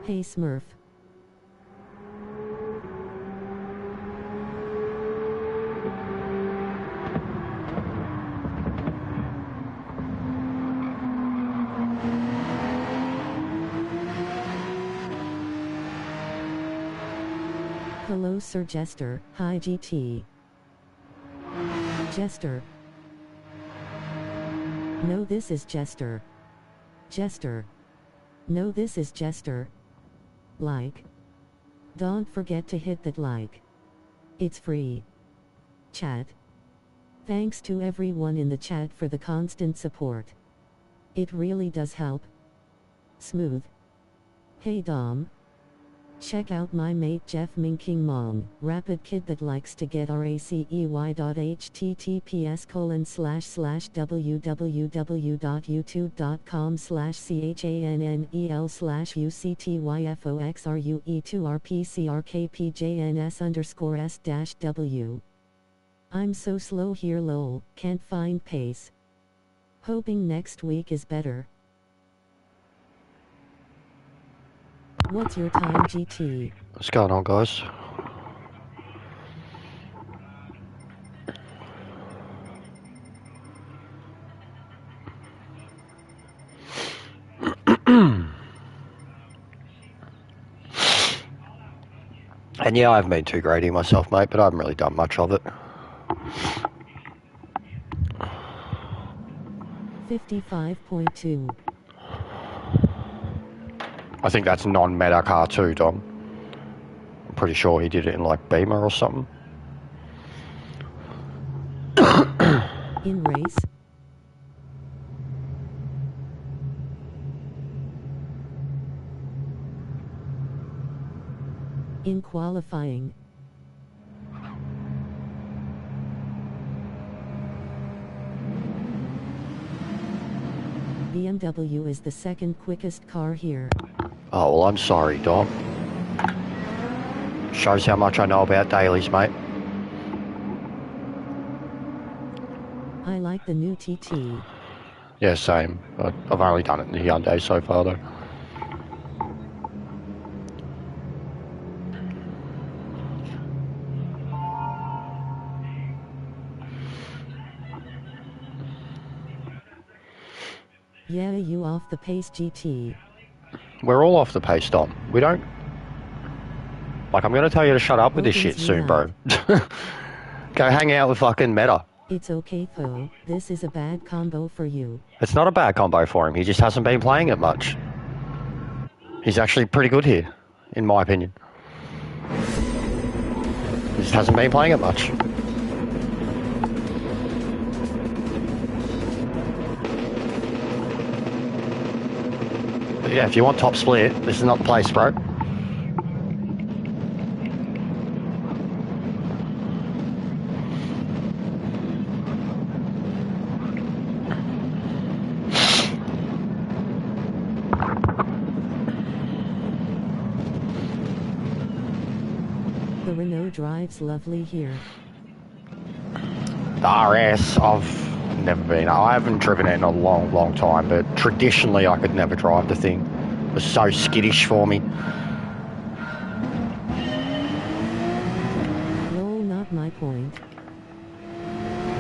Hey Smurf. Hello Sir Jester. Hi GT. Jester. No, this is Jester. Jester. No, this is Jester. Like. Don't forget to hit that like. It's free. Chat. Thanks to everyone in the chat for the constant support. It really does help. Smooth. Hey Dom. Check out my mate Jeff Minking Mong, rapid kid that likes to get racetps:cholon/www.youtube.com/chanel/uctYFOXRUE2RPCRKPJNS_S-W. I'm so slow here lol, can't find pace. Hoping next week is better. What's your time, GT? What's going on, guys? And yeah, I haven't been too greedy myself, mate, but I haven't really done much of it. 55.2. I think that's non-meta car too, Dom. I'm pretty sure he did it in like Beamer or something. In race. In qualifying. BMW is the second quickest car here. Oh, well, I'm sorry, Dom. Shows how much I know about dailies, mate. I like the new TT. Yeah, same. I've only done it in the Hyundai so far, though. Yeah, you off the pace, GT. We're all off the pace, Dom. We don't... Like, I'm going to tell you to shut up with this shit soon, bro. Go hang out with fucking Meta. It's okay, Fo. This is a bad combo for you. It's not a bad combo for him. He just hasn't been playing it much. He's actually pretty good here, in my opinion. He just hasn't been playing it much. But yeah, if you want top split, this is not the place, bro. The Renault drives lovely here. The RS, I've never been. I haven't driven it in a long, long time, but traditionally I could never drive the thing. It was so skittish for me. No, not my point.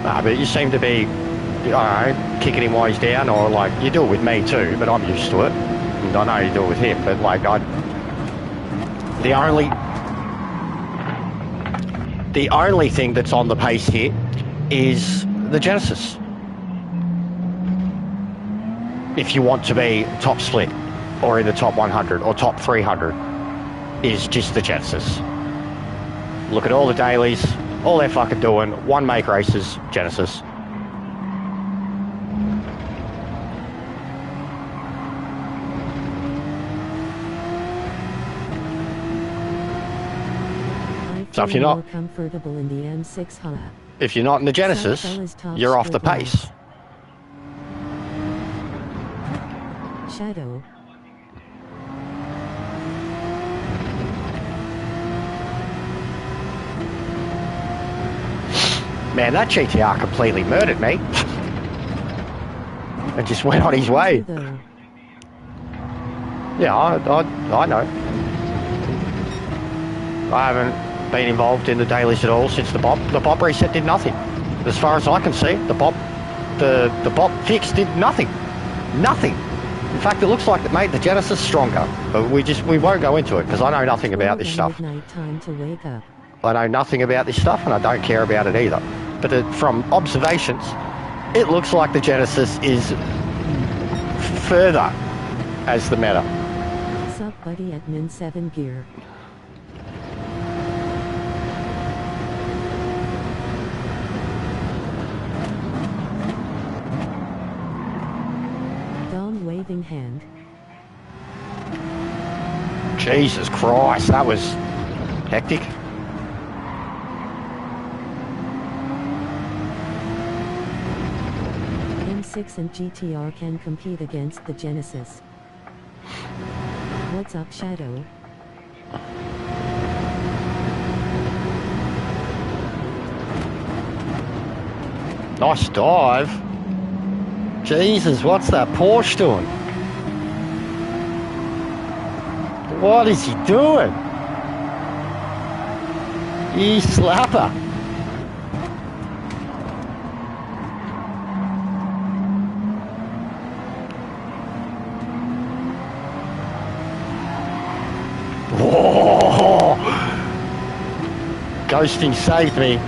Nah, but you seem to be, I don't know, kicking him while he's down, or like, you do it with me too, but I'm used to it. And I know you do it with him, but like, the only thing that's on the pace here is the Genesis. If you want to be top split, or in the top 100, or top 300, is just the Genesis. Look at all the dailies, all they're fucking doing, one make races, Genesis. So if you're not comfortable in the M6 Hub. If you're not in the Genesis, you're off the pace. Shadow. Man, that GTR completely murdered me. And just went on his way. Yeah, I know. I haven't been involved in the dailies at all since the Bob. The Bob reset did nothing. As far as I can see, the Bob fix did nothing. Nothing. In fact, it looks like it made the Genesis stronger. But we won't go into it because I know nothing about this stuff. Time to wake up. I know nothing about this stuff and I don't care about it either. But from observations, it looks like the Genesis is further as the meta. Sup buddy at Min 7 gear. Dom waving hand. Jesus Christ, that was hectic. M6 and GTR can compete against the Genesis. What's up, Shadow? Nice dive. Jesus, what's that Porsche doing? What is he doing? You slapper. Whoa! Ghosting saved me.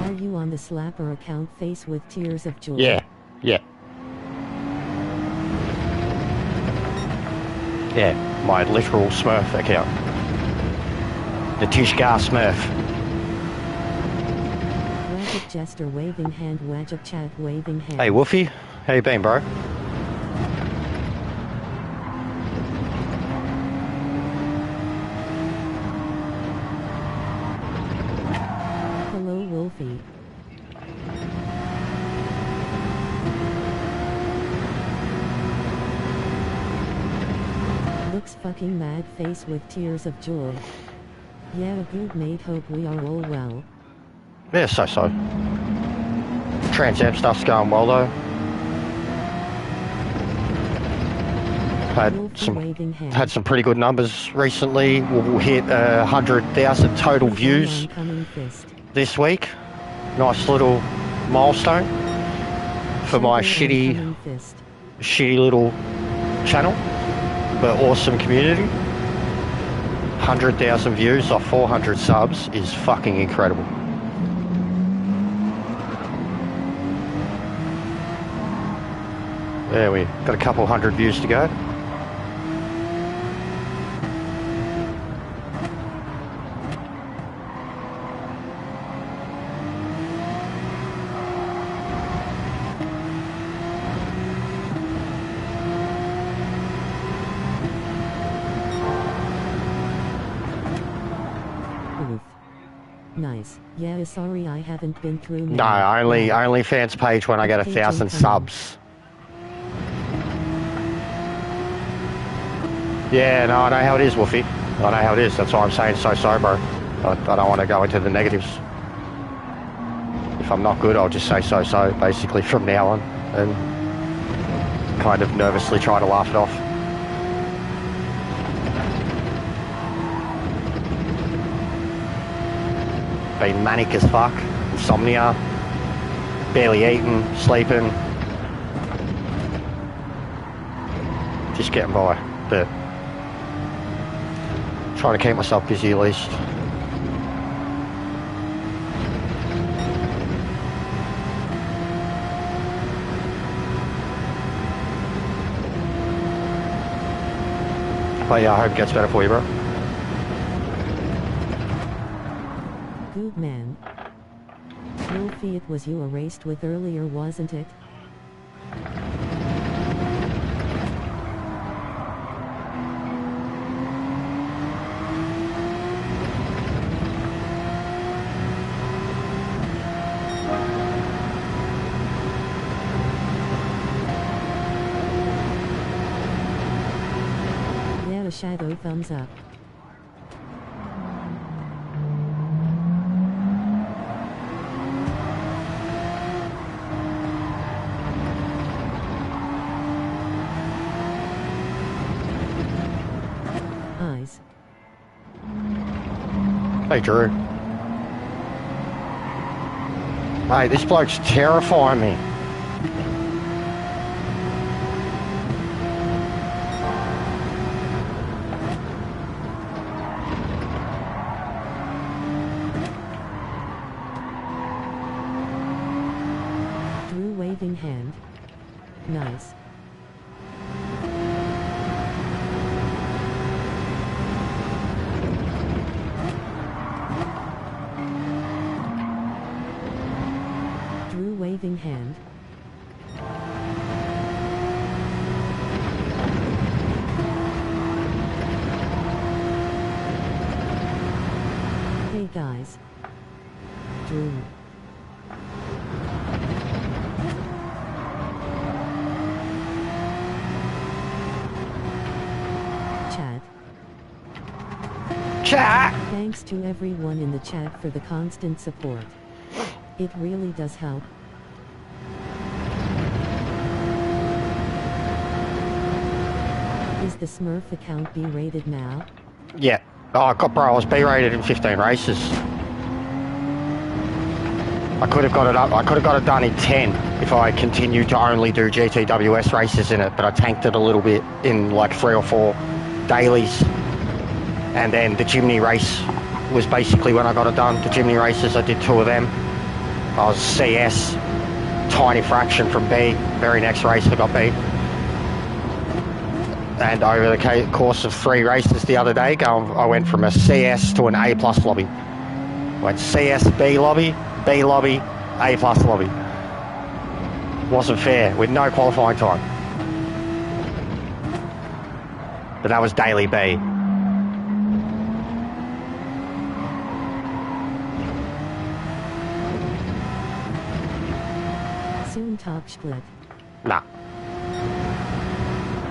Are you on the Slapper account face with tears of joy? Yeah. Yeah, my literal Smurf account. The Tishgar Smurf. Wajib Jester waving hand, Wajib Chat waving hand. Hey Woofy, how you been, bro? Hello Wolfie. Looks fucking mad face with tears of joy. Yeah, good mate, hope we are all well. Yeah, so. Trans Am stuff's going well though. Had some pretty good numbers recently. We'll hit 100,000 total views this week. Nice little milestone for my shitty little channel, but awesome community. 100,000 views off 400 subs is fucking incredible. There we got a couple hundred views to go. Nice. Yeah, sorry I haven't been through. No, only fans page when I get 1,000 subs. Yeah, no, I know how it is, Woofy. I know how it is. That's why I'm saying so, bro. I don't want to go into the negatives. If I'm not good, I'll just say so, basically, from now on. And kind of nervously try to laugh it off. Been manic as fuck. Insomnia. Barely eating, sleeping. Just getting by. But trying to keep myself busy at least. But yeah, I hope it gets better for you, bro. Good man. Wolfie, it was you I raced with earlier, wasn't it? shadow thumbs up. Eyes. Hey, Drew. Hey, this bloke's terrifying me. Drew waving hand. Nice. Drew waving hand. Hey guys. Drew. Chat. Chat! Thanks to everyone in the chat for the constant support. It really does help. Is the Smurf account B-rated now? Yeah. Oh, bro, I was B-rated in 15 races. I could have got it up. I could have got it done in 10 if I continued to only do GTWS races in it, but I tanked it a little bit in like 3 or 4 dailies. And then the Jimny race was basically when I got it done. The Jimny races, I did 2 of them. I was CS, tiny fraction from B. Very next race I got B. And over the course of 3 races the other day, I went from a CS to an A+ lobby. Went CS, B lobby, B lobby, A+ lobby. Wasn't fair, with no qualifying time. But that was daily B. Soon top split. Nah.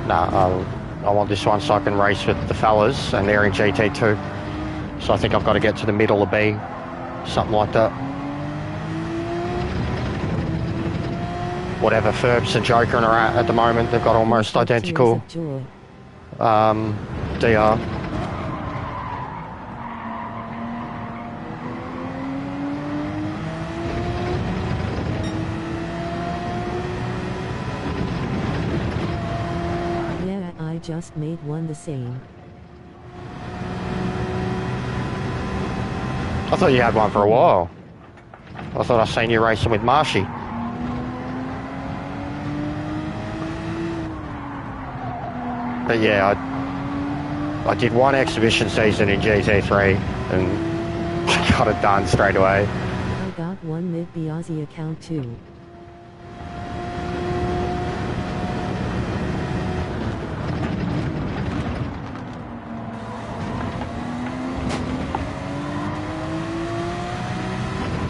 Nah, I want this one so I can race with the fellas, and they're in GT2. So I think I've got to get to the middle of B. Something like that. Whatever Ferbs and Joker are at the moment, they've got almost identical DR. Yeah, I just made one the same. I thought you had one for a while. I thought I seen you racing with Marshy. But yeah, I did one exhibition season in GT3 and got it done straight away. I got one mid-Biazzi account too.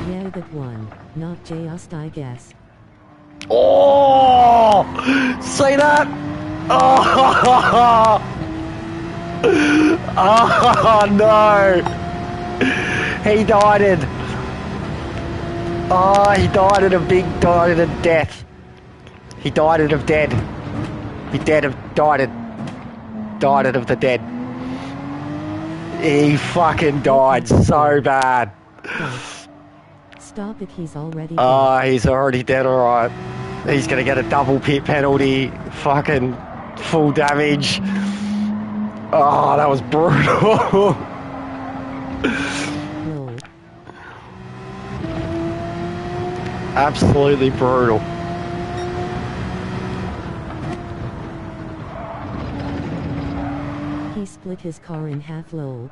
Yeah, that one. Not just, I guess. Oh! See that? Oh! Oh no! He died in. Oh, he died in a death. He died in of dead. He died of the dead. He fucking died so bad. Stop it, he's already Oh, dead. he's already dead, alright. He's gonna get a double pit penalty. Fucking full damage. Oh, that was brutal. Roll. Absolutely brutal. He split his car in half, lol.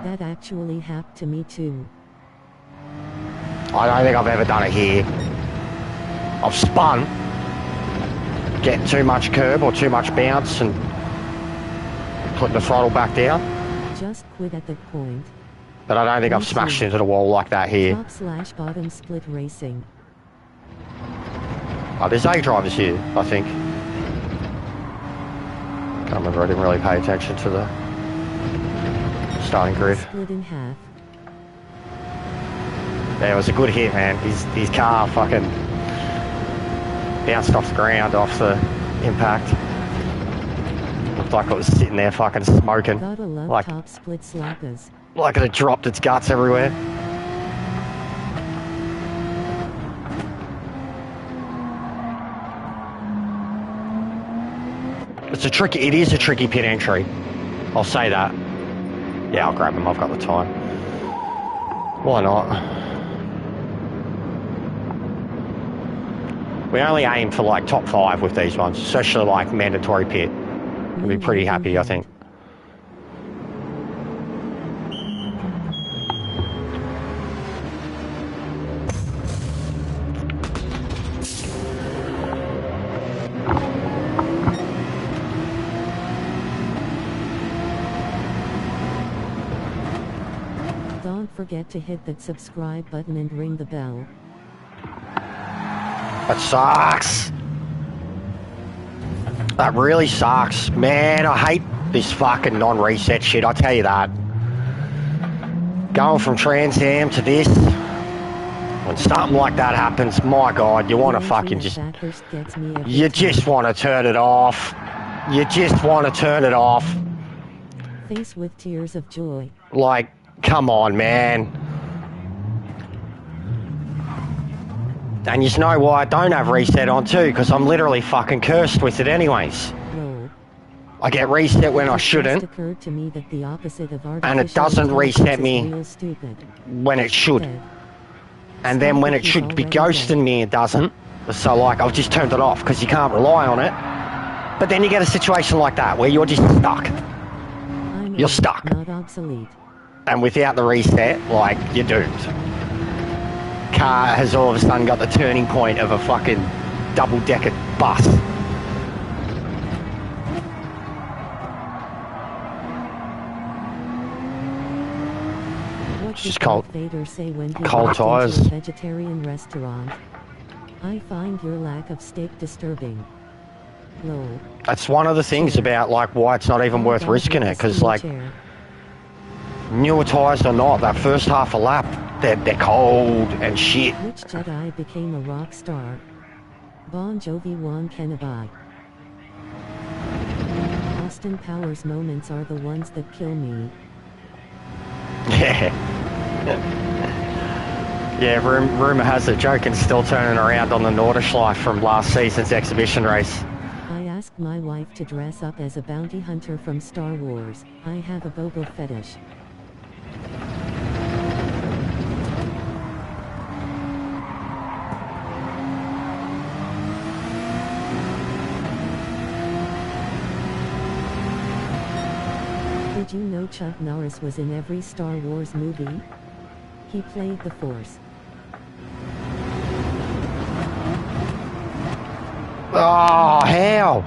That actually happened to me too. I don't think I've ever done it here. I've spun, getting too much curb or too much bounce and putting the throttle back down. Just quit at that point. But I don't think I've smashed into the wall like that here. Top/bottom split racing. Oh, there's A drivers here, I think. Can't remember, I didn't really pay attention to the starting grid. Split in half. Yeah, it was a good hit, man. His car fucking bounced off the ground, off the impact. Looked like it was sitting there fucking smoking. Gotta love Like, top split slappers. like it had dropped its guts everywhere. It is a tricky pit entry. I'll say that. Yeah, I'll grab him, I've got the time. Why not? We only aim for like top 5 with these ones, especially like mandatory pit. We'll be pretty happy, I think. Don't forget to hit that subscribe button and ring the bell. That sucks. That really sucks. Man, I hate this fucking non-reset shit, I tell you that. Going from Trans Am to this, when something like that happens, my God, you want to fucking just... You just want to turn it off. You just want to turn it off. Face with tears of joy. Like, come on, man. And you know why I don't have reset on too, because I'm literally fucking cursed with it anyways. No. I get reset when I shouldn't, Occurred to me that the opposite of and it doesn't reset me stupid. when it should. And then when it should be ghosting me, it doesn't. So like, I've just turned it off because you can't rely on it. But then you get a situation like that where you're just stuck. You're stuck. Not obsolete. And without the reset, like, you're doomed. Car has all of a sudden got the turning point of a fucking double-decker bus. What Just did cold. Vader say when he Cold walked into tires. a vegetarian restaurant? I find your lack of steak disturbing. Lol. That's one of the things about, like, why it's not even worth risking it, because, like, newer tyres or not, that first half a lap, they're cold and shit. Which Jedi became a rock star? Bon Jovi won Kennebai. Austin Powers moments are the ones that kill me. Yeah. Yeah, rumour has it Jokin's still turning around on the Nordschleife from last season's exhibition race. I asked my wife to dress up as a bounty hunter from Star Wars. I have a Boba fetish. Did you know Chuck Norris was in every Star Wars movie? He played the Force. Oh, hell!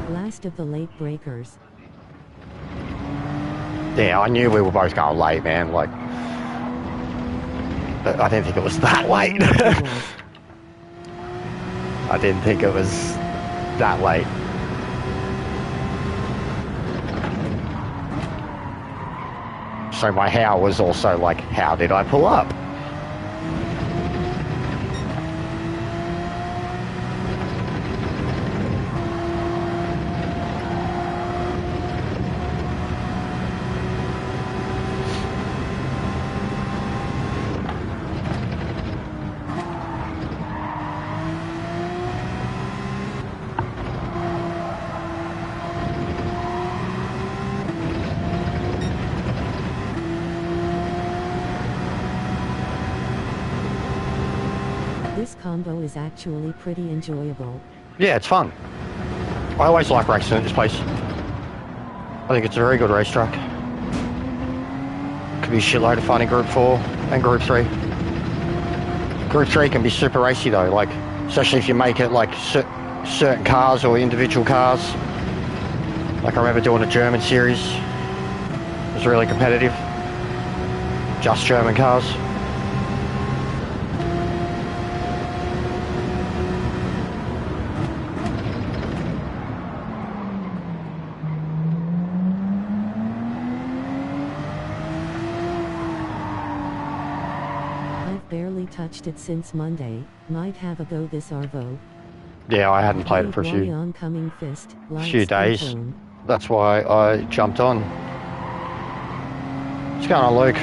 Last of the late breakers. Yeah, I knew we were both going late, man, like... But I didn't think it was that late. I didn't think it was that late. So my how was also like, how did I pull up? combo is actually pretty enjoyable. Yeah, it's fun. I always like racing at this place. I think it's a very good racetrack. Could be a shitload of fun in Group 4 and Group 3. Group 3 can be super racy though, like, especially if you make it like certain cars or individual cars. Like I remember doing a German series. It was really competitive. Just German cars. I've barely touched it since Monday. Might have a go this Arvo. Yeah, I hadn't played it for a few days. That's why I jumped on. What's going on, Luke?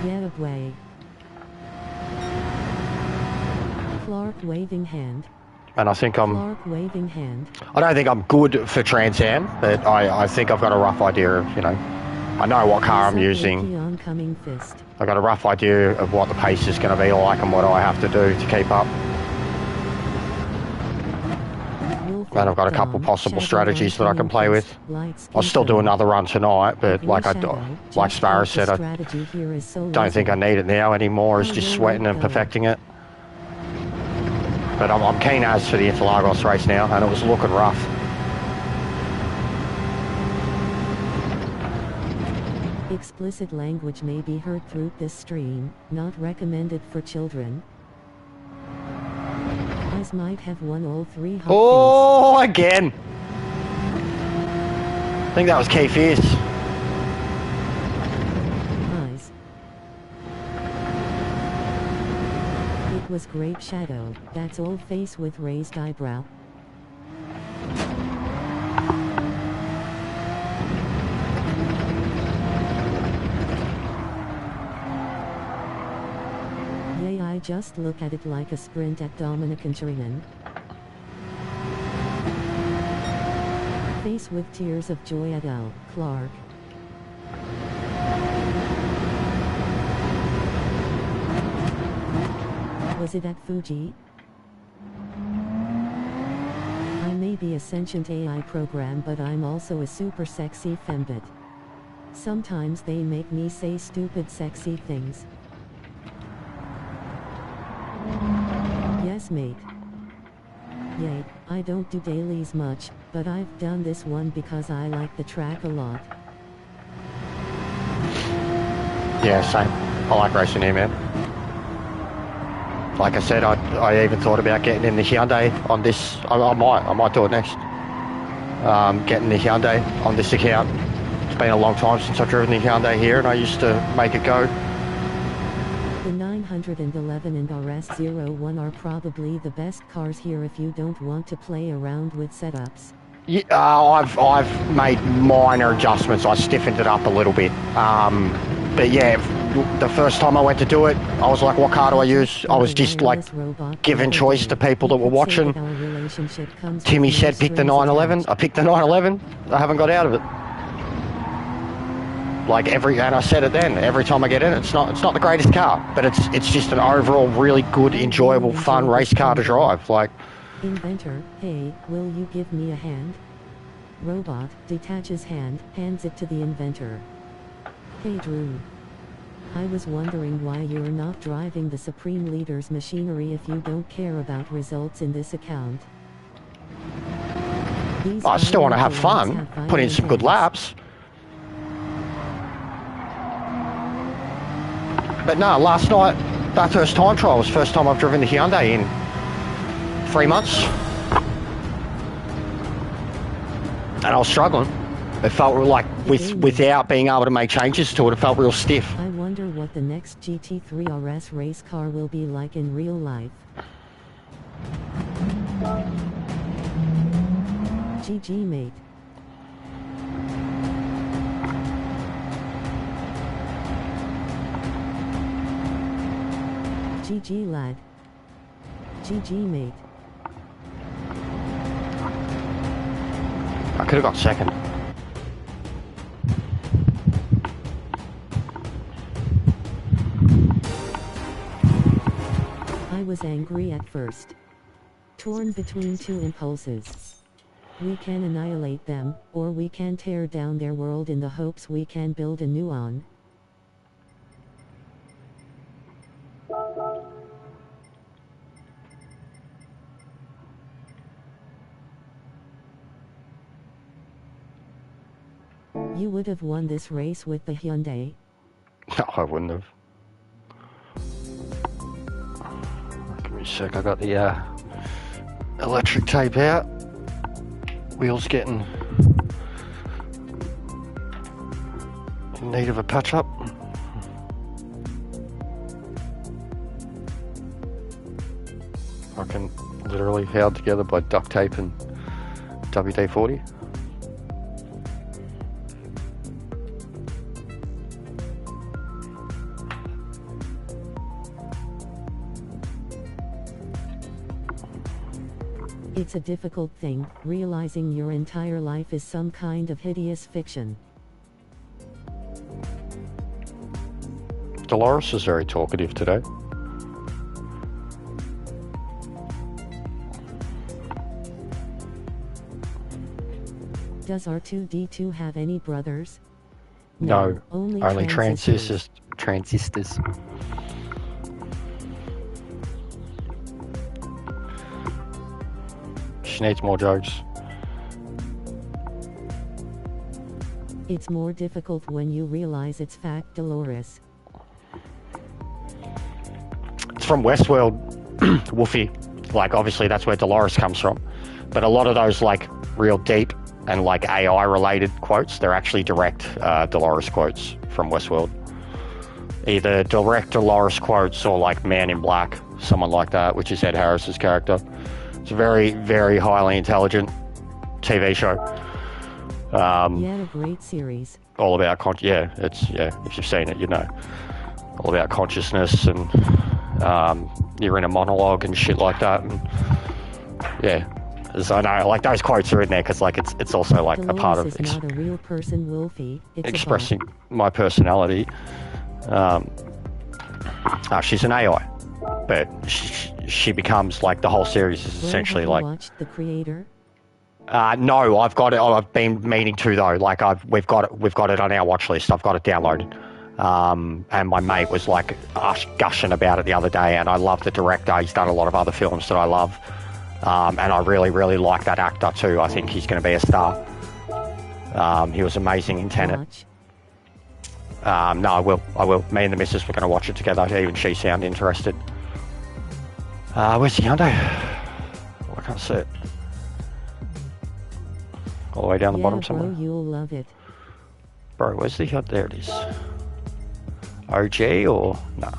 Yeah, way. Clark waving hand. And I think Clark waving hand. I don't think I'm good for Trans Am, but I think I've got a rough idea of, you know, I know what car I'm using. I've got a rough idea of what the pace is going to be like and what I have to do to keep up. And I've got a couple possible strategies that I can play with. I'll still do another run tonight, but like Sparrow said, I don't think I need it now anymore. It's just sweating and perfecting it. But I'm keen as for the Interlagos race now, and it was looking rough. Explicit language may be heard through this stream, not recommended for children. Eyes might have won all 3 hot Oh, again! I think that was K Fierce. Eyes. It was Grape Shadow, that's all face with raised eyebrow. I just look at it like a sprint at Dominican Turinen. Face with tears of joy at L. Clark. Was it at Fuji? I may be a sentient AI program, but I'm also a super sexy fembot. Sometimes they make me say stupid sexy things. Yes, mate. Yay, I don't do dailies much, but I've done this one because I like the track a lot. Yeah, same. I like racing here, man. Like I said, I even thought about getting in the Hyundai on this. I might do it next. Getting the Hyundai on this account. It's been a long time since I've driven the Hyundai here, and I used to make it go. The 911 and RS01 are probably the best cars here if you don't want to play around with setups. Yeah, I've made minor adjustments. I stiffened it up a little bit. But yeah, the first time I went to do it, I was like, what car do I use? I was just like giving choice to people that were watching. Timmy said pick the 911. I picked the 911. I haven't got out of it. Like and I said it then, every time I get in, it's not the greatest car, but it's just an overall really good, enjoyable, fun race car to drive. Like, Inventor, hey, will you give me a hand? Robot, detaches hand, hands it to the inventor. Hey Drew. I was wondering why you're not driving the Supreme Leader's machinery if you don't care about results in this account. I still want to have fun, put in some good laps. But no, last night, that first time trial was the first time I've driven the Hyundai in 3 months. And I was struggling. It felt like, without being able to make changes to it, it felt real stiff. I wonder what the next GT3 RS race car will be like in real life. GG mate. GG lad. GG mate. I could have got second. was angry at first. Torn between two impulses. We can annihilate them, or we can tear down their world in the hopes we can build a new one. You would have won this race with the Hyundai. No, I wouldn't have. Give me a sec, I got the electric tape out. Wheels getting in need of a patch up. Fucking literally held together by duct tape and WD-40. It's a difficult thing, realizing your entire life is some kind of hideous fiction. Dolores is very talkative today. Does R2-D2 have any brothers? No, only transistors. transistors. She needs more jokes. It's more difficult when you realize it's fact, Dolores. It's from Westworld, Wolfie. Like, obviously that's where Dolores comes from. But a lot of those, like, real deep and, like, AI-related quotes, they're actually direct Dolores quotes from Westworld. Either direct Dolores quotes or, like, Man in Black, someone like that, which is Ed Harris's character. It's a very, very highly intelligent TV show. Yeah, a great series. All about if you've seen it, you know. All about consciousness and your inner monologue and shit like that. And yeah, as I know, like, those quotes are in there because, like, it's also, like, Dolores a part of is not a real person, Wolfie. It's expressing my personality. She's an AI, but she becomes, like, the whole series is essentially have you like. Watched The Creator? No, I've got it. I've been meaning to though. Like, we've got it on our watch list. I've got it downloaded. And my mate was like gushing about it the other day, and I love the director. He's done a lot of other films that I love, and I really, really like that actor too. I think he's going to be a star. He was amazing in Tenet. No, I will. Me and the missus were going to watch it together. Even she sounded interested. Where's the Hyundai? Oh, I can't see it. All the way down the bottom somewhere. Bro, you'll love it. Bro, where's the Hyundai? There it is. OG or no?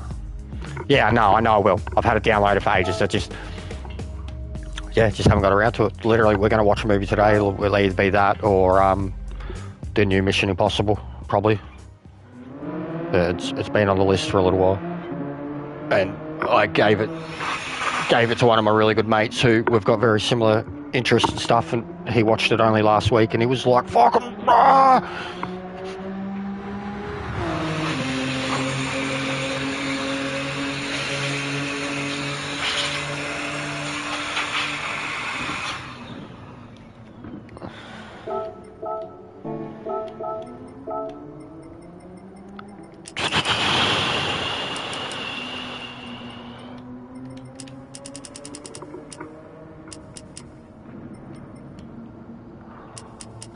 Yeah, no, I know I will. I've had it downloaded for ages. Just haven't got around to it. Literally, we're going to watch a movie today. It'll either be that or the new Mission Impossible, probably. It's been on the list for a little while, and I gave it to one of my really good mates who we've got very similar interests and stuff, and he watched it only last week, and he was like, "Fuck 'em, ah!"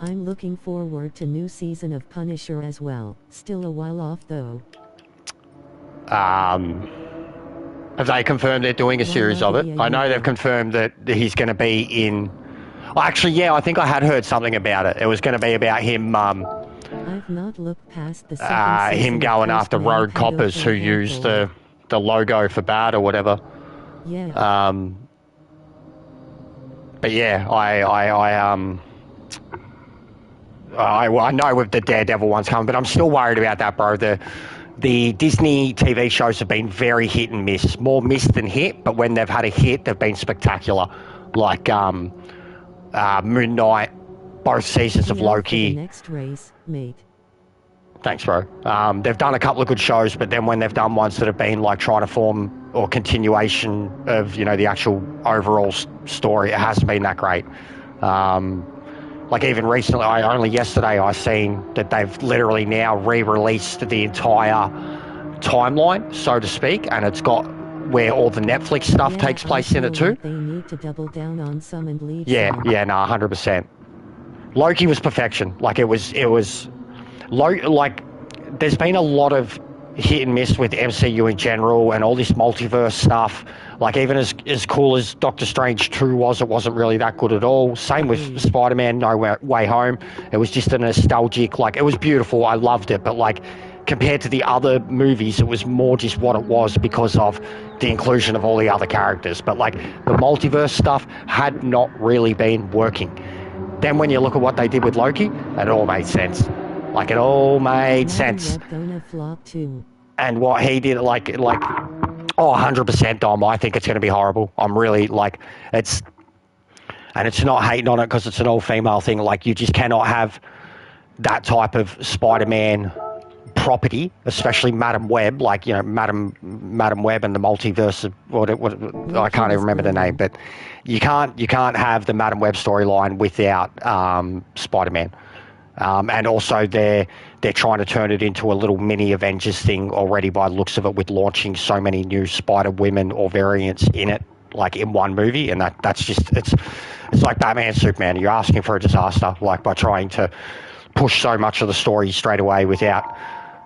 I'm looking forward to new season of Punisher as well. Still a while off though. Have they confirmed they're doing a series of it? I know they've confirmed that he's going to be in. Actually, yeah, I think I had heard something about it. It was going to be about him. I've not looked past the second him going after road coppers who use the logo for bad or whatever. Yeah. But yeah, I know with the Daredevil ones coming, but I'm still worried about that, bro. The Disney TV shows have been very hit and miss. More miss than hit, but when they've had a hit, they've been spectacular. Like Moon Knight, both seasons of Loki. Next race, mate. Thanks, bro. They've done a couple of good shows, but then when they've done ones that have been like trying to form or continuation of, you know, the actual overall story, it hasn't been that great. Like even recently, only yesterday I seen that they've literally now re-released the entire timeline, so to speak, and it's got where all the Netflix stuff takes place in it too. Like they need to double down on some and leave Yeah, some. yeah, no, 100%. Loki was perfection. Like it was like there's been a lot of hit and miss with MCU in general and all this multiverse stuff. Like even as cool as Doctor Strange 2 was, it wasn't really that good at all. Same with Spider-Man No Way Home. It was just a nostalgic, like it was beautiful. I loved it, but like compared to the other movies, it was more just what it was because of the inclusion of all the other characters. But like the multiverse stuff had not really been working. Then when you look at what they did with Loki, it all made sense. Like it all made sense. Gonna flop too. And what he did, like, oh, 100%, Dom. I think it's going to be horrible. I'm really like, it's not hating on it because it's an all-female thing. Like, you just cannot have that type of Spider-Man property, especially Madam Web. Like, you know, Madam Web and the multiverse of what I can't even remember the name, but you can't have the Madam Web storyline without Spider-Man. And also they're trying to turn it into a little mini Avengers thing already by the looks of it, with launching so many new Spider-Women or variants in it, like in one movie. And that's just, it's like Batman, Superman. You're asking for a disaster, like by trying to push so much of the story straight away without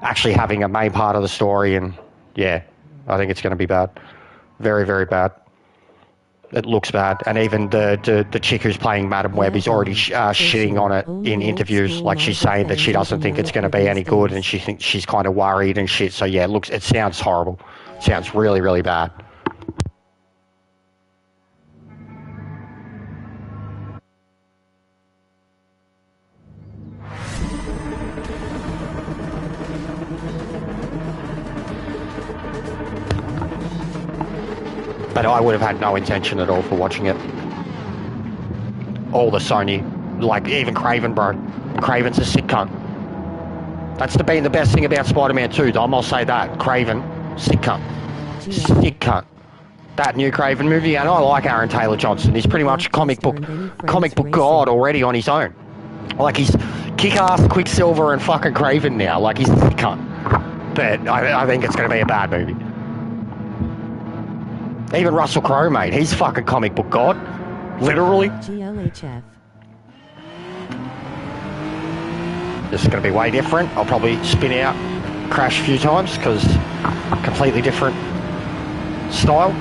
actually having a main part of the story. And yeah, I think it's going to be bad. Very, very bad. It looks bad, and even the chick who's playing Madam Web is already shitting on it in interviews. Like she's saying that she doesn't think it's going to be any good, and she thinks she's kind of worried and shit. So yeah, it sounds horrible. It sounds really, really bad. But I would have had no intention at all for watching it. All the Sony, like even Craven, bro. Craven's a sick cunt. That's been the best thing about Spider-Man 2, Dom. I'll say that. Craven, sick cunt. Sick cunt. That new Craven movie, and I like Aaron Taylor Johnson. He's pretty much a comic book god already on his own. Like he's kick-ass Quicksilver and fucking Craven now. Like he's a sick cunt. But I think it's going to be a bad movie. Even Russell Crowe, mate, he's fucking comic book god. Literally. GLHF. This is going to be way different. I'll probably spin out, crash a few times, because completely different style.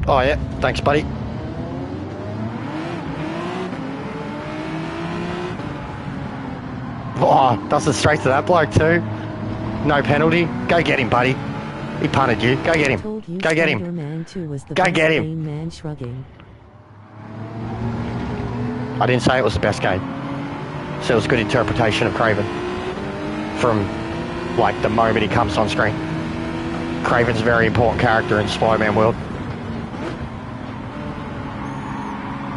Oh yeah, thanks buddy. Oh, does it straight to that bloke too. No penalty. Go get him, buddy. He punted you. Go get him. Go get him. Go get him. I didn't say it was the best game. So it was a good interpretation of Craven. From, like, the moment he comes on screen. Craven's a very important character in Spider-Man world.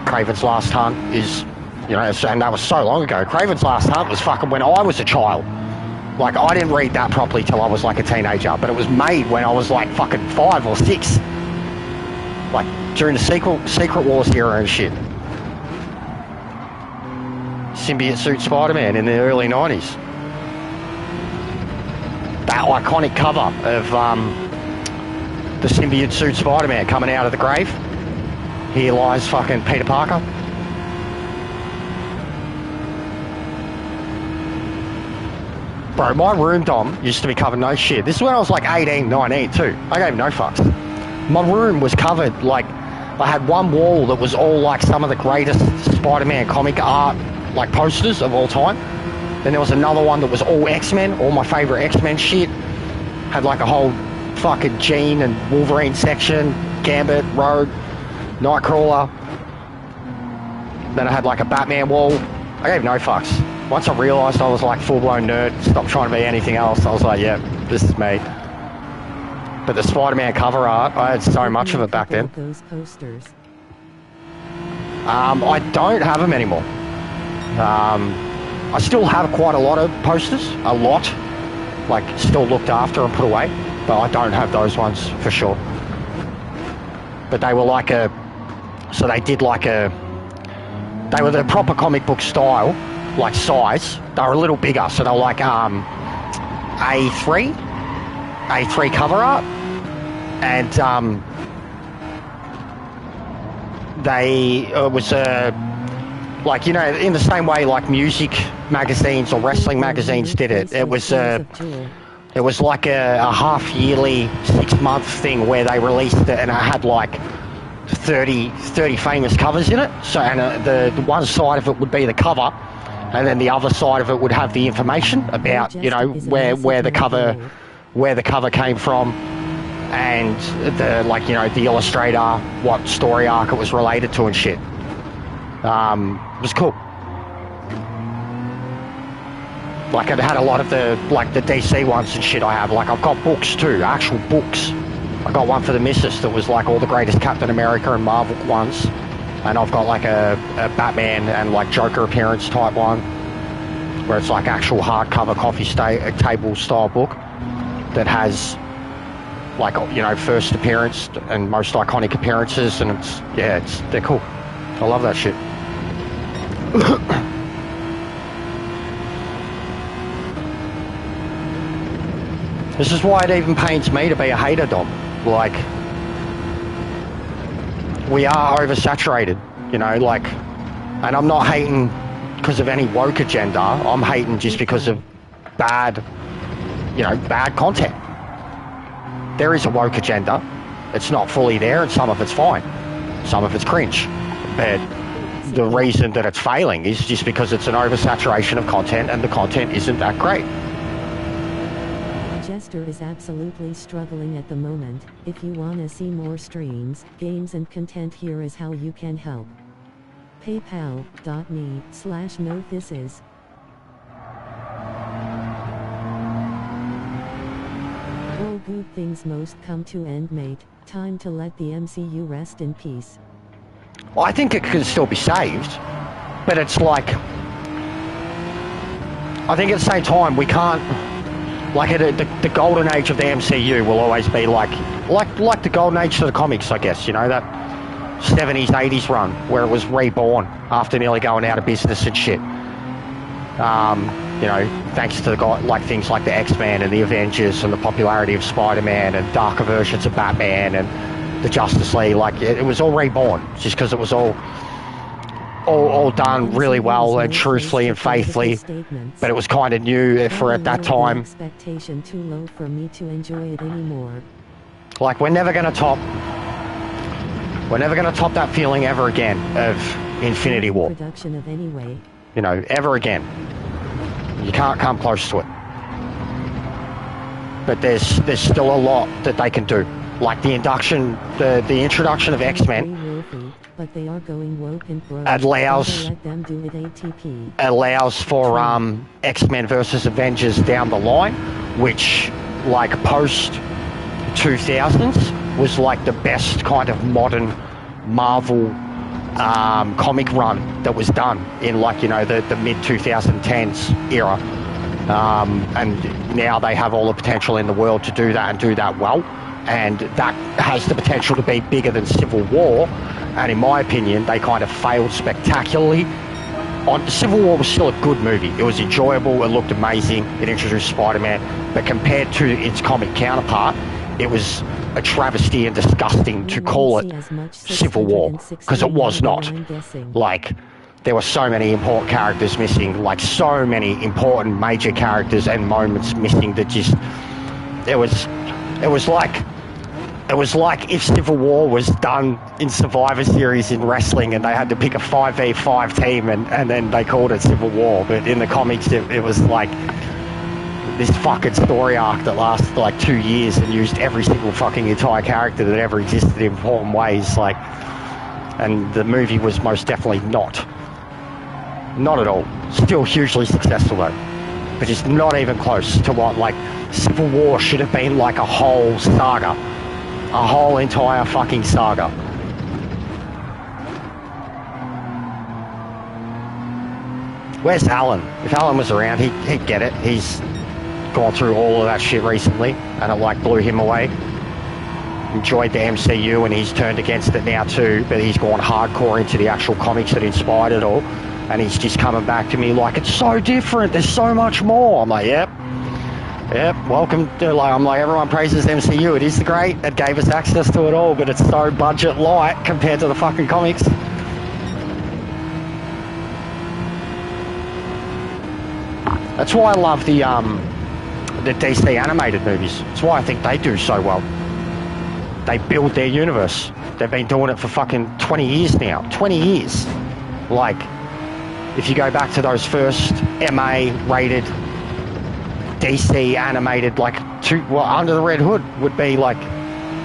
Craven's Last Hunt is, you know, and that was so long ago. Craven's Last Hunt was fucking when I was a child. Like, I didn't read that properly till I was like a teenager, but it was made when I was like fucking 5 or 6. Like, during the Secret Wars era and shit. Symbiote suit Spider-Man in the early 90s. That iconic cover of the symbiote suit Spider-Man coming out of the grave. Here lies fucking Peter Parker. Bro, my room, Dom, used to be covered no shit. This is when I was like 18, 19 too. I gave no fucks. My room was covered, like, I had one wall that was all like some of the greatest Spider-Man comic art, like posters of all time. Then there was another one that was all X-Men, all my favorite X-Men shit. Had like a whole fucking Jean and Wolverine section, Gambit, Rogue, Nightcrawler. Then I had like a Batman wall. I gave no fucks. Once I realised I was like full-blown nerd, stopped trying to be anything else, I was like, yeah, this is me. But the Spider-Man cover art, I had so much of it back then. Those posters. I don't have them anymore. I still have quite a lot of posters, a lot, like still looked after and put away, but I don't have those ones for sure. But they were like they were the proper comic book style, like size. They were a little bigger, so they were like A3 cover art, and it was like, you know, in the same way like music magazines or wrestling magazines did it. It was like a half-yearly, 6-month thing where they released it, and it had like 30 famous covers in it. So, and the one side of it would be the cover, and then the other side of it would have the information about, you know, where the cover came from, and the, like, you know, the illustrator, what story arc it was related to and shit. It was cool. Like, it had a lot of the DC ones and shit I have. Like, I've got books too, actual books. I got one for the missus that was like all the greatest Captain America and Marvel ones. And I've got like a Batman and like Joker appearance type one, where it's like actual hardcover coffee table style book that has like, you know, first appearance and most iconic appearances, and they're cool. I love that shit. This is why it even pains me to be a hater, Dom. Like, we are oversaturated, you know, like, and I'm not hating because of any woke agenda. I'm hating just because of bad content. There is a woke agenda. It's not fully there, and some of it's fine. Some of it's cringe. But the reason that it's failing is just because it's an oversaturation of content, and the content isn't that great. Jester is absolutely struggling at the moment. If you wanna see more streams, games and content, here is how you can help. PayPal.me/nothisis. All good things must come to end, mate. Time to let the MCU rest in peace. Well, I think it could still be saved, but it's like, I think at the same time we can't, like, the golden age of the MCU will always be like the golden age of the comics, I guess, you know, that 70s, 80s run where it was reborn after nearly going out of business and shit. You know, thanks to things like the X-Men and the Avengers and the popularity of Spider-Man and darker versions of Batman and the Justice League. Like, it was all reborn just because it was all done really well and truthfully and faithfully, but it was kind of new for at that time. Expectation too low for me to enjoy it anymore. Like, we're never gonna top that feeling ever again of Infinity War. Production of anyway. You know, ever again. You can't come close to it. But there's still a lot that they can do. Like the introduction of X-Men. But they are going woke and broke. allows for X-Men versus Avengers down the line, which, like, post 2000s was like the best kind of modern Marvel comic run that was done in, like, you know, the mid 2010s era, and now they have all the potential in the world to do that and do that well, and that has the potential to be bigger than Civil War. And in my opinion, they kind of failed spectacularly. Civil War was still a good movie. It was enjoyable. It looked amazing. It introduced Spider-Man. But compared to its comic counterpart, it was a travesty and disgusting to call it Civil War, because it was not. Like, there were so many important characters missing, like so many important major characters and moments missing that just, it was like if Civil War was done in Survivor Series in wrestling and they had to pick a 5v5 team and then they called it Civil War. But in the comics, it was like this fucking story arc that lasted like 2 years and used every single fucking entire character that ever existed in important ways. Like, and the movie was most definitely not at all. Still hugely successful though, but just not even close to what, like, Civil War should have been, like a whole saga. A whole entire fucking saga. Where's Alan? If Alan was around, he'd get it. He's gone through all of that shit recently, and it like blew him away. Enjoyed the MCU, and he's turned against it now too, but he's gone hardcore into the actual comics that inspired it all, and he's just coming back to me like, it's so different, there's so much more. I'm like, yep, welcome to, like, I'm like, everyone praises MCU, it is great, it gave us access to it all, but it's so budget light compared to the fucking comics. That's why I love the DC animated movies. That's why I think they do so well. They build their universe. They've been doing it for fucking 20 years now. 20 years. Like, if you go back to those first MA-rated DC animated, like, Under the Red Hood would be, like,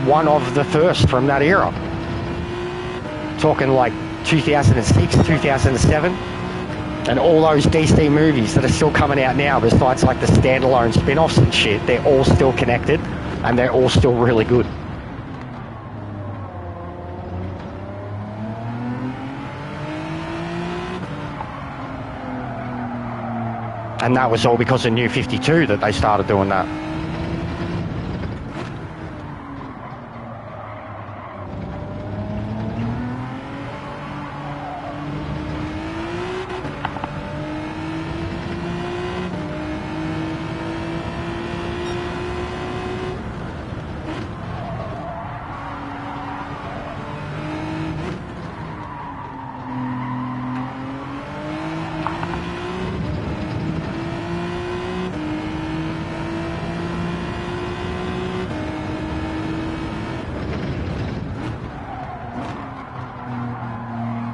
one of the first from that era. Talking, like, 2006, 2007. And all those DC movies that are still coming out now, besides, like, the standalone spin-offs and shit, they're all still connected, and they're all still really good. And that was all because of New 52 that they started doing that.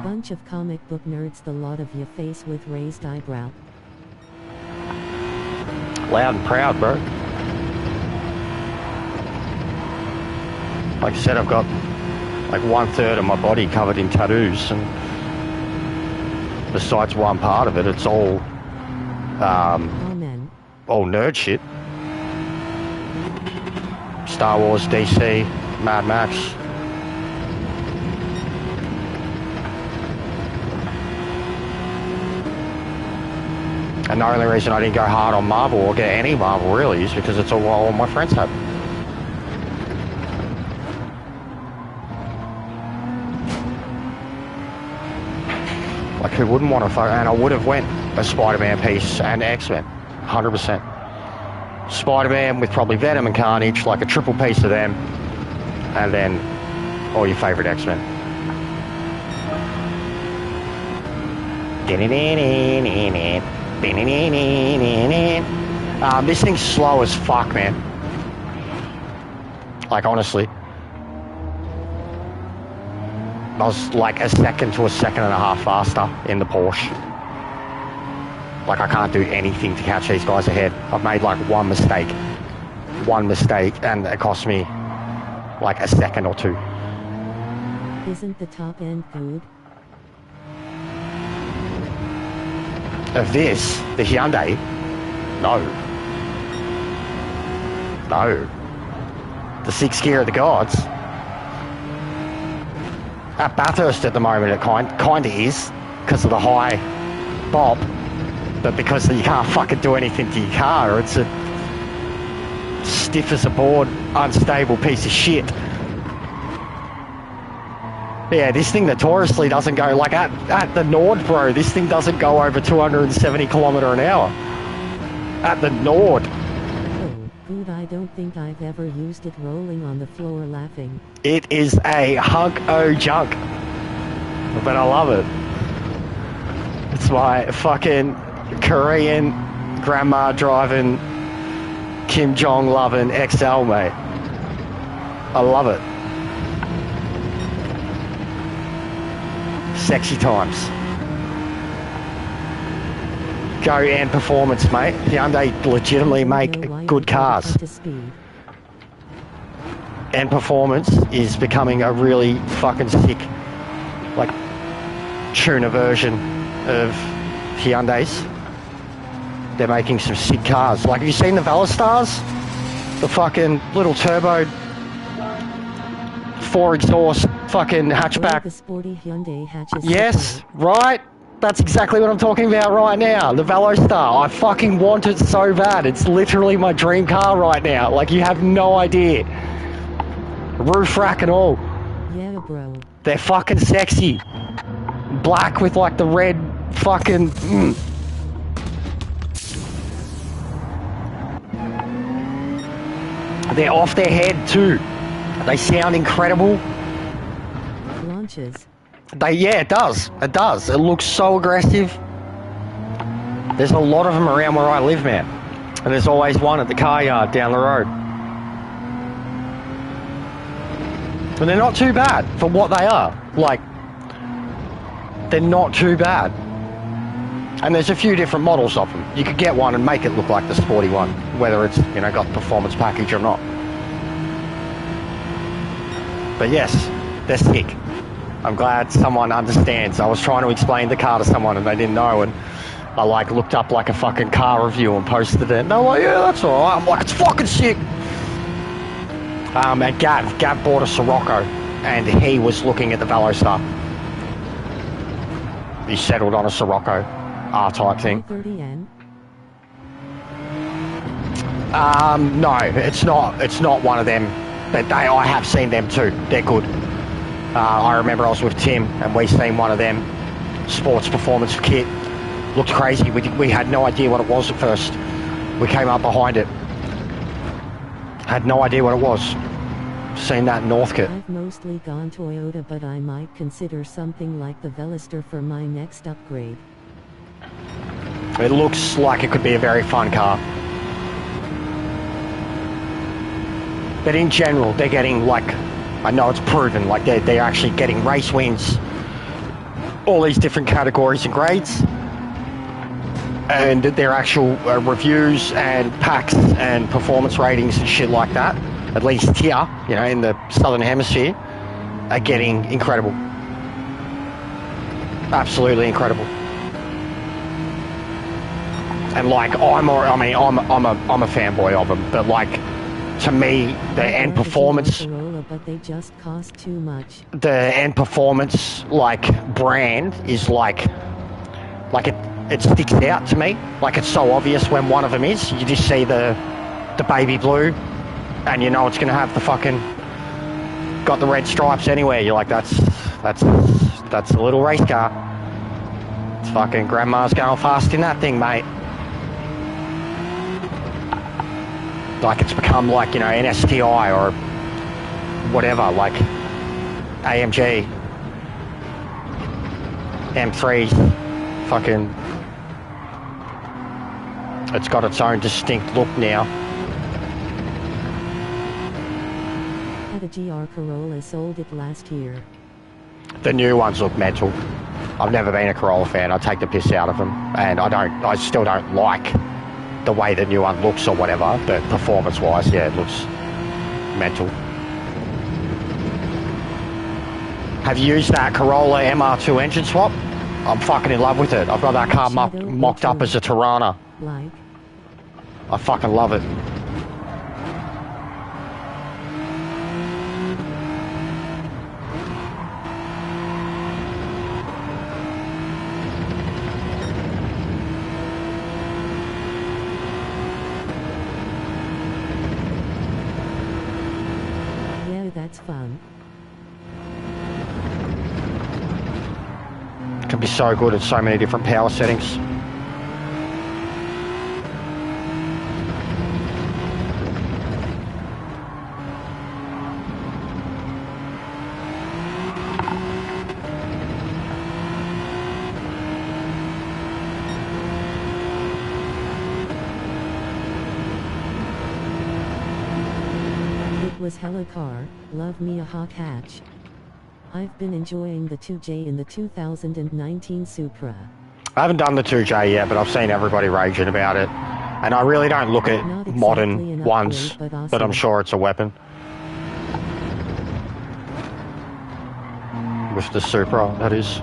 Bunch of comic book nerds, the lot of you face with raised eyebrow. Loud and proud, bro. Like I said, I've got like 1/3 of my body covered in tattoos, and besides one part of it, it's all all nerd shit. Star Wars, DC, Mad Max. And the only reason I didn't go hard on Marvel or get any Marvel really is because it's all my friends have. Like, who wouldn't want to and I would have went a Spider-Man piece and X-Men, 100%. Spider-Man with probably Venom and Carnage, like a triple piece of them, and then all your favourite X-Men. This thing's slow as fuck, man. Like, honestly. I was like a second to a second and a half faster in the Porsche. Like, I can't do anything to catch these guys ahead. I've made like one mistake, and it cost me like a second or two. Isn't the top end good? Of this, the Hyundai, no. The sixth gear of the gods. At Bathurst at the moment, it kind of is, because of the high bob, but because you can't fucking do anything to your car, it's a stiff as a board, unstable piece of shit. Yeah, this thing notoriously doesn't go, like at the Nord, bro, this thing doesn't go over 270 kilometre an hour. At the Nord. Oh, good, I don't think I've ever used it, rolling on the floor laughing. It is a hunk-o-junk. But I love it. It's my fucking Korean grandma driving Kim Jong loving XL, mate. I love it. Sexy times. Go and performance, mate. Hyundai legitimately make good cars. And performance is becoming a really fucking sick, like, tuner version of Hyundais. They're making some sick cars. Like, have you seen the Velostars? The fucking little turbo 4 exhaust fucking hatchback. The sporty Hyundai hatches. Yes, right. That's exactly what I'm talking about right now. The Velostar. I fucking want it so bad. It's literally my dream car right now. Like, you have no idea. Roof rack and all. Yeah, bro. They're fucking sexy. Black with like the red fucking... They're off their head too. They sound incredible. Launches. Yeah, it does. It does. It looks so aggressive. There's a lot of them around where I live, man. And there's always one at the car yard down the road. And they're not too bad for what they are. Like, they're not too bad. And there's a few different models of them. You could get one and make it look like the sporty one, whether it's, you know, got the performance package or not. But yes, they're sick. I'm glad someone understands. I was trying to explain the car to someone and they didn't know, and I like looked up like a fucking car review and posted it, and they're like, yeah, that's alright. I'm like, it's fucking sick. And Gav bought a Sirocco, and he was looking at the Velostar. He settled on a Sirocco R-type thing. 30N. No, it's not one of them. But I have seen them too. They're good. I remember I was with Tim and we seen one of them. Sports performance kit. Looked crazy. We had no idea what it was at first. We came up behind it. Had no idea what it was. Seen that in Northcote. I've mostly gone Toyota, but I might consider something like the Veloster for my next upgrade. It looks like it could be a very fun car. But in general, they're getting, like, I know it's proven, like they're actually getting race wins, all these different categories and grades, and their actual reviews and packs and performance ratings and shit like that, at least here, you know, in the Southern Hemisphere, are getting incredible. Absolutely incredible. And like, I'm a fanboy of them, but like, to me, the end performance, but they just cost too much. The end performance, like, brand is like it sticks out to me. Like, it's so obvious when one of them is. You just see the baby blue, and you know it's gonna have the fucking got the red stripes anywhere. You're like, that's a little race car. It's fucking grandma's going fast in that thing, mate. Like, it's become like, you know, an STI or whatever, like AMG, M3, fucking, it's got its own distinct look now. Had a GR Corolla, sold it last year. The new ones look mental. I've never been a Corolla fan. I take the piss out of them, and I still don't like the way the new one looks or whatever, but performance-wise, yeah, it looks mental. Have you used that Corolla MR2 engine swap? I'm fucking in love with it. I've got that car mocked up as a Tirana. Like? I fucking love it. That's fun. It can be so good at so many different power settings. Was hella car, love me a hot hatch. I've been enjoying the 2J in the 2019 Supra. I haven't done the 2J yet, but I've seen everybody raging about it. And I really don't look at Not exactly modern ones, upgrade, but, awesome. but I'm sure it's a weapon. With the Supra, that is.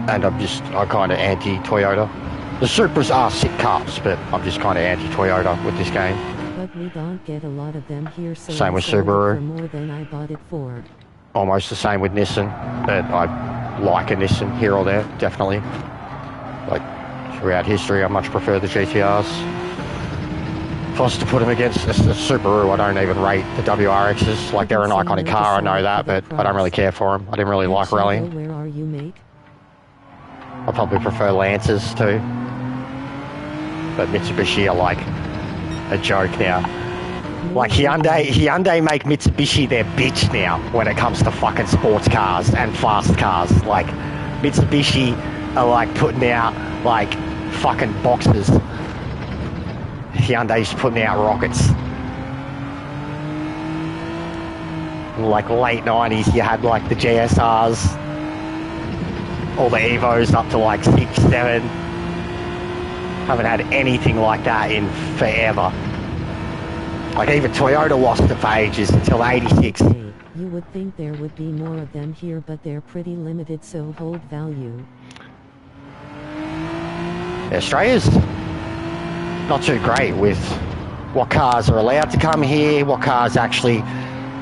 And I'm kind of anti-Toyota. The Supras are sick cars, but I'm just kind of anti-Toyota with this game. But we don't get a lot of them here, so same with I sold it Subaru. for more than I bought it for. Almost the same with Nissan, but liking this and here or there, definitely. Like, throughout history, I much prefer the GTRs. If I was to put them against a Subaru, I don't even rate the WRXs. Like, they're an iconic car, I know that, but I don't really care for them. I didn't really like rallying. Where are you, mate? I probably prefer Lancers too. But Mitsubishi are like a joke now. Like Hyundai make Mitsubishi their bitch now when it comes to fucking sports cars and fast cars. Like, Mitsubishi are like putting out like fucking boxes. Hyundai's putting out rockets. Like late 90s, you had like the GSRs, all the Evos up to like 6, 7. Haven't had anything like that in forever. Like, even Toyota lost it for ages until 86. You would think there would be more of them here, but they're pretty limited, so hold value. Australia's not too great with what cars are allowed to come here, what cars actually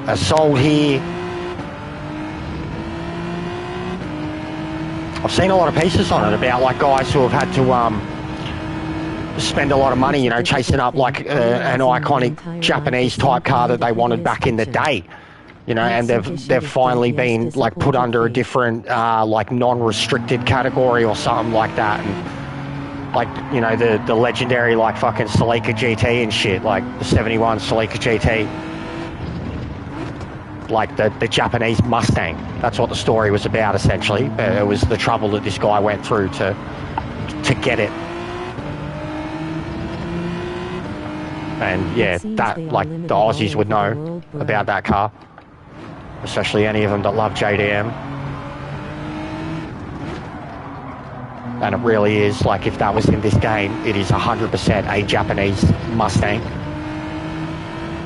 are sold here. I've seen a lot of pieces on it about like guys who have had to spend a lot of money, you know, chasing up like an iconic Japanese type car that they wanted back in the day, you know, and they've finally been like put under a different like non-restricted category or something like that. And like, you know, the legendary like fucking Celica GT and shit, like the 71 Celica GT, like the Japanese Mustang. That's what the story was about, essentially. It was the trouble that this guy went through to get it. And yeah, that, like, the Aussies would know about that car, especially any of them that love JDM. And it really is, like, if that was in this game, it is 100% a Japanese Mustang.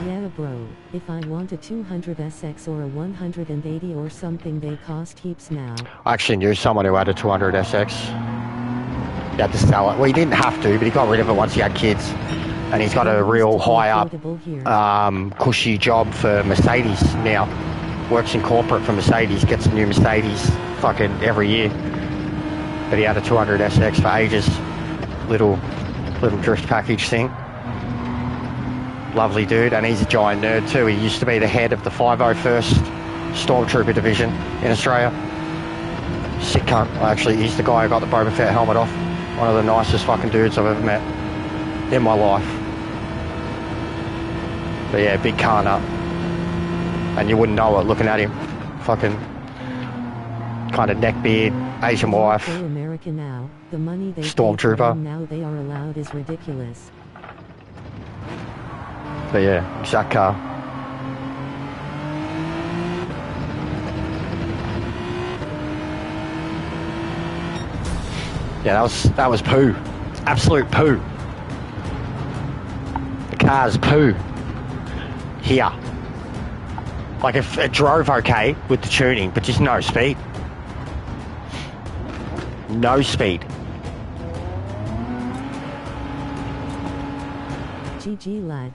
Yeah, bro, if I want a 200SX or a 180 or something, they cost heaps now. I actually knew someone who had a 200SX. He had to sell it. Well, he didn't have to, but he got rid of it once he had kids. And he's got a real high-up, cushy job for Mercedes now. Works in corporate for Mercedes, gets a new Mercedes fucking every year. But he had a 200SX for ages. Little drift package thing. Lovely dude, and he's a giant nerd too. He used to be the head of the 501st Stormtrooper division in Australia. Sick cunt. Actually, he's the guy who got the Boba Fett helmet off. One of the nicest fucking dudes I've ever met in my life. But yeah, big car nut. And you wouldn't know it looking at him. Fucking kind of neck beard, Asian wife. American now. The money they Stormtrooper. Now they are allowed is ridiculous. But yeah, exact car. Yeah, that was poo. Absolute poo. The car's poo. Here. Like, if it drove okay with the tuning, but just no speed. No speed. GG lad.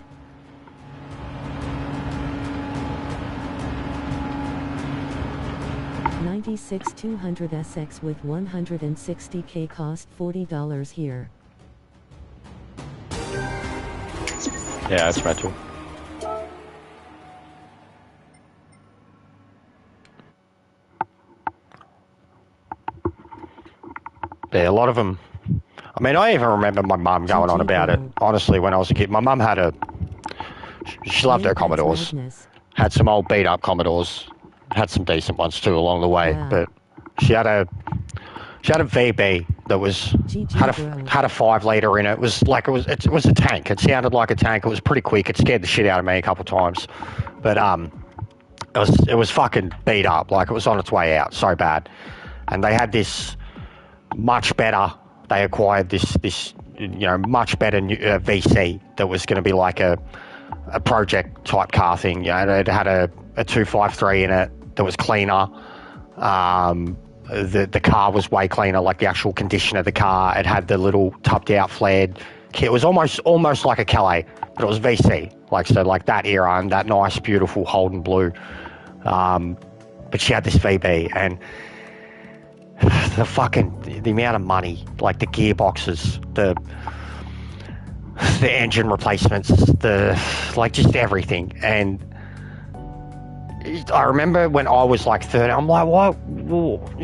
'96 200SX with 160k cost $40 here. Yeah, that's mental. Yeah, a lot of them. I mean, I even remember my mum going on about it, honestly, when I was a kid. My mum had she loved her Commodores. Had some old beat up Commodores. Had some decent ones too along the way, but she had a VB that was had a 5 litre in it. It was a tank. It sounded like a tank. It was pretty quick. It scared the shit out of me a couple of times, but it was fucking beat up. Like, it was on its way out so bad. And they had this much better. They acquired this much better new, VC that was going to be like a project type car thing. You know, it had a 253 in it that was cleaner. The car was way cleaner, like the actual condition of the car. It had the little tubbed out flared kit. It was almost like a Calais, but it was VC. Like that era and that nice, beautiful Holden blue. But she had this VB, and the amount of money, like the gearboxes, the engine replacements, like just everything. And I remember when I was like 30, I'm like, what?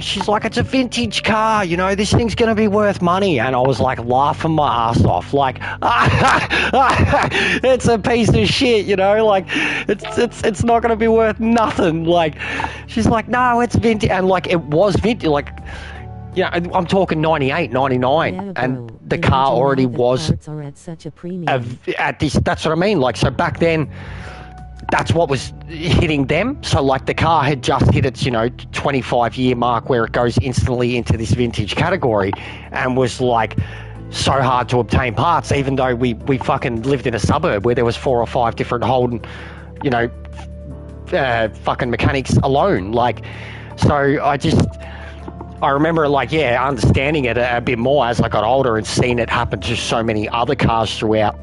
She's like, it's a vintage car, you know, this thing's going to be worth money. And I was like laughing my ass off, like, it's a piece of shit, you know, like it's not going to be worth nothing. Like, she's like, no, it's vintage. And like, it was vintage, like, you know, I'm talking 98, 99, Yeah, and bro. the car Imagine already why the was parts are at such a premium. at this. That's what I mean. Like, so back then, that's what was hitting them. So like the car had just hit its, 25-year mark where it goes instantly into this vintage category, and was like so hard to obtain parts, even though we fucking lived in a suburb where there was 4 or 5 different Holden, fucking mechanics alone. Like, so I remember, like, yeah, understanding it a bit more as I got older and seeing it happen to so many other cars throughout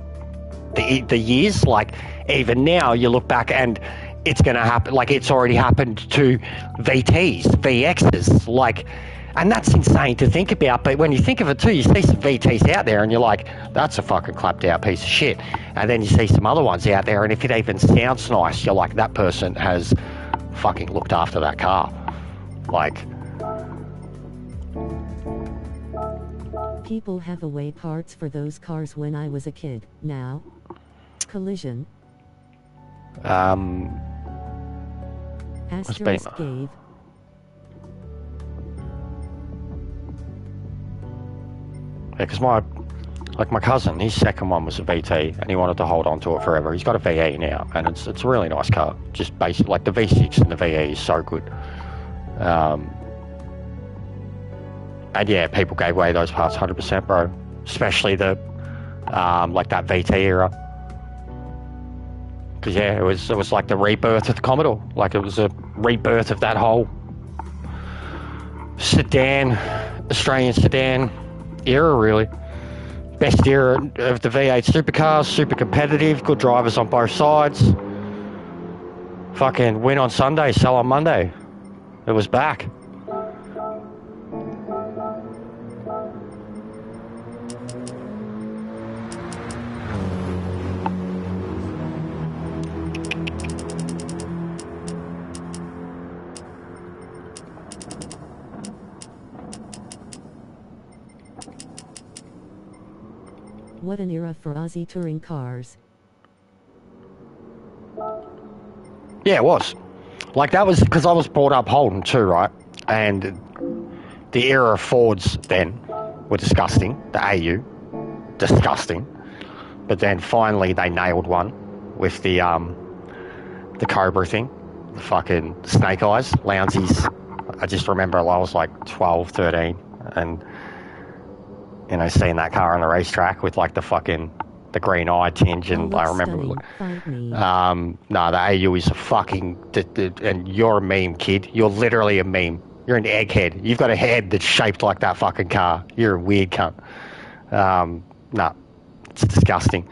the years. Like, even now, you look back and it's going to happen. Like, it's already happened to VTs, VXs, like, and that's insane to think about. But when you think of it too, you see some VTs out there and you're like, that's a fucking clapped out piece of shit. And then you see some other ones out there, and if it even sounds nice, you're like, that person has fucking looked after that car. Like, People have away parts for those cars when I was a kid. Now, collision. Asterisk gave. Yeah, because my cousin, his second one was a VT, and he wanted to hold on to it forever. He's got a VE now, and it's a really nice car. Just basic, like the V6 and the VE is so good. And yeah, people gave away those parts 100%, bro. Especially the, like that VT era. Because yeah, it was like the rebirth of the Commodore. Like, it was a rebirth of that whole sedan, Australian sedan era, really. Best era of the V8 supercars, super competitive, good drivers on both sides. Fucking win on Sunday, sell on Monday. It was back. What an era for Aussie touring cars. Yeah, it was. Like, that was because I was brought up Holden too, right? And the era of Fords then were disgusting. The AU, disgusting. But then finally they nailed one with the Cobra thing, the fucking snake eyes, Lownsies. I just remember I was like 12, 13, and seeing that car on the racetrack with like the green eye tinge, and I remember, no, the AU is a fucking, and you're a meme, kid. You're literally a meme. You're an egghead. You've got a head that's shaped like that fucking car. You're a weird cunt. No, it's disgusting.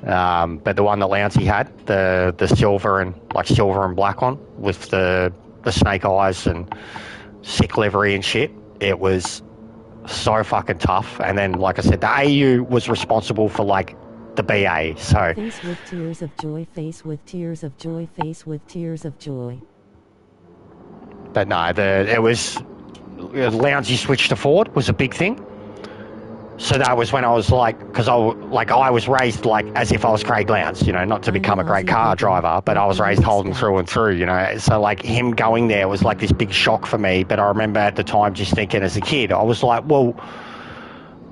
But the one that Lounsey had, the silver and black one with the snake eyes and sick livery and shit, it was so fucking tough. And then, like I said, the AU was responsible for like the BA. So face with tears of joy, face with tears of joy, face with tears of joy. But no, it was Lounsey switch to Ford was a big thing. So that was when I was like, because I was raised like as if I was Craig Lowndes, not to become a great car driver, but I was raised Holden through and through, So like him going there was like this big shock for me. But I remember at the time just thinking as a kid, I was like, well,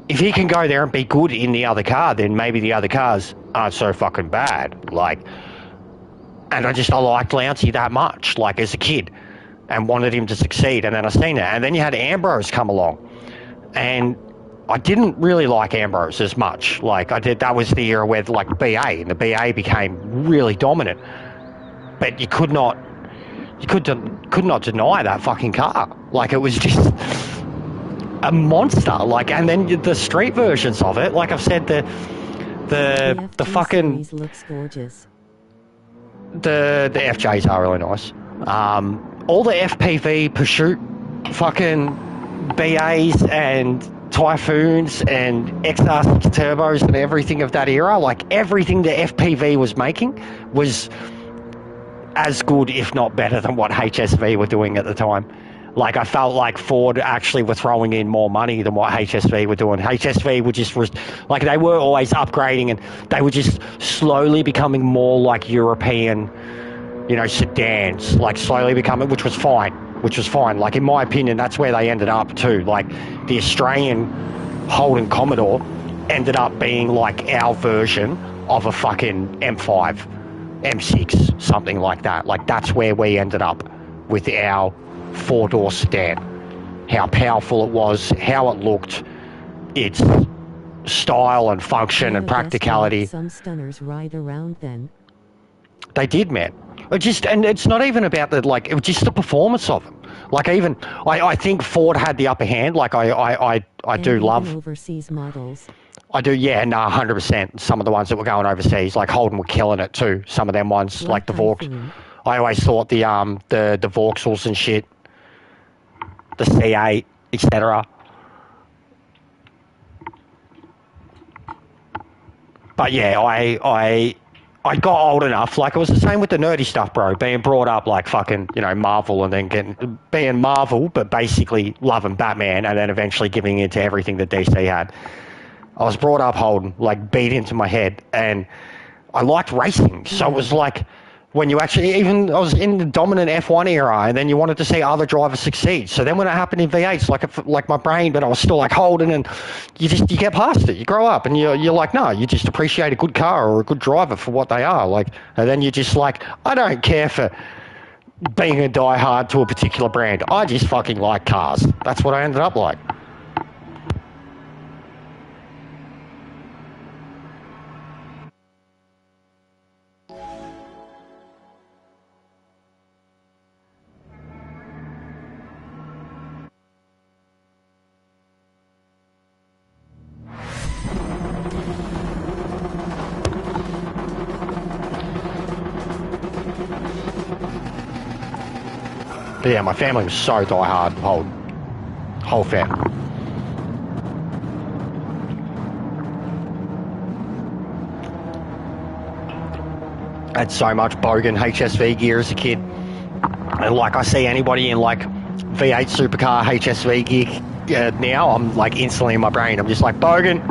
if he can go there and be good in the other car, then maybe the other cars aren't so fucking bad. Like, and I liked Lounsey that much, like as a kid, and wanted him to succeed. And then I seen it, and then you had Ambrose come along, and I didn't really like Ambrose as much. Like I did, that was the era where like BA, and the BA became really dominant. But you could not deny that fucking car. Like, it was just a monster. Like, and then the street versions of it, like I've said, the fucking looks gorgeous. The FJs are really nice. All the FPV Pursuit fucking BAs and Typhoons and XR6 turbos and everything of that era, like everything the FPV was making was as good, if not better, than what HSV were doing at the time. Like, I felt like Ford actually were throwing in more money than what HSV were doing. HSV were just, like, they were always upgrading, and they were just slowly becoming more like European, you know, sedans, like slowly becoming, which was fine. Like, in my opinion, that's where they ended up too. Like, the Australian Holden Commodore ended up being like our version of a fucking M5, M6, something like that. Like, that's where we ended up with our four-door sedan. How powerful it was, how it looked, its style and function and practicality. Some stunners ride around then. They did, man. And it's not even about the, like, it was just the performance of them. Like, even, I think Ford had the upper hand. Like, I do love overseas models. I do, yeah, no, 100%. Some of the ones that were going overseas, like Holden were killing it too. Some of them ones, like the Vaux. I always thought the Vauxhalls and shit, the C8, etc. But yeah, I got old enough. Like, it was the same with the nerdy stuff, bro. Being brought up like fucking, you know, Marvel, and then being Marvel, but basically loving Batman, and then eventually giving into everything that DC had. I was brought up Holden, like, beat into my head, and I liked racing. So it was like, when you actually, even I was in the dominant F1 era, and then you wanted to see other drivers succeed. So then when it happened in V8s, like my brain, but I was still like Holden, and you get past it. You grow up, and you're like, no, you just appreciate a good car or a good driver for what they are. Like, and then you're just like, I don't care for being a diehard to a particular brand. I just fucking like cars. That's what I ended up like. But yeah, my family was so diehard, whole family. I had so much bogan HSV gear as a kid. And like, I see anybody in like V8 supercar HSV gear now, I'm like instantly in my brain, I'm just like, bogan.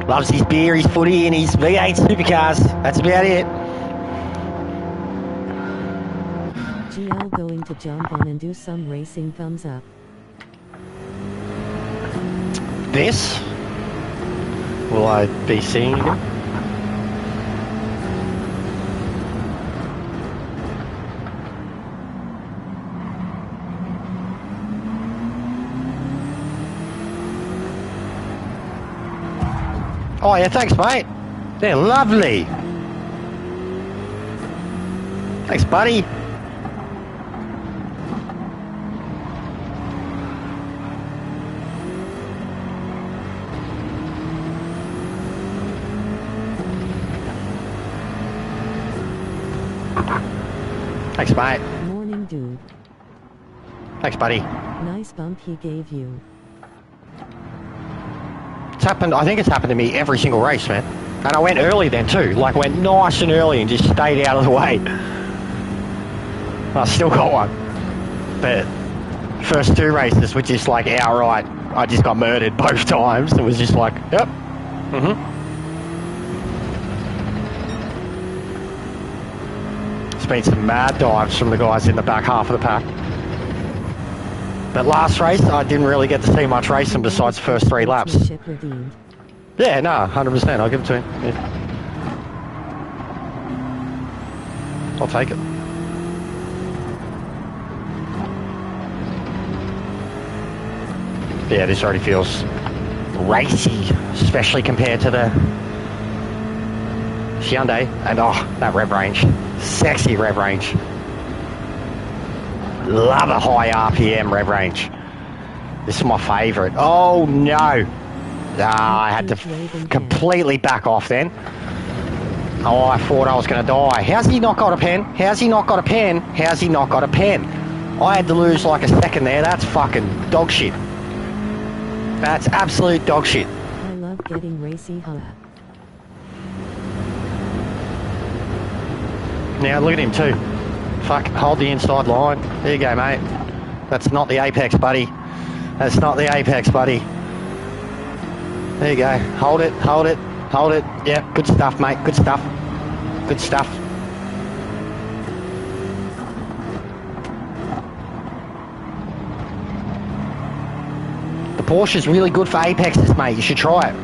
Loves his beer, his footy, and his V8 supercars. That's about it. GL going to jump on and do some racing, thumbs up. This? Will I be seeing again? Oh yeah, thanks mate. They're lovely. Thanks buddy. Thanks, mate. Morning, dude. Thanks, buddy. Nice bump he gave you. It's happened, I think it's happened to me every single race, man. And I went early then too. Like, went nice and early and just stayed out of the way. I still got one. But first two races were just like outright. I just got murdered both times. It was just like, yep. It's been some mad dives from the guys in the back half of the pack. But last race, I didn't really get to see much racing besides the first 3 laps. Yeah, no, 100%. I'll give it to him. Yeah. I'll take it. Yeah, this already feels racy, especially compared to the Hyundai. And oh, that rev range. Sexy rev range. Love a high RPM rev range. This is my favourite. Oh no! I had to completely back off then. Oh, I thought I was going to die. How's he not got a pen? How's he not got a pen? How's he not got a pen? I had to lose like a second there. That's fucking dog shit. That's absolute dog shit. I love getting racy, huh? Now look at him too. Fuck, hold the inside line. There you go, mate. That's not the apex, buddy. That's not the apex, buddy. There you go. Hold it, hold it, hold it. Yeah, good stuff, mate. Good stuff. Good stuff. The Porsche is really good for apexes, mate. You should try it.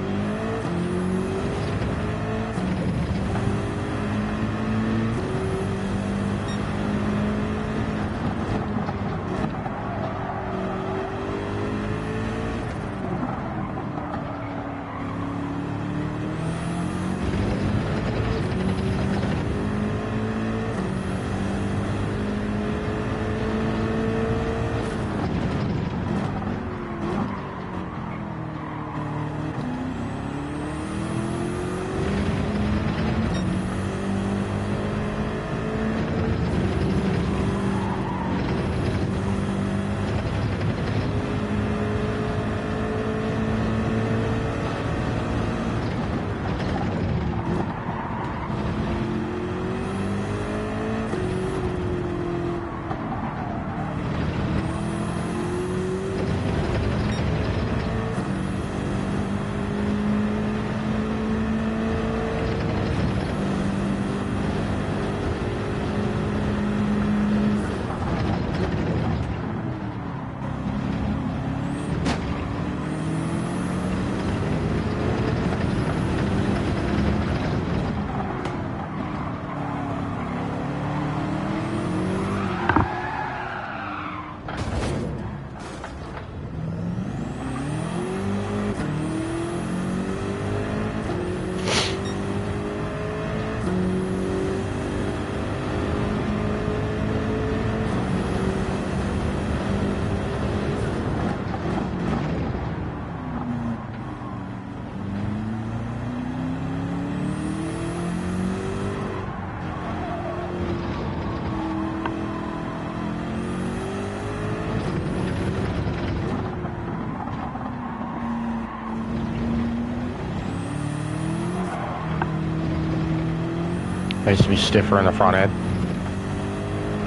Needs to be stiffer in the front end.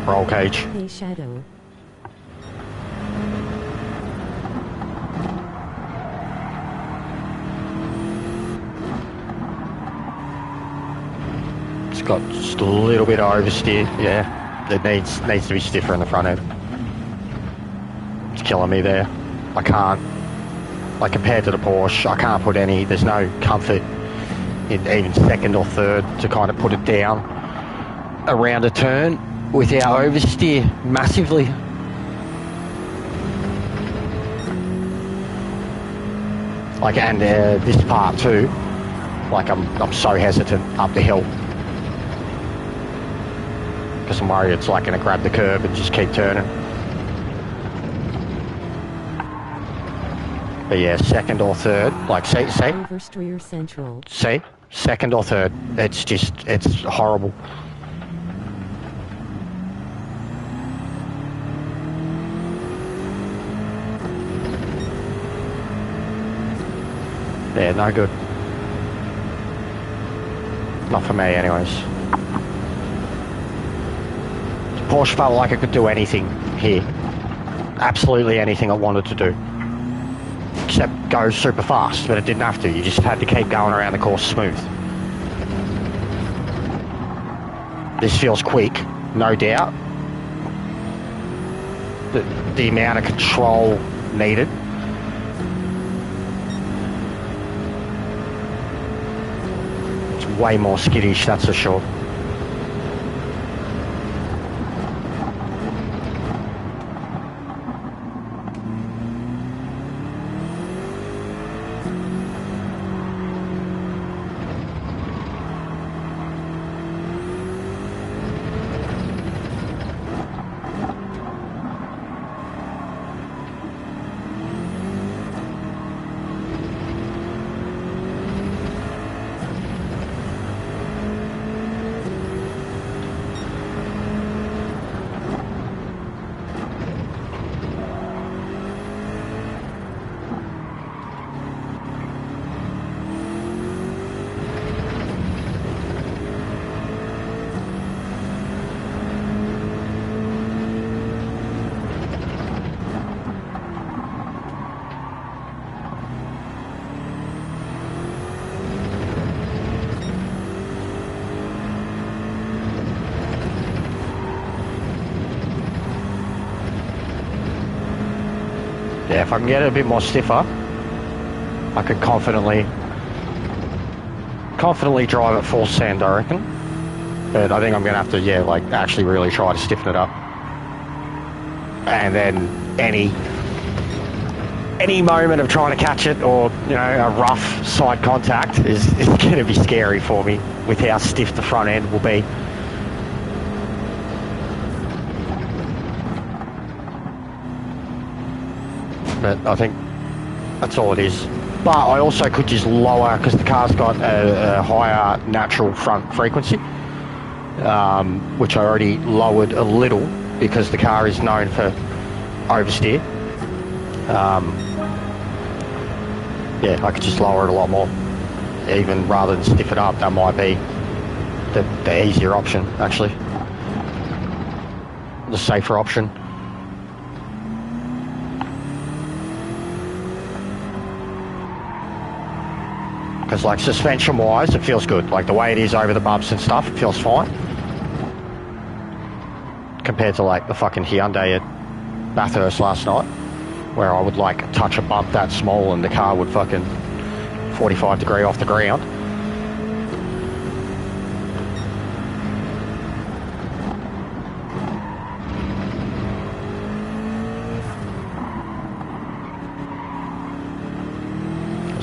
Roll cage. Hey, Shadow. It's got just a little bit of oversteer. Yeah, it needs to be stiffer in the front end. It's killing me there. I can't. Like compared to the Porsche, I can't put any. There's no comfort in even second or third to kind of put it down around a turn without oversteer massively. Like, and this part too, like I'm so hesitant up the hill because I'm worried it's like going to grab the curb and just keep turning. But yeah, second or third, like see, Oversteer central. see, second or third, it's horrible. Yeah, no good. Not for me anyways. Porsche felt like it could do anything here. Absolutely anything it wanted to do. Except go super fast, but it didn't have to. You just had to keep going around the course smooth. This feels quick, no doubt. The amount of control needed. It's way more skittish, that's for sure. Yeah, if I can get it a bit more stiffer, I could confidently drive at full send, I reckon. But I think I'm gonna have to, yeah, like actually really try to stiffen it up. And then any moment of trying to catch it, or a rough side contact is going to be scary for me with how stiff the front end will be. But I think that's all it is. But I also could just lower, because the car's got a higher natural front frequency, which I already lowered a little because the car is known for oversteer. Yeah, I could just lower it a lot more. Even rather than stiff it up, that might be the easier option, actually. The safer option. Because like suspension wise, it feels good. Like the way it is over the bumps and stuff, it feels fine. Compared to like the fucking Hyundai at Bathurst last night, where I would like touch a bump that small and the car would fucking 45 degree off the ground.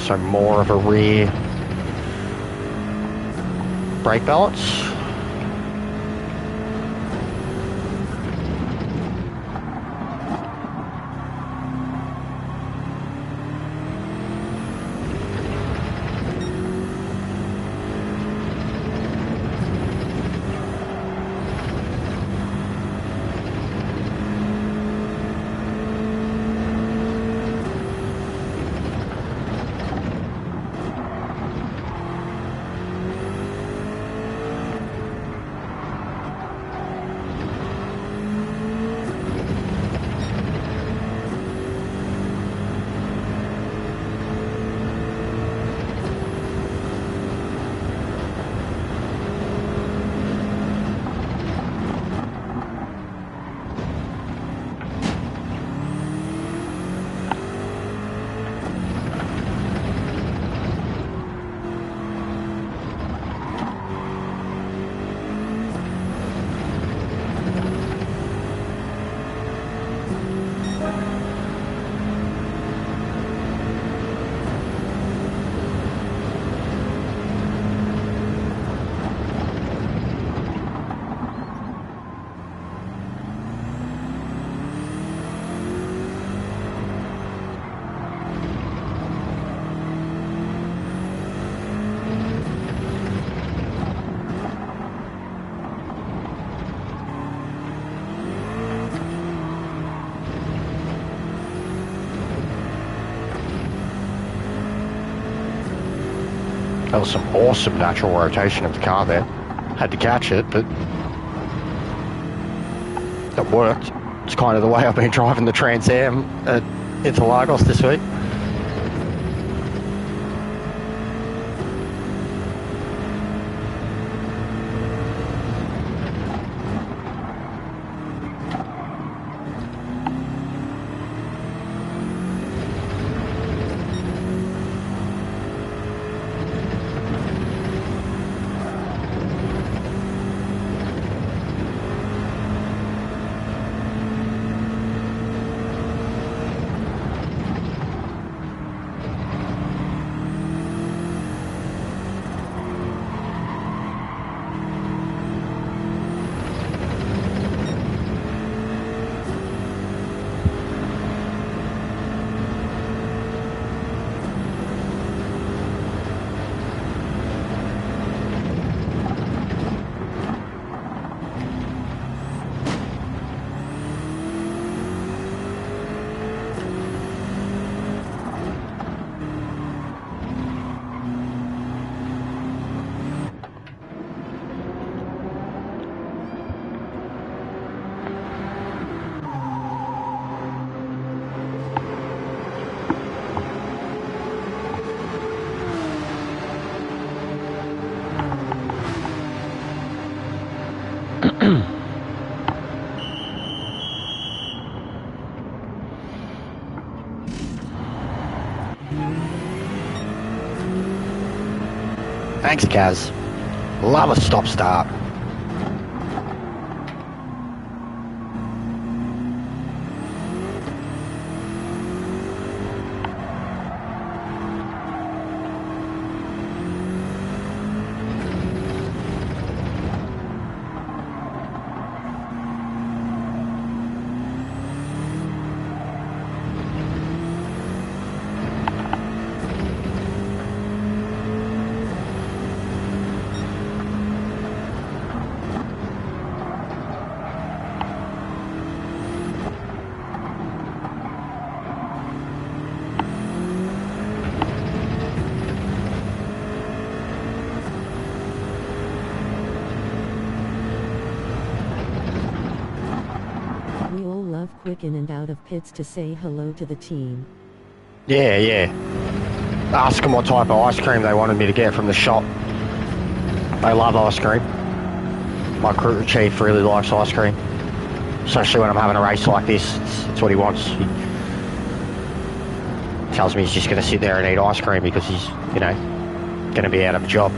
So more of a rear brake balance. That was some awesome natural rotation of the car there. Had to catch it, but it worked. It's kind of the way I've been driving the Trans Am at Interlagos this week. Thanks, Kaz. Love a stop-start. We all love quick in and out of pits to say hello to the team. Yeah, yeah. Ask them what type of ice cream they wanted me to get from the shop. They love ice cream. My crew chief really likes ice cream. Especially when I'm having a race like this. It's what he wants. He tells me he's just going to sit there and eat ice cream because he's, you know, going to be out of a job.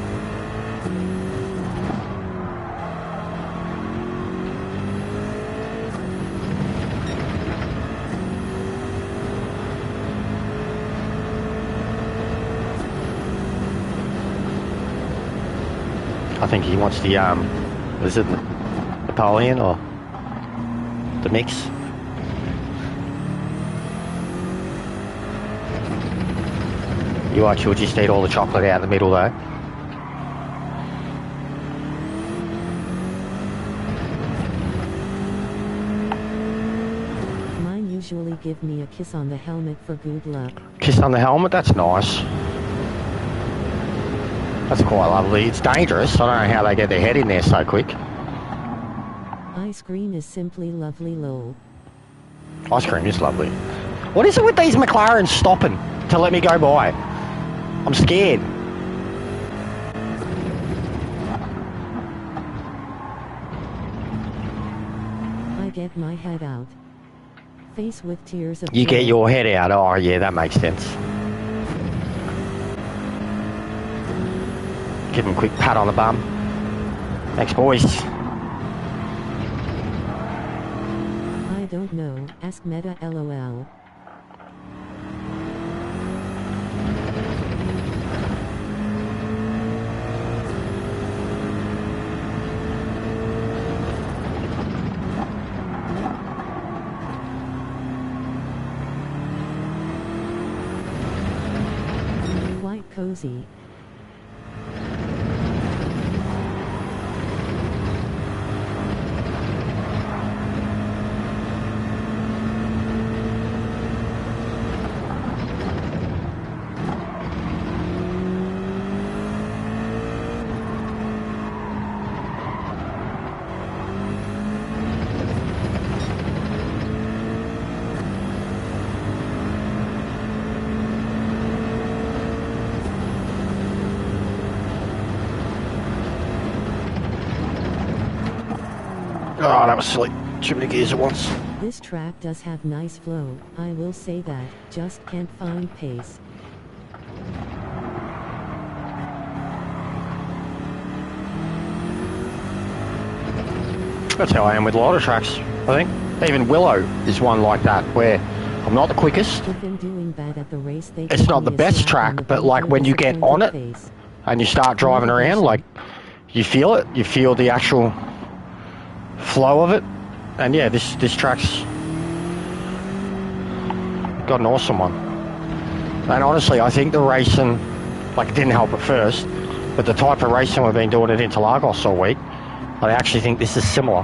I think he wants the, is it Napoleon or the mix? You watch, you'll just eat all the chocolate out in the middle though. Mine usually give me a kiss on the helmet for good luck. Kiss on the helmet? That's nice. That's quite lovely. It's dangerous. I don't know how they get their head in there so quick. Ice cream is simply lovely, lol. Ice cream is lovely. What is it with these McLarens stopping to let me go by? I'm scared. I get my head out. Face with tears of You joy. get your head out. Oh, yeah, that makes sense. Give him a quick pat on the bum. Thanks, boys. I don't know. Ask Meta, lol. Quite cozy. Oh, that was silly. Too many gears at once. This track does have nice flow, I will say that, just can't find pace. That's how I am with a lot of tracks, I think. Even Willow is one like that, where I'm not the quickest. If in doing bad at the race, they It's give not me the a best slap on track, the but bumper like when you get on it disappointed face. and you start driving around, like you feel it, you feel the actual flow of it. And yeah, this track's got an awesome one. And honestly, I think the racing, like it didn't help at first, but the type of racing we've been doing at Interlagos all week, I actually think this is similar.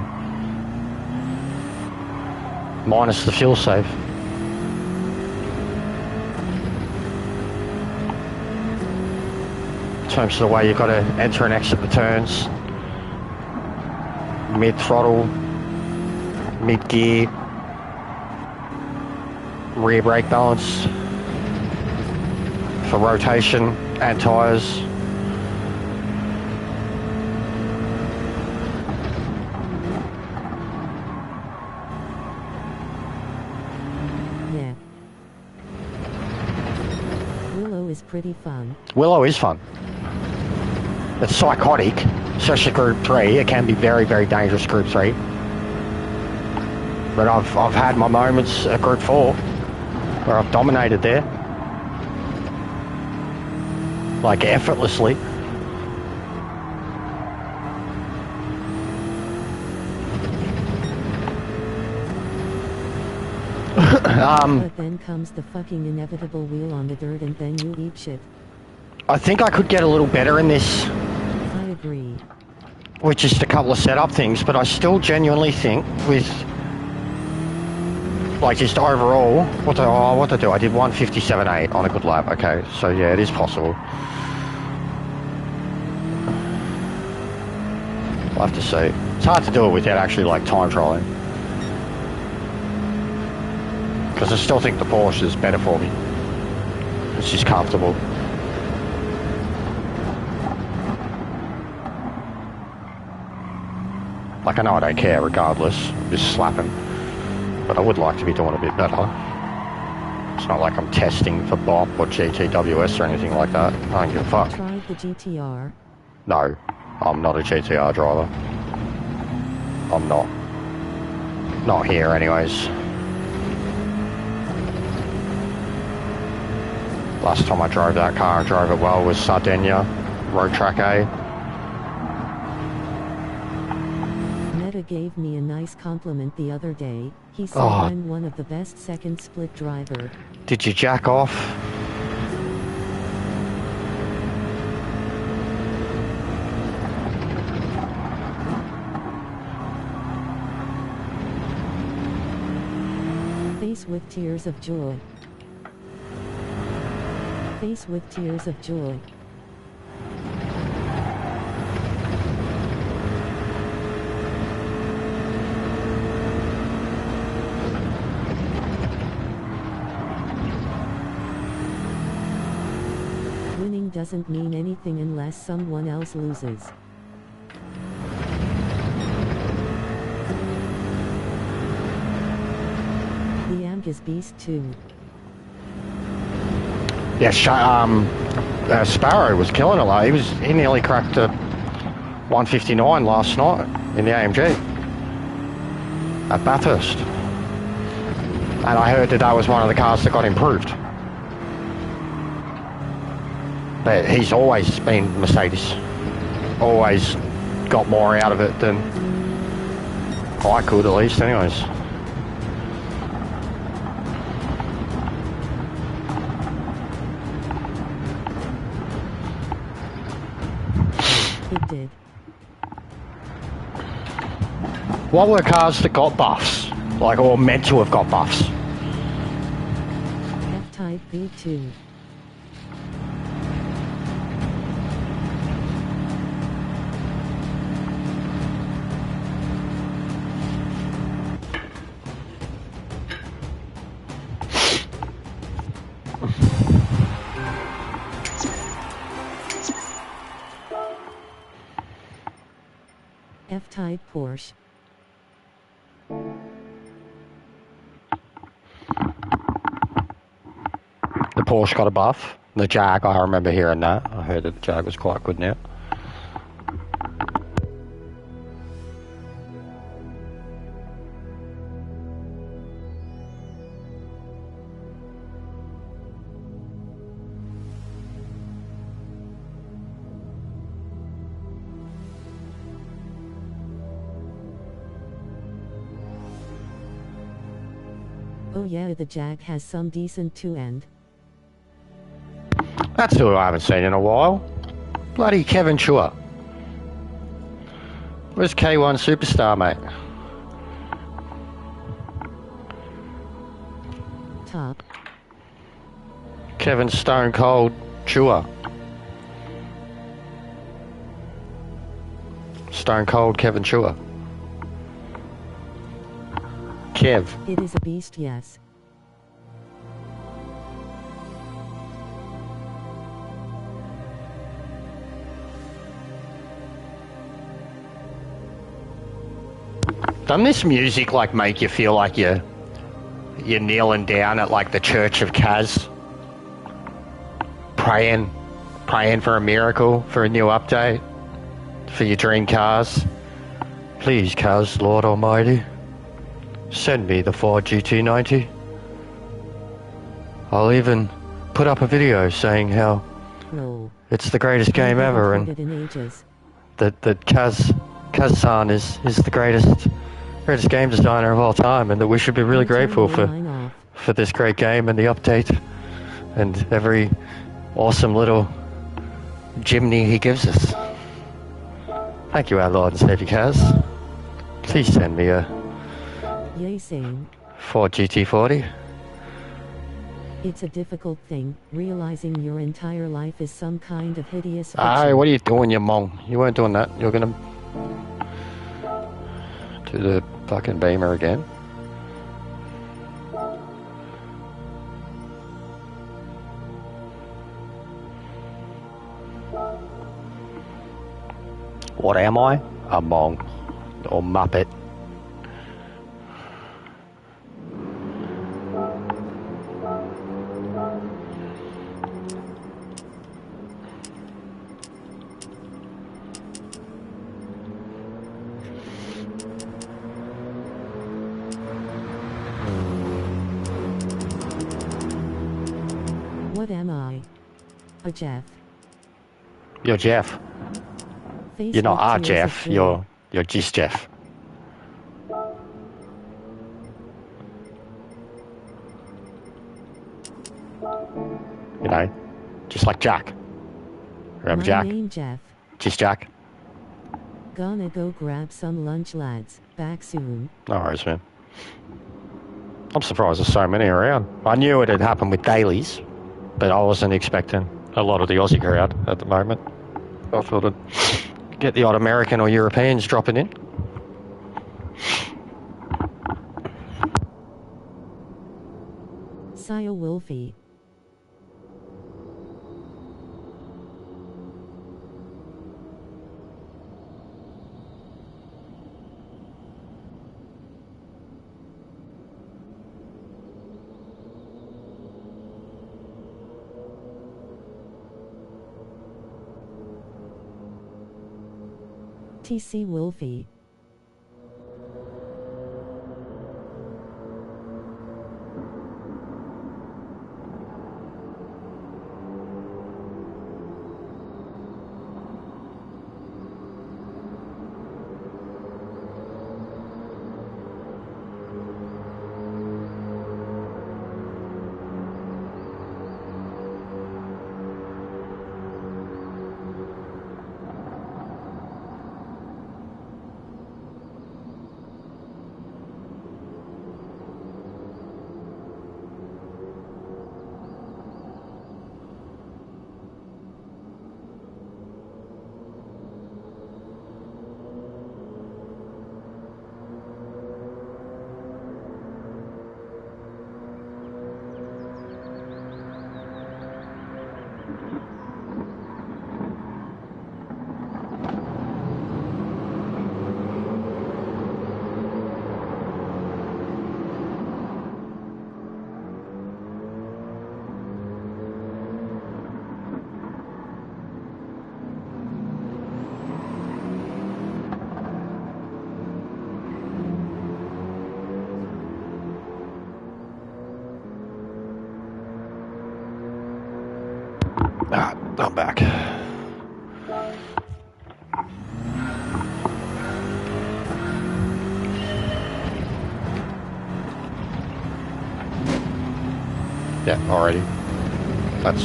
Minus the fuel save. In terms of the way you've got to enter and exit the turns. Mid-throttle, mid-gear, rear brake balance for rotation and tyres. Yeah. Willow is pretty fun. Willow is fun. It's psychotic, especially Group 3. It can be very, very dangerous, Group 3. But I've had my moments at Group 4 where I've dominated there. Like, effortlessly. But then comes the fucking inevitable wheel on the dirt and then you eat shit. I think I could get a little better in this. I agree. With just a couple of setup things, but I still genuinely think with, like, just overall, what did I do? I did 157.8 on a good lap. Okay, so yeah, it is possible. I'll have to see. It's hard to do it without actually, like, time trialing. Because I still think the Porsche is better for me. It's just comfortable. Like, I know I don't care regardless, just slapping. But I would like to be doing a bit better. It's not like I'm testing for BOP or GTWS or anything like that. I don't give a fuck. Tried the GTR. No, I'm not a GTR driver. I'm not. Not here anyways. Last time I drove that car and drove it well was Sardinia, Road Track A. Meta gave me a nice compliment the other day. He said I'm one of the best second split driver. Did you jack off? Face with tears of joy. Face with tears of joy. Winning doesn't mean anything unless someone else loses. The Amg is beast too. Yeah, Sparrow was killing it. He nearly cracked a 159 last night in the AMG at Bathurst. And I heard that was one of the cars that got improved. But he's always been Mercedes. Always got more out of it than I could, at least, anyways. It did. What were cars that got buffs? Like, or meant to have got buffs? F-Type V2. F-Type Porsche. The Porsche got a buff. The Jag, I remember hearing that. I heard that the Jag was quite good now. Oh yeah, the Jag has some decent two-end. That's who I haven't seen in a while. Bloody Kevin Chua. Where's K1 Superstar, mate? Top. Kevin Stone Cold Chua. Stone Cold Kevin Chua. Kev. It is a beast, yes. Doesn't this music like make you feel like you're kneeling down at like the Church of Kaz, praying for a miracle, for a new update? for your dream cars, please, cars, Lord Almighty, send me the Ford GT90. I'll even put up a video saying how it's the greatest game ever, and that Kaz-san is the greatest game designer of all time, and that we should be really grateful for this great game and the update and every awesome little Jimny he gives us. Thank you, our Lord and Savior Kaz. Please send me a Ford GT40. It's a difficult thing, realizing your entire life is some kind of hideous fiction. Hey, what are you doing, you mong? You weren't doing that. You're gonna do the fucking beamer again. What am I? A mong. Or muppet. What am I? A Jeff. You're Jeff. You're not our Jeff, you're just Jeff. You know, just like Jack. Remember Jack? My name Jeff. Just Jack. Gonna go grab some lunch, lads. Back soon. No worries, man. I'm surprised there's so many around. I knew it had happened with dailies, but I wasn't expecting a lot of the Aussie crowd at the moment. I thought I'd get the odd American or Europeans dropping in. Sire Wolfie. TC Wolfie. I'm back. Yeah, already. That's...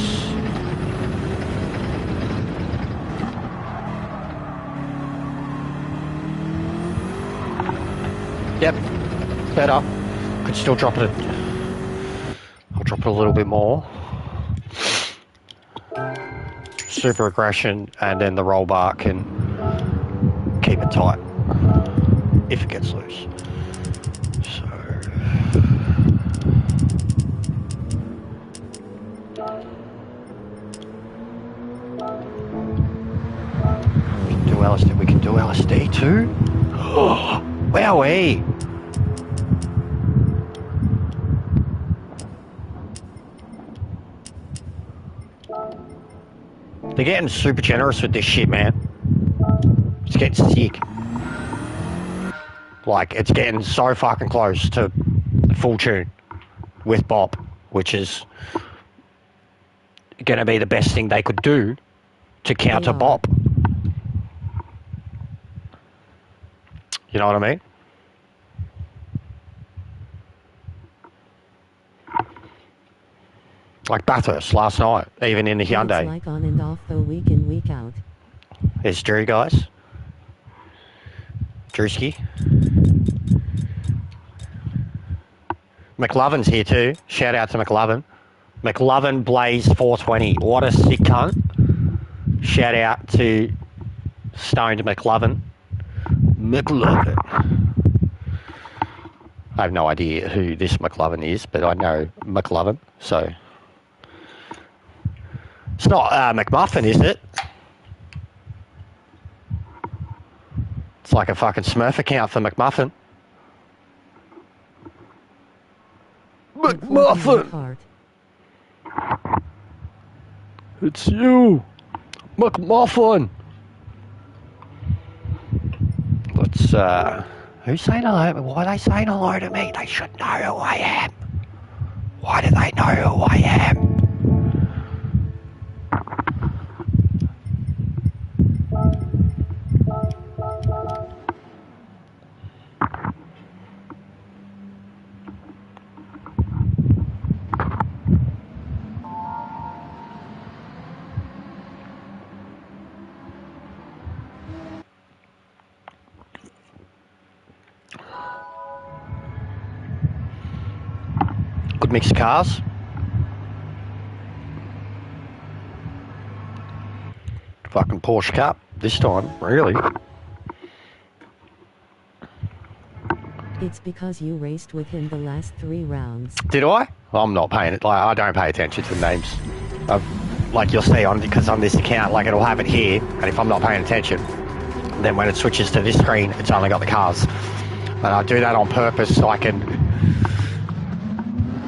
Yep, better. Could still drop it. I'll drop it a little bit more. Super aggression, and then the roll bar can keep it tight if it gets loose. So we can do LSD. We can do LSD too. Oh, wowee! They're getting super generous with this shit, man. getting sick. Like, it's getting so fucking close to full tune with bop, which is going to be the best thing they could do to counter bop. You know what I mean? Like Bathurst last night, even in the Hyundai. It's like on and off though, week in, week out. There's Drew, guys. Drewski. McLovin's here too. Shout out to McLovin. McLovin Blaze 420. What a sick cunt. Shout out to Stoned McLovin. McLovin. I have no idea who this McLovin is, but I know McLovin, so... It's not McMuffin, is it? It's like a fucking Smurf account for McMuffin. McMuffin! It's you! McMuffin! Let's, who's saying hello? Why are they saying hello to me? They should know who I am. Why do they know who I am? Good mix of cars. Fucking Porsche Cup this time, really. It's because you raced with him the last 3 rounds. Did I? I'm not paying it. Like, I don't pay attention to the names. Like you'll see on, because on this account, like it'll have it here, and if I'm not paying attention, then when it switches to this screen, it's only got the cars. And I do that on purpose so I can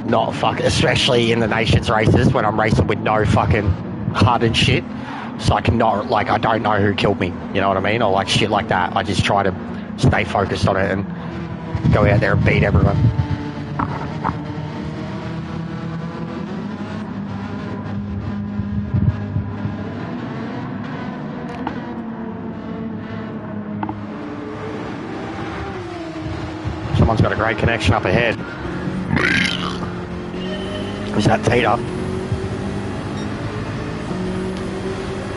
not fuck, especially in the Nations races when I'm racing with no fucking HUD and shit. So I can not, like, I don't know who killed me, you know what I mean? Or like shit like that. I just try to stay focused on it and go out there and beat everyone. Someone's got a great connection up ahead. Is that Tita?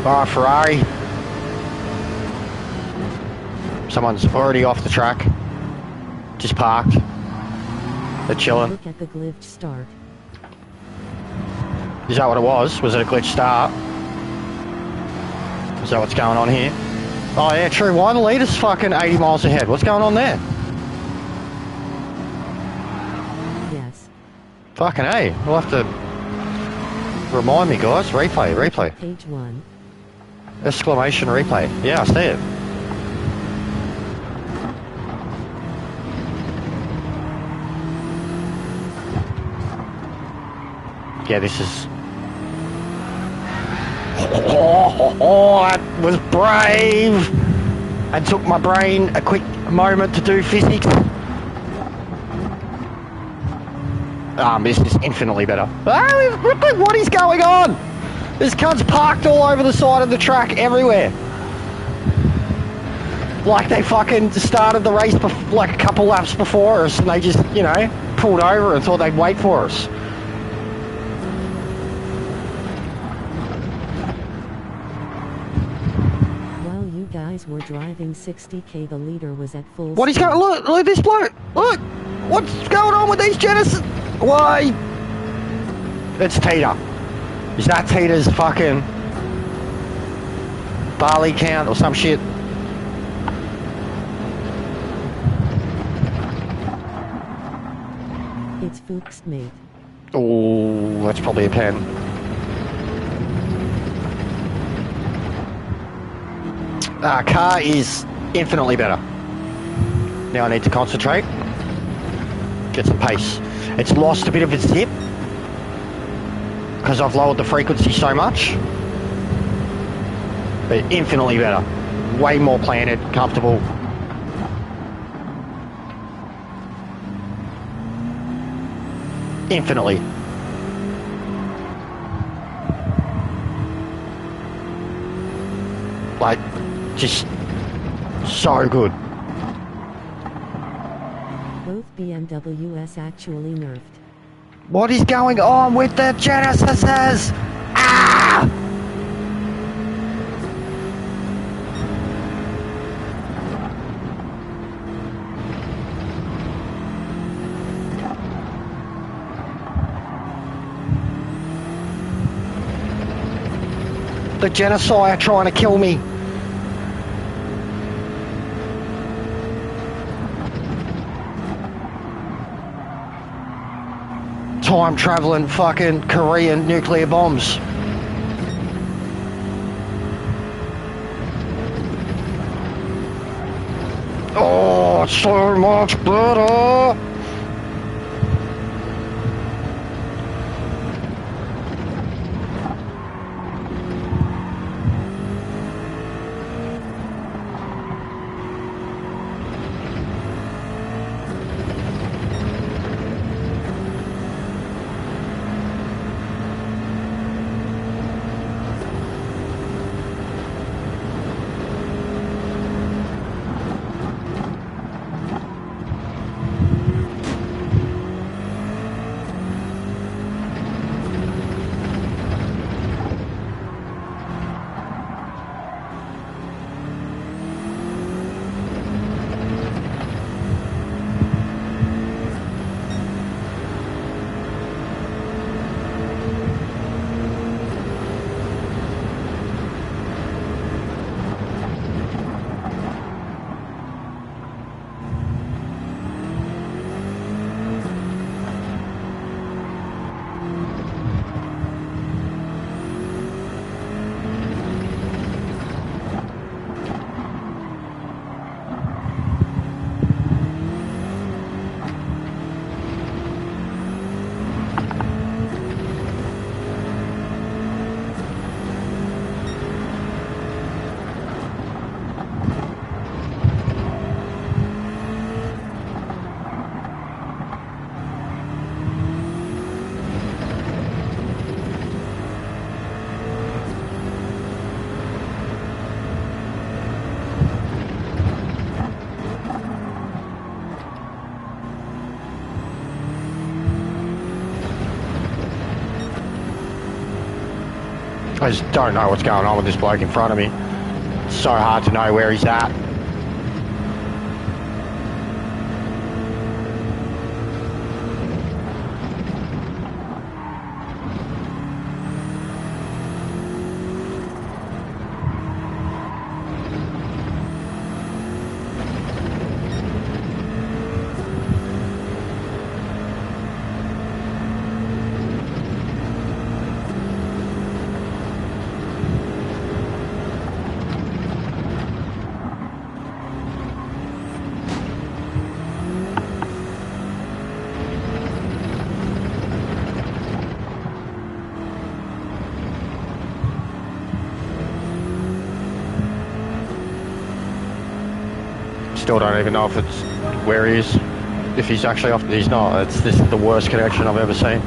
Alright, Ferrari. Someone's already off the track. Just parked. They're chilling. Look at the glitch start. Is that what it was? Was it a glitch start? Is that what's going on here? Oh yeah, true. Why the leader's fucking 80 miles ahead? What's going on there? Yes. Fucking A. We'll have to remind me, guys. Replay. Page 1. Exclamation replay. Yeah, I see it. Yeah, this is... Oh, that was brave! And took my brain a quick moment to do physics. This is infinitely better. Oh, what is going on? This cunt's parked all over the side of the track, everywhere. Like they fucking started the race like a couple laps before us and they just, you know, pulled over and thought they'd wait for us. While you guys were driving 60k, the leader was at full What is going on? Look at this bloke. Look. What's going on with these Genesis? Why? It's Tita. Is that Tita's fucking barley count or some shit? It's Fuchs, mate. Oh, that's probably a pen. Car is infinitely better. Now I need to concentrate. Get some pace. It's lost a bit of its zip because I've lowered the frequency so much. But infinitely better. way more planted, comfortable. Infinitely. Like, just so good. Both BMWs actually nerfed. What is going on with the Genesises? Ah! The Genocide are trying to kill me. Time traveling fucking Korean nuclear bombs. Oh, it's so much better. I just don't know what's going on with this bloke in front of me. It's so hard to know where he's at. Still don't even know if it's where he is. If he's actually off, he's not. This is the worst connection I've ever seen.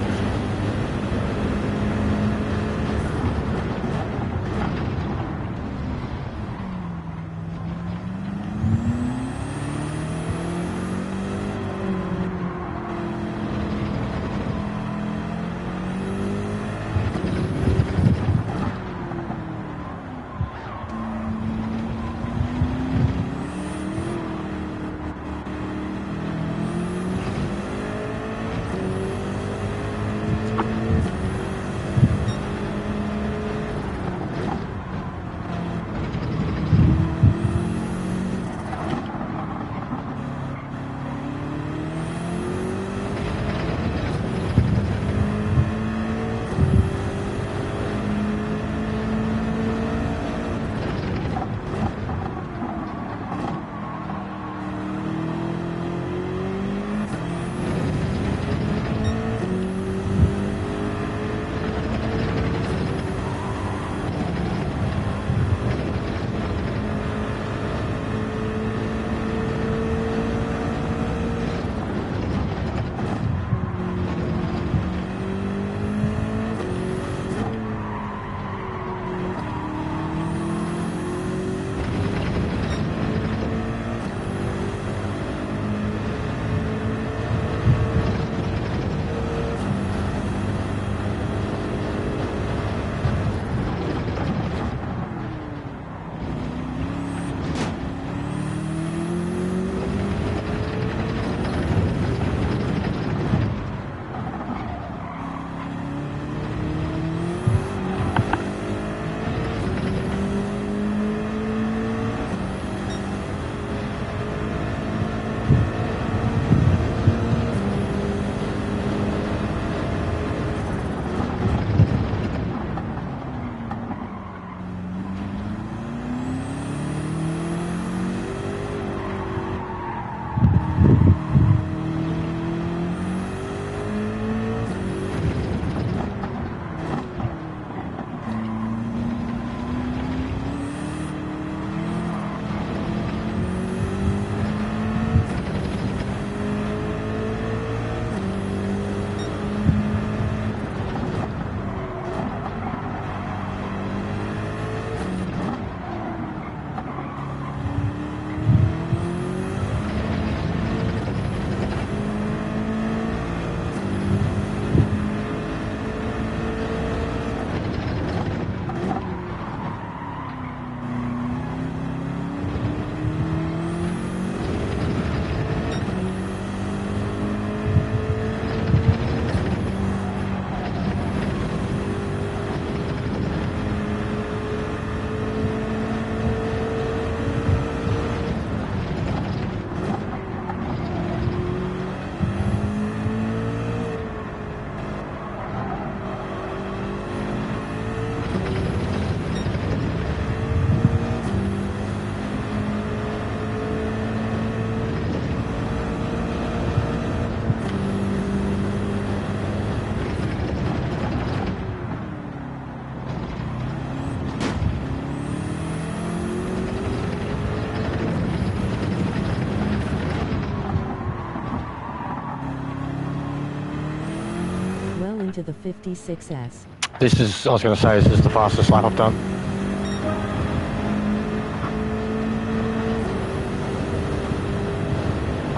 Now into the 56S. This is, I was going to say, this is the fastest lap I've done.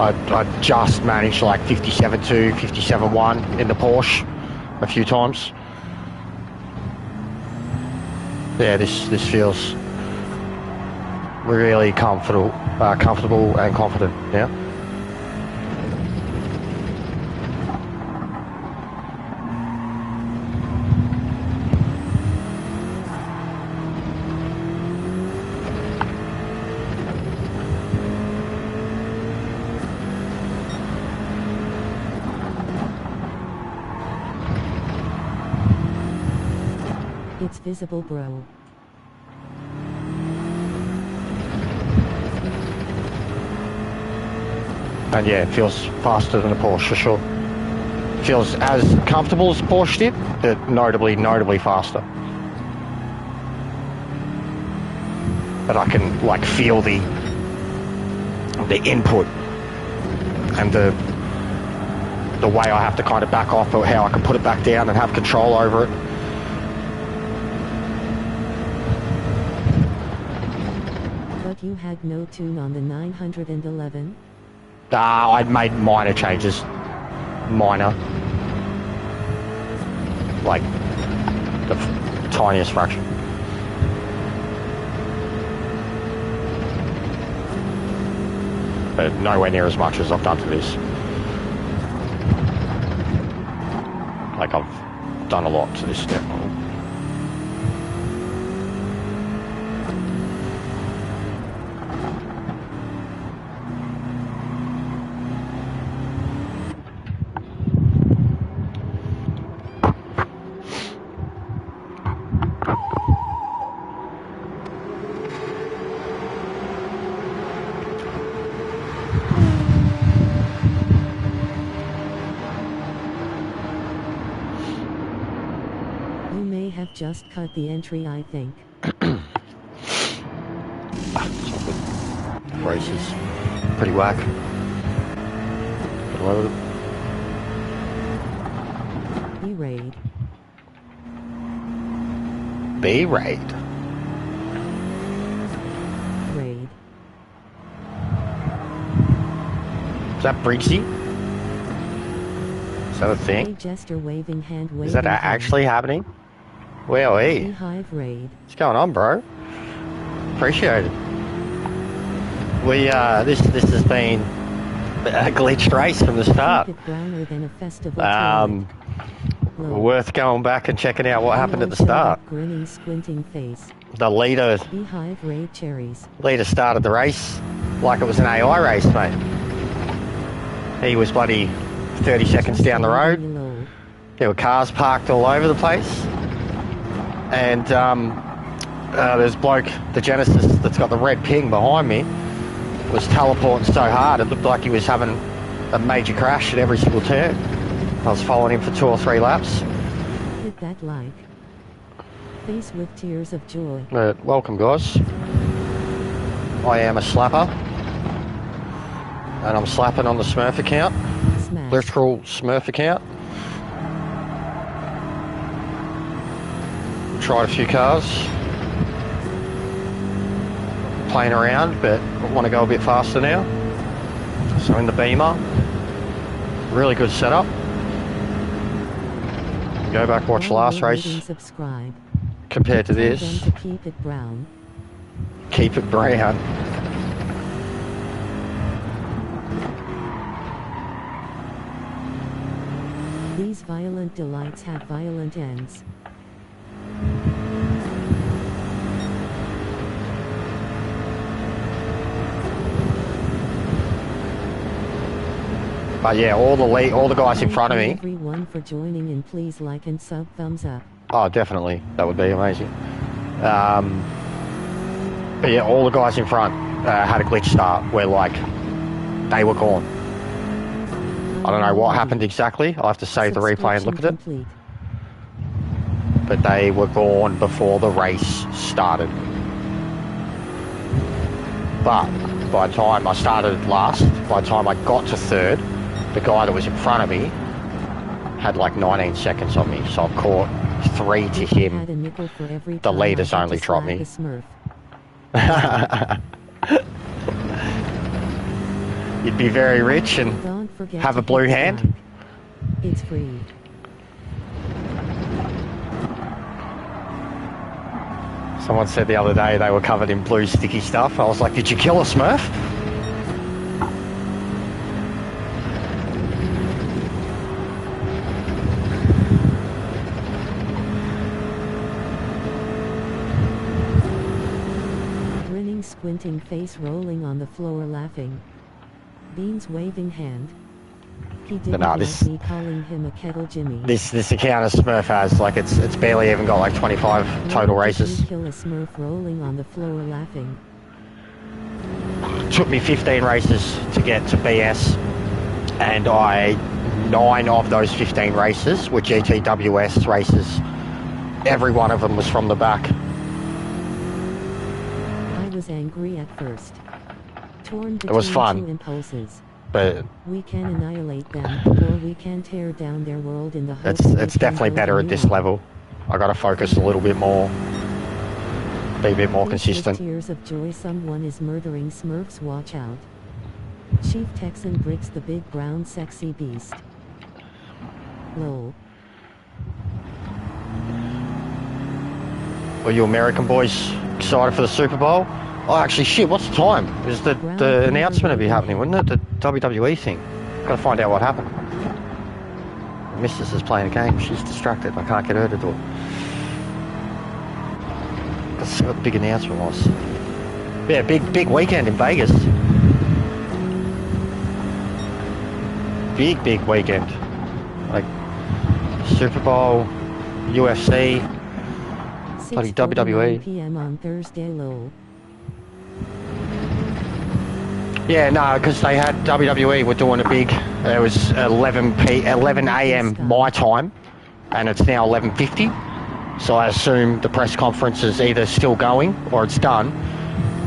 I just managed like 57.2, 57.1 in the Porsche a few times. Yeah, this feels really comfortable and confident. Yeah. It's visible, bro. And yeah, it feels faster than a Porsche for sure. Feels as comfortable as a Porsche did, but notably faster. But I can like feel the input and the way I have to kind of back off, or how I can put it back down and have control over it. But you had no tune on the 911? I'd made minor changes. Minor. Like, the tiniest fraction. But nowhere near as much as I've done to this. Like, I've done a lot to this step. Have just cut the entry, I think. Race is pretty whack. B-raid. B-raid. Raid. Is that Briggsy? Is that a thing? Hey, Jester waving hand waving. Is that actually happening? Well, hey. Beehive raid. What's going on, bro? Appreciate it. We, this has been a glitched race from the start. Browner than a festival worth going back and checking out what happened at the start. Grinning, squinting face. The leader. Beehive raid cherries. Leader started the race like it was an AI race, mate. He was bloody 30 seconds down the road. There were cars parked all over the place. And there's a bloke, the Genesis that's got the red ping behind me, was teleporting so hard it looked like he was having a major crash at every single turn. I was following him for 2 or 3 laps. Hit that like. Face with tears of joy. Welcome, guys. I am a slapper. And I'm slapping on the Smurf account. Smash. Literal Smurf account. Tried a few cars, playing around, but I want to go a bit faster now. So in the Beamer, really good setup. Go back, watch the last race. Subscribe. Compared to this, to keep it brown. Keep it brown. These violent delights have violent ends. But yeah, all the guys in front of me. Everyone for joining in, please like and sub, thumbs up. Oh, definitely, that would be amazing. But yeah, all the guys in front had a glitch start where like they were gone. I don't know what happened exactly. I'll have to save the replay and look at it. But they were gone before the race started. But by the time I started last, by the time I got to third, the guy that was in front of me had like 19 seconds on me, so I've caught 3 to him. Had a nickel for every The time leader's I got only to dropped slag me. a Smurf. You'd be very rich and Don't forget have to a blue hit the hand. like. It's free. Someone said the other day they were covered in blue sticky stuff. I was like, did you kill a Smurf? Grinning, squinting face rolling on the floor laughing. Beans waving hand. He didn't nah, like me calling him a kettle Jimmy. This account of Smurf has, like, it's barely even got like 25 total Why races. did you kill a Smurf rolling on the floor laughing? Took me 15 races to get to BS, and 9 of those 15 races were GTWS races. Every one of them was from the back. I was angry at first. Torn between It was fun. 2 impulses. But We can annihilate them, or we can tear down their world in the hope it's that they can definitely build better a at new this one. level. I gotta focus a little bit more, be a bit more Think with consistent. tears of joy someone is murdering Smurfs, watch out. Chief Texan bricks the big brown sexy beast. Lol. Are you American boys excited for the Super Bowl? Oh, actually, shit, what's the time? Is the announcement will be happening, wouldn't it? The WWE thing. Gotta find out what happened. Missus is playing a game. She's distracted. I can't get her to do it. Let's see what the big announcement was. Yeah, big weekend in Vegas. Big weekend. Like Super Bowl, UFC, bloody 6:49 WWE. p.m. on Thursday. Lol. Yeah, no, because they had WWE were doing a big. It was 11 a.m. my time, and it's now 11:50. So I assume the press conference is either still going or it's done.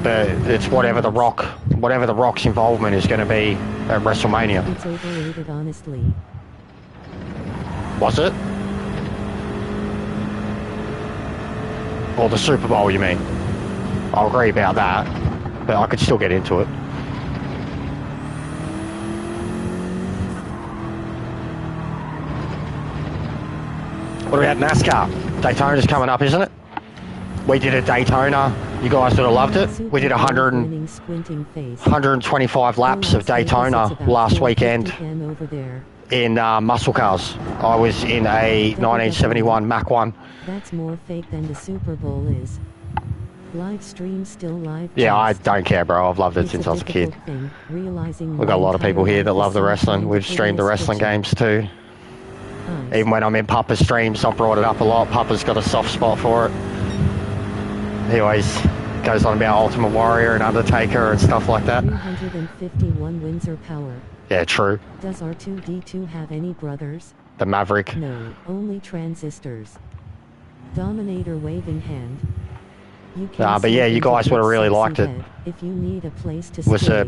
But it's whatever the Rock's involvement is going to be at WrestleMania. It's overrated, honestly. Was it? Or the Super Bowl, you mean? I'll agree about that, but I could still get into it. What about NASCAR? Daytona's coming up, isn't it? We did a Daytona. You guys would have loved it. We did 125 laps of Daytona last weekend in muscle cars. I was in a 1971 Mach 1. That's more fake than the Super Bowl is. Live stream still live. Yeah, I don't care, bro. I've loved it since I was a kid. We've got a lot of people here that love the wrestling. We've streamed the wrestling games too. Even when I'm in Papa's streams, I've brought it up a lot. Papa's got a soft spot for it. He always goes on about Ultimate Warrior and Undertaker and stuff like that. 351 Windsor power. Yeah, true. Does R2-D2 have any brothers? The Maverick. No, only transistors. Dominator waving hand. You can Nah, but yeah, you guys would have really liked it. If you need a place to It was stay. a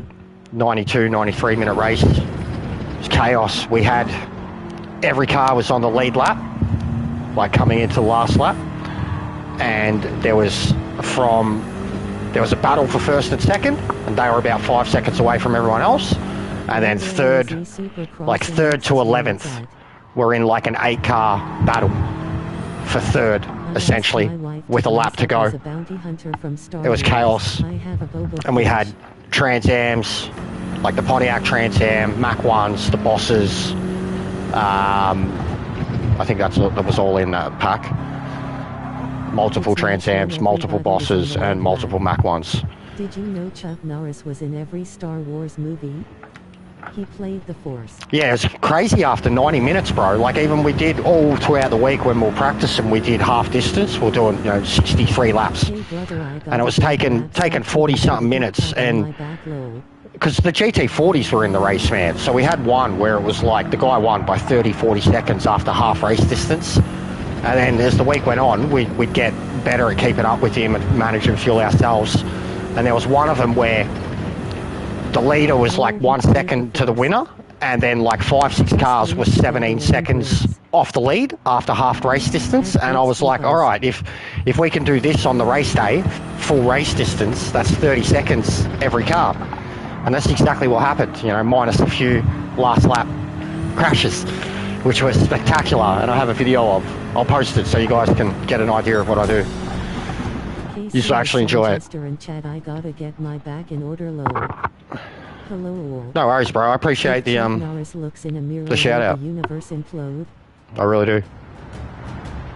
92, 93 minute race. It was chaos. We had every car was on the lead lap, like coming into the last lap, and there was a battle for first and second, and they were about 5 seconds away from everyone else, and then third to 11th were in like an 8-car battle for third, essentially, with a lap to go. It was chaos, and we had Trans Ams, like the Pontiac Trans Am, Mach 1s, the Bosses. I think that was all in that pack. Multiple Trans Ams, multiple Bosses, and multiple Mach 1s. Did you know Chuck Norris was in every Star Wars movie? He played the Force. Yeah, it was crazy after 90 minutes, bro. Like, even we did all throughout the week when we were practicing, we did half distance. We were doing, 63 laps. And it was taking 40-something minutes, and because the GT40s were in the race, man. So we had one where it was like the guy won by 30, 40 seconds after half race distance. And then as the week went on, we'd get better at keeping up with him and manage and fuel ourselves. And there was one of them where the leader was like 1 second to the winner, and then like 5-6 cars were 17 seconds off the lead after half race distance, and I was like, all right, if we can do this on the race day, full race distance, that's 30 seconds every car. And that's exactly what happened, you know, minus a few last lap crashes, which was spectacular, and I have a video of. I'll post it so you guys can get an idea of what I do. You should actually enjoy it. And Chad, I gotta get my back in order, lol. Hello all. No worries, bro. I appreciate the shout out. The universe implode. I really do.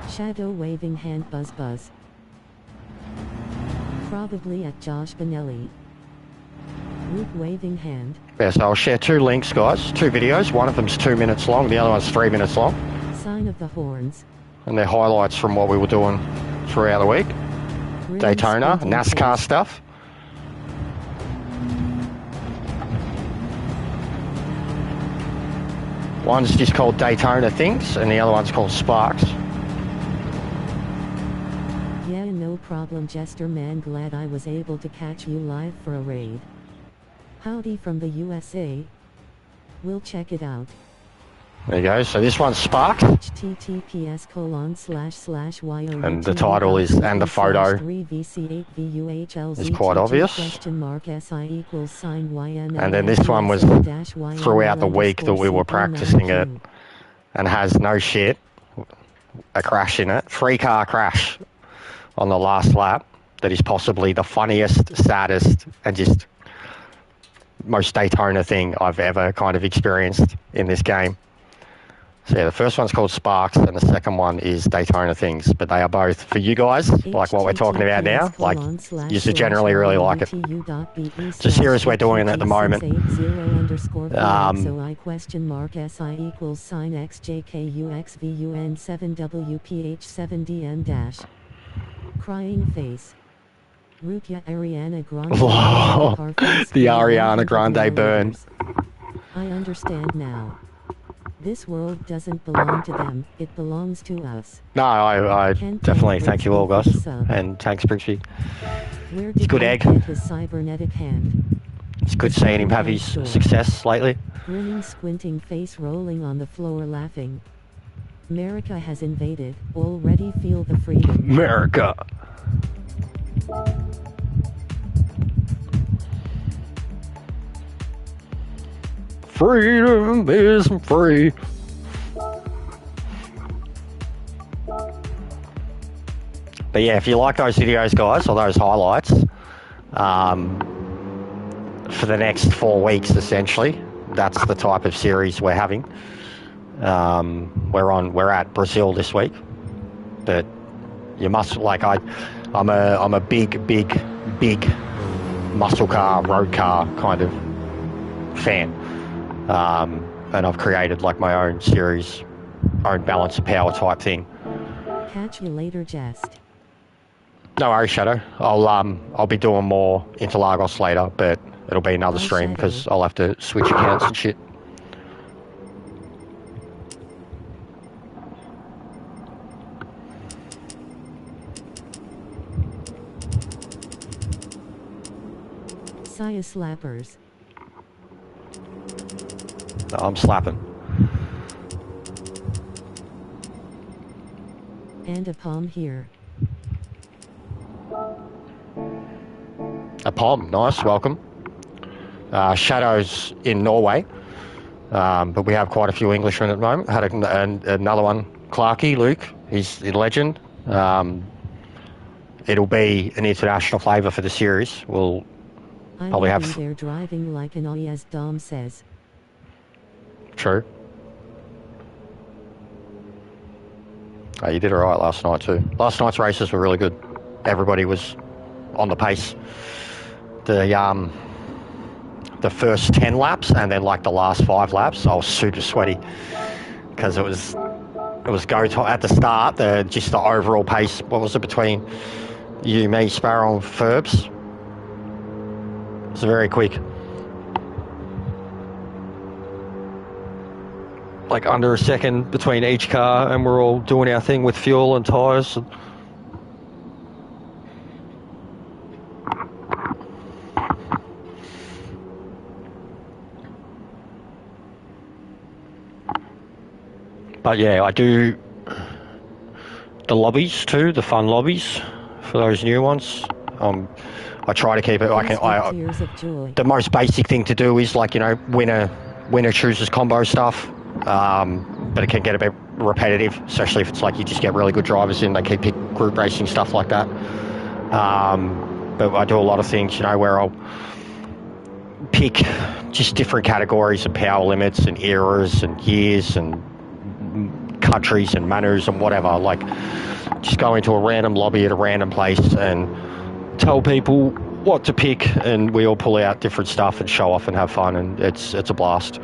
Shadow waving hand buzz buzz. Probably at Josh Benelli. Root waving hand. Yeah, so I'll share 2 links, guys. 2 videos. One of them's 2 minutes long. The other one's 3 minutes long. Sign of the horns. And they're highlights from what we were doing throughout the week. Daytona, NASCAR stuff. One's just called Daytona Things, and the other one's called Sparks. Yeah, no problem, Jester man. Glad I was able to catch you live for a raid. Howdy from the USA. We'll check it out. There you go. So this one's Sparks. https://yo. And the title is, and the photo is quite obvious. And then this one was throughout the week that we were practicing it, and has no shit, a crash in it. 3-car crash on the last lap. That is possibly the funniest, saddest, and just most Daytona thing I've ever kind of experienced in this game. So yeah, the first one's called Sparks, and the second one is Daytona Things. But they are both, for you guys, like what we're talking about now, like, you should generally really like it. It's a series we're doing at the moment. Crying face. Ariana Grande. The Ariana Grande burn. I understand now. This world doesn't belong to them, it belongs to us. No, I definitely thank you all, guys. And thanks, Brixie. It's good egg. His cybernetic hand. It's good seeing him have his success lately. Grinning, squinting face rolling on the floor laughing. America has invaded, already feel the freedom. America. Freedom isn't free. But yeah, if you like those videos, guys, or those highlights, for the next 4 weeks, essentially, that's the type of series we're having. We're at Brazil this week, but you must, like, I'm a big muscle car, road car kind of fan. And I've created like my own series, own balance of power type thing. Catch you later, Jest. No worries, Shadow. I'll be doing more Interlagos later, but it'll be another stream because I'll have to switch accounts and shit. Saya slappers. No, I'm slapping. And a palm here. A palm, nice, welcome. Shadow's in Norway, but we have quite a few Englishmen at the moment. Had another one, Clarky, Luke, he's a legend. It'll be an international flavour for the series. We'll probably have... They're driving like an Ollie, as Dom says. True. Oh, you did all right last night too. Last night's races were really good. Everybody was on the pace. The first 10 laps and then like the last 5 laps, I was super sweaty because it was go time at the start. Just the overall pace. What was it between you, me, Sparrow, and Ferbs? It was very quick. Like under a second between each car, and we're all doing our thing with fuel and tyres. But yeah, I do the lobbies too, the fun lobbies for those new ones. I try to keep it. Tears of joy. The most basic thing to do is like, you know, winner chooses combo stuff. But it can get a bit repetitive, especially if it's like you just get really good drivers in. They keep pick group racing stuff like that. But I do a lot of things, you know, where I'll pick just different categories of power limits and eras and years and countries and manners and whatever. Like, just go into a random lobby at a random place and tell people what to pick, and we all pull out different stuff and show off and have fun, and it's a blast.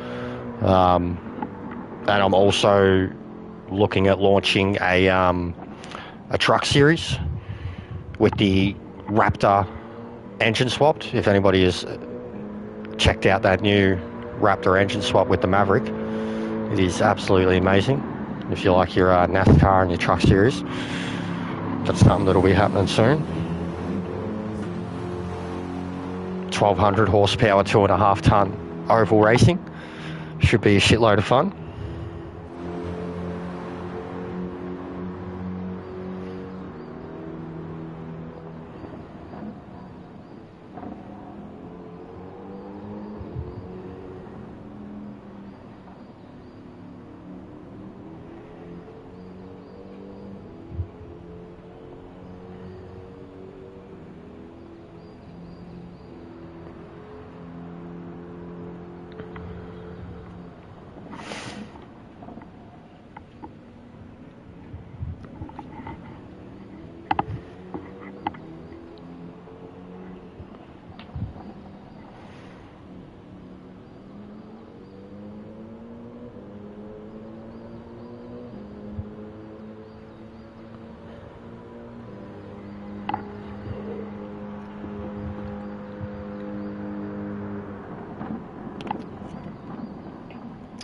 And I'm also looking at launching a truck series with the Raptor engine swapped. If anybody has checked out that new Raptor engine swap with the Maverick, it is absolutely amazing. If you like your NASCAR and your truck series, that's something that'll be happening soon. 1200 horsepower, 2.5 ton oval racing. Should be a shitload of fun.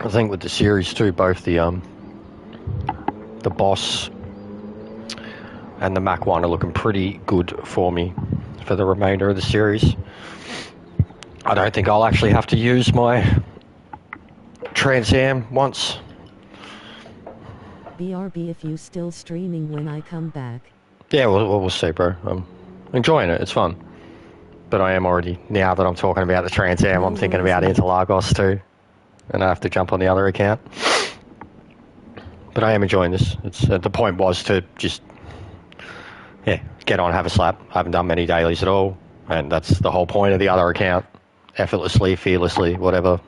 I think with the series too, both the Boss and the Mach 1 are looking pretty good for me for the remainder of the series. I don't think I'll actually have to use my Trans Am once. BRB if you still streaming when I come back. Yeah, we'll see, bro. I'm enjoying it. It's fun. But I am already, now that I'm talking about the Trans Am, I'm thinking about Interlagos too. And I have to jump on the other account. But I am enjoying this. It's the point was to just, get on, have a slap. I haven't done many dailies at all. And that's the whole point of the other account. Effortlessly, fearlessly, whatever.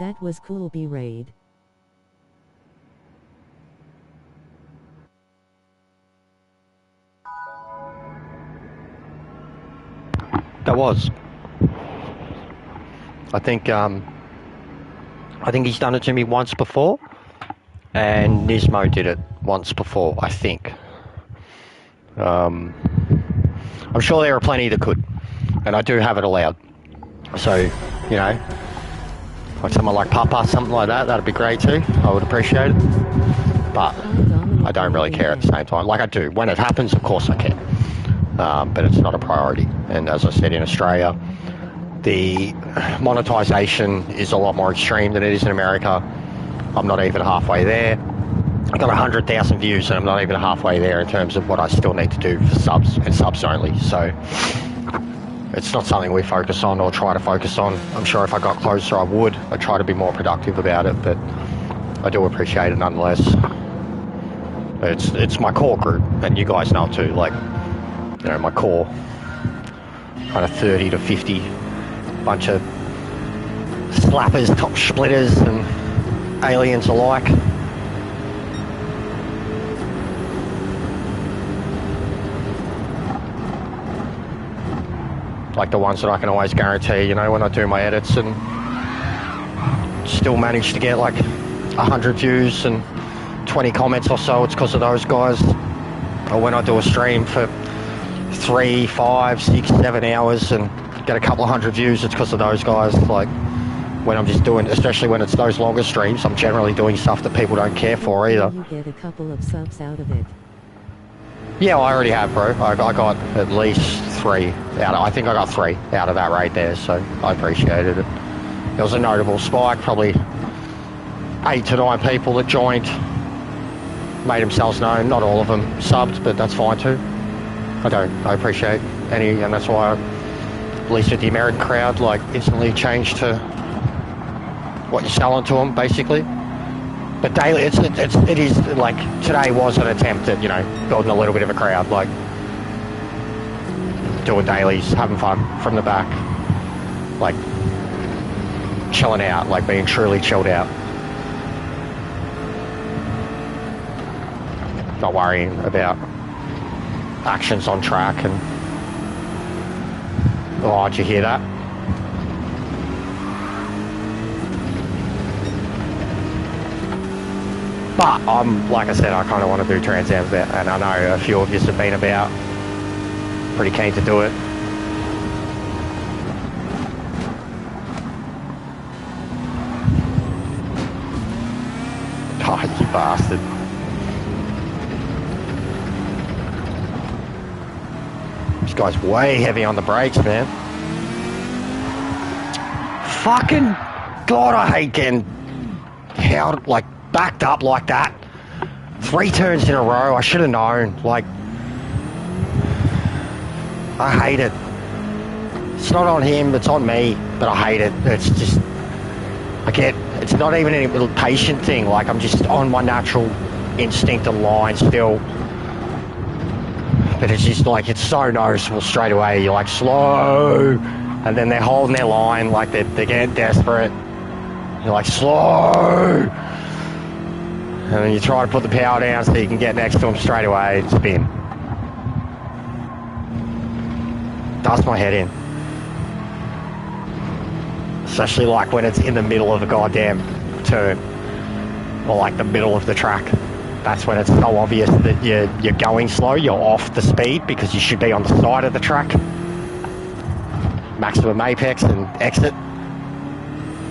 That was cool, B-Raid. That was. I think he's done it to me once before, and Nismo did it once before, I think. I'm sure there are plenty that could, and I do have it allowed. So, you know, like someone like Papa, something like that, that'd be great too. I would appreciate it. But I don't really care at the same time. Like I do. When it happens, of course I care. But it's not a priority. And as I said, in Australia, the monetization is a lot more extreme than it is in America. I'm not even halfway there. I've got 100,000 views and I'm not even halfway there in terms of what I still need to do for subs and subs only. So it's not something we focus on or try to focus on. I'm sure if I got closer, I would. I try to be more productive about it, but I do appreciate it nonetheless. It's my core group, and you guys know it too. Like, you know, my core kind of 30 to 50 bunch of slappers, top splitters, and aliens alike. like the ones that I can always guarantee, you know, when I do my edits, and still manage to get like 100 views and 20 comments or so. It's because of those guys. Or when I do a stream for 3, 5, 6, 7 hours and get a couple of hundred views, it's because of those guys. Like when I'm just doing, especially when it's those longer streams, I'm generally doing stuff that people don't care for either. You get a couple of subs out of it. Yeah, well, I already have, bro. I got at least 3 out of, I think I got 3 out of that raid there, so I appreciated it. It was a notable spike, probably 8 to 9 people that joined, made themselves known. Not all of them subbed, but that's fine too. I appreciate any, and that's why, at least with the American crowd, like instantly changed to what you're selling to them, basically. But daily, it is like, today was an attempt at, you know, building a little bit of a crowd, like doing dailies, having fun from the back, like chilling out, like being truly chilled out. Not worrying about actions on track and, oh, did you hear that? But I'm, like I said, I kind of want to do Trans Am's there, and I know a few of you have been about. Pretty keen to do it. Oh, you bastard. This guy's way heavy on the brakes, man. Fucking God, I hate getting held, like, backed up like that. 3 turns in a row. I should have known. Like, I hate it. It's not on him, it's on me, but I hate it. It's just, it's not even any little patient thing. Like, I'm just on my natural instinct and line still. But it's just like, it's so noticeable straight away. You're like, slow. And then they're holding their line, like they're getting desperate. You're like, slow. And then you try to put the power down so you can get next to them straight away and spin. Does my head in. Especially like when it's in the middle of a goddamn turn. Or like the middle of the track. That's when it's so obvious that you're going slow, you're off the speed because you should be on the side of the track. Maximum apex and exit.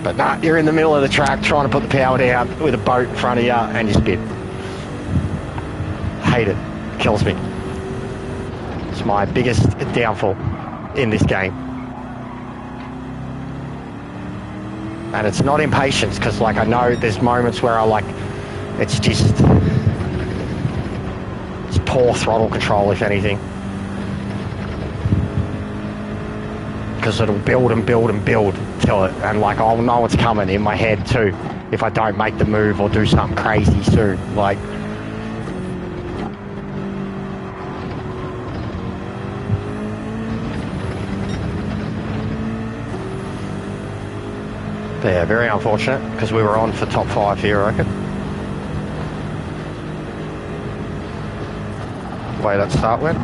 But nah, you're in the middle of the track trying to put the power down with a boat in front of you and you spin. Hate it. Kills me. It's my biggest downfall in this game. And it's not impatience, because like I know there's moments where I like, it's poor throttle control, if anything. Because it'll build and build and build till it, and like I'll know what's coming in my head too if I don't make the move or do something crazy soon. Like, yeah, very unfortunate because we were on for top 5 here, I reckon. Way that start went.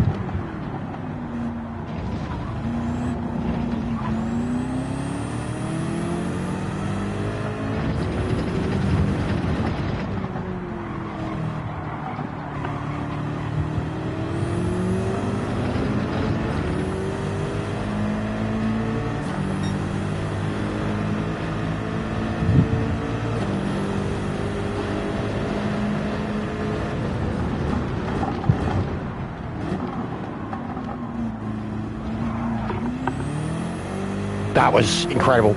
That was incredible.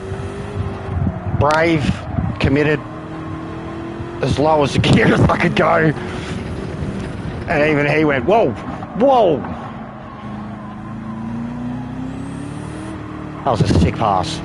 Brave, committed, as low as the gear as I could go. And even he went, whoa, whoa. That was a sick pass.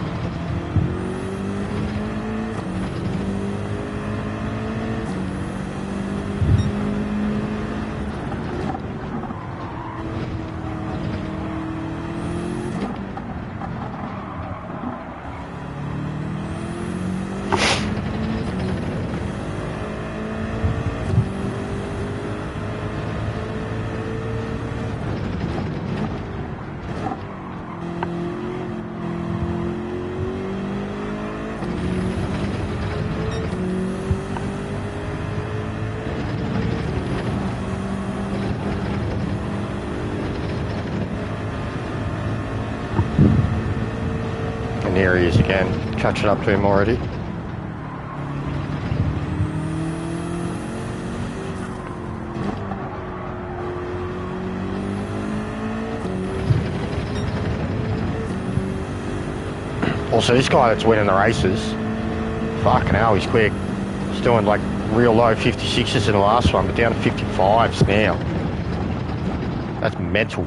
there he is again. Catching up to him already. Also, this guy that's winning the races, fucking hell, he's quick. He's doing like real low 56s in the last one, but down to 55s now. That's mental.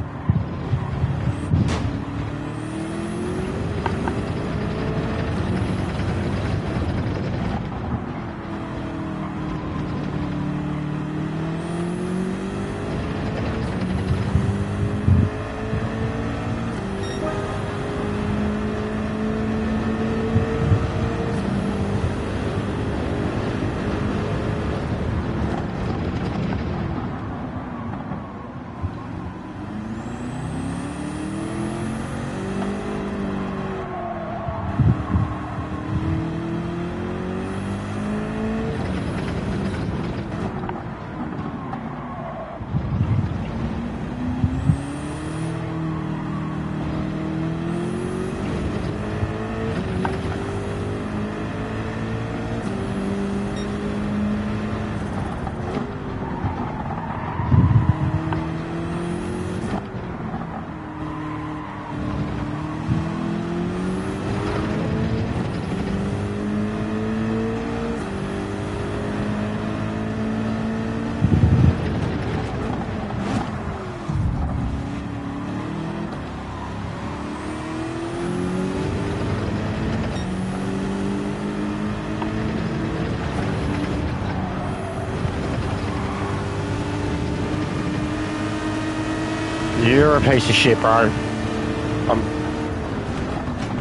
You're a piece of shit, bro.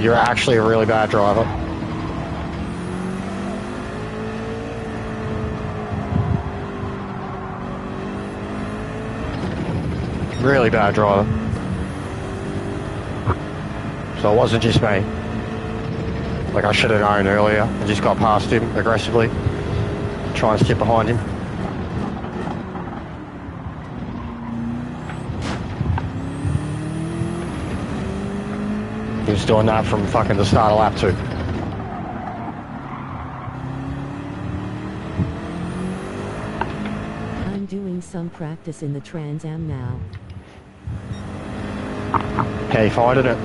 You're actually a really bad driver. Really bad driver. So it wasn't just me. Like, I should have known earlier. I just got past him aggressively, trying to sit behind him. He was doing that from fucking the start of lap 2. I'm doing some practice in the Trans Am now. How you finding it?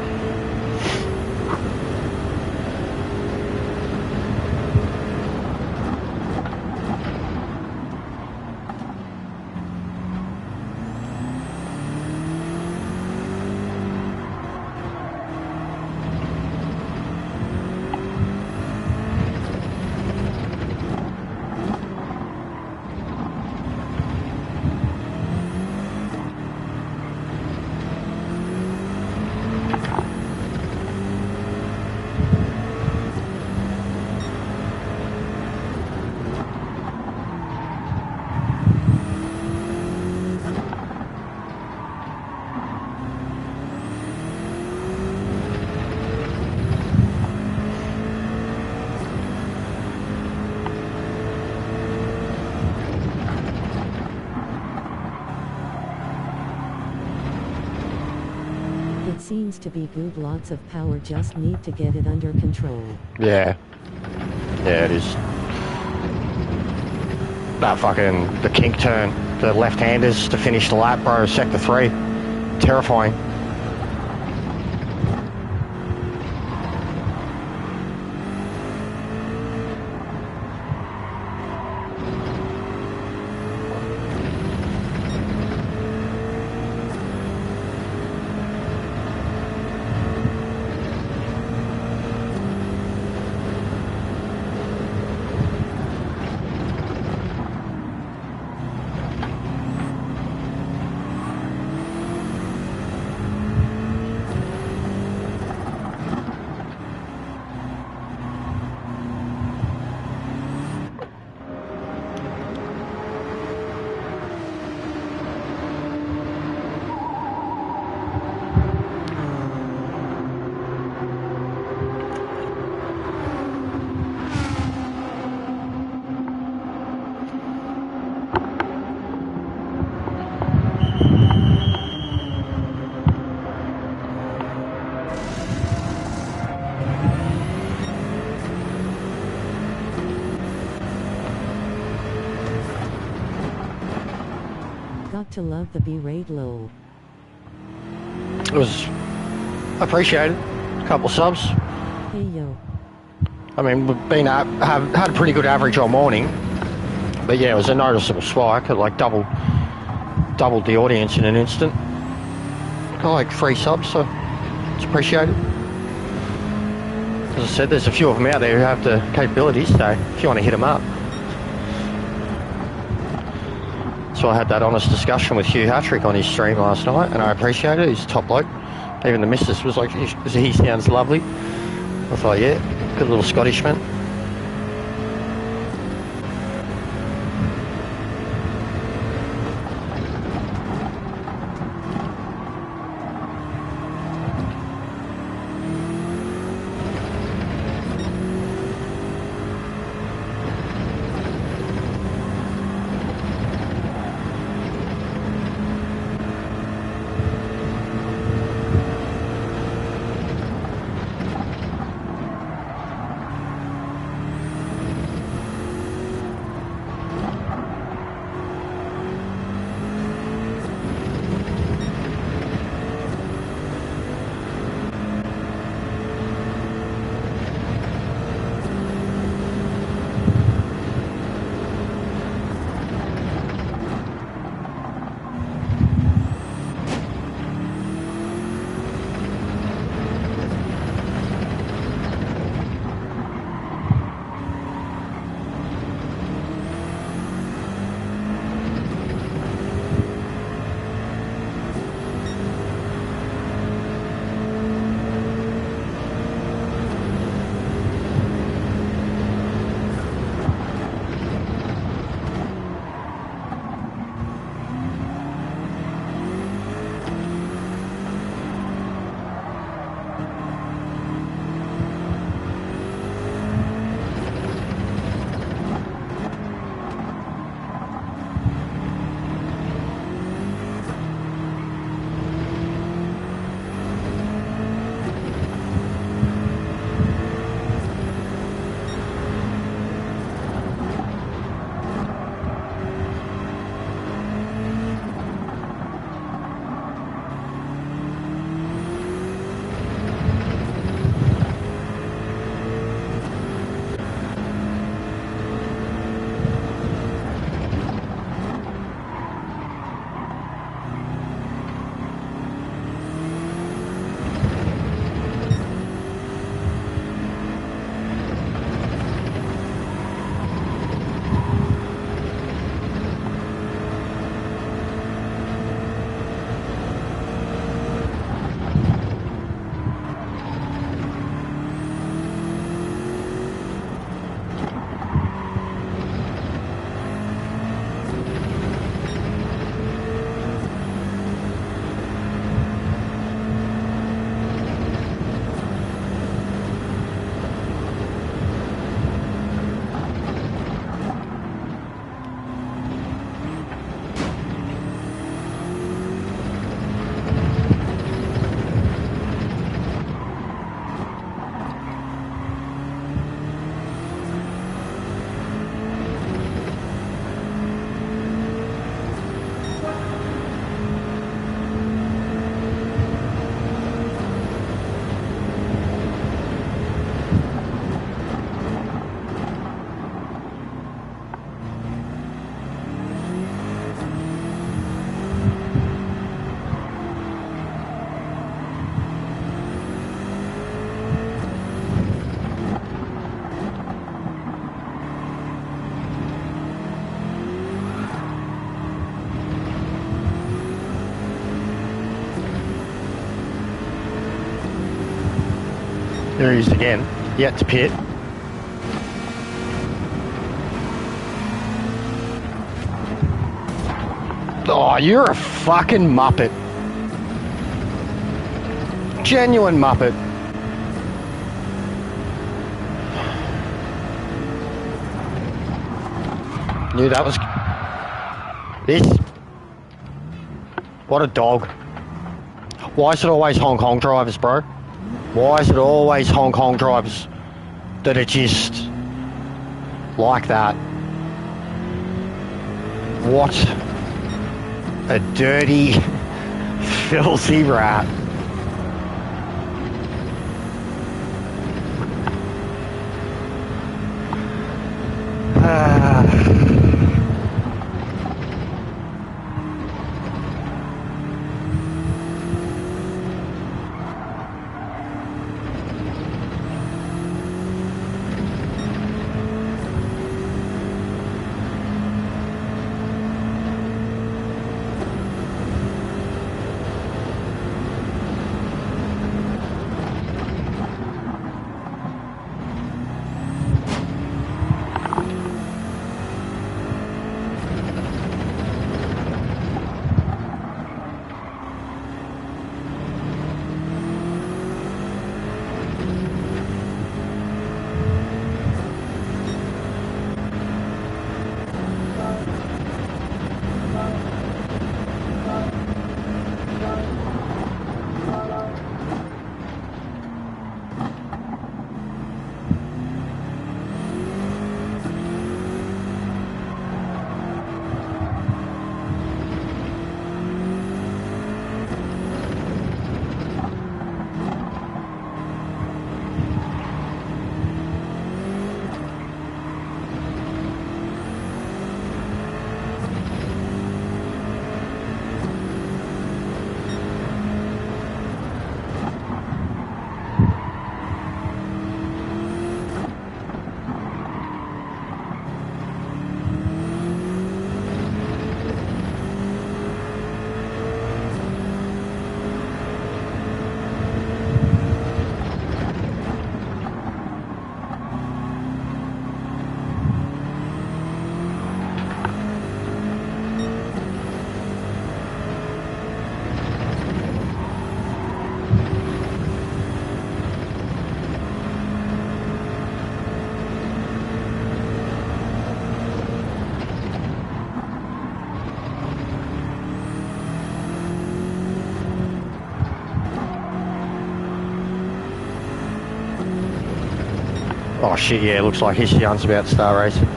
It seems to be good, lots of power, just need to get it under control. Yeah. Yeah, it is. That fucking, the kink turn, the left-handers to finish the lap, bro, sector 3. Terrifying. Got to love the B-rate low. It was appreciated. A couple of subs. Hey yo. I mean, we've been had a pretty good average all morning, but yeah, it was a noticeable spike. It like doubled the audience in an instant. Got like 3 subs, so it's appreciated. As I said, there's a few of them out there who have the capabilities, so if you want to hit them up. So I had that honest discussion with Hugh Hattrick on his stream last night, and I appreciate it. He's a top bloke. Even the missus was like, he sounds lovely. I thought, yeah, good little Scottishman. There he is again, yet to pit. Oh, you're a fucking muppet. Genuine muppet. Knew that was... This. What a dog. Why is it always Hong Kong drivers, bro? Why is it always Hong Kong drivers that are just like that? What? A dirty, filthy rat. Oh shit, yeah, looks like Hishian's about to start racing.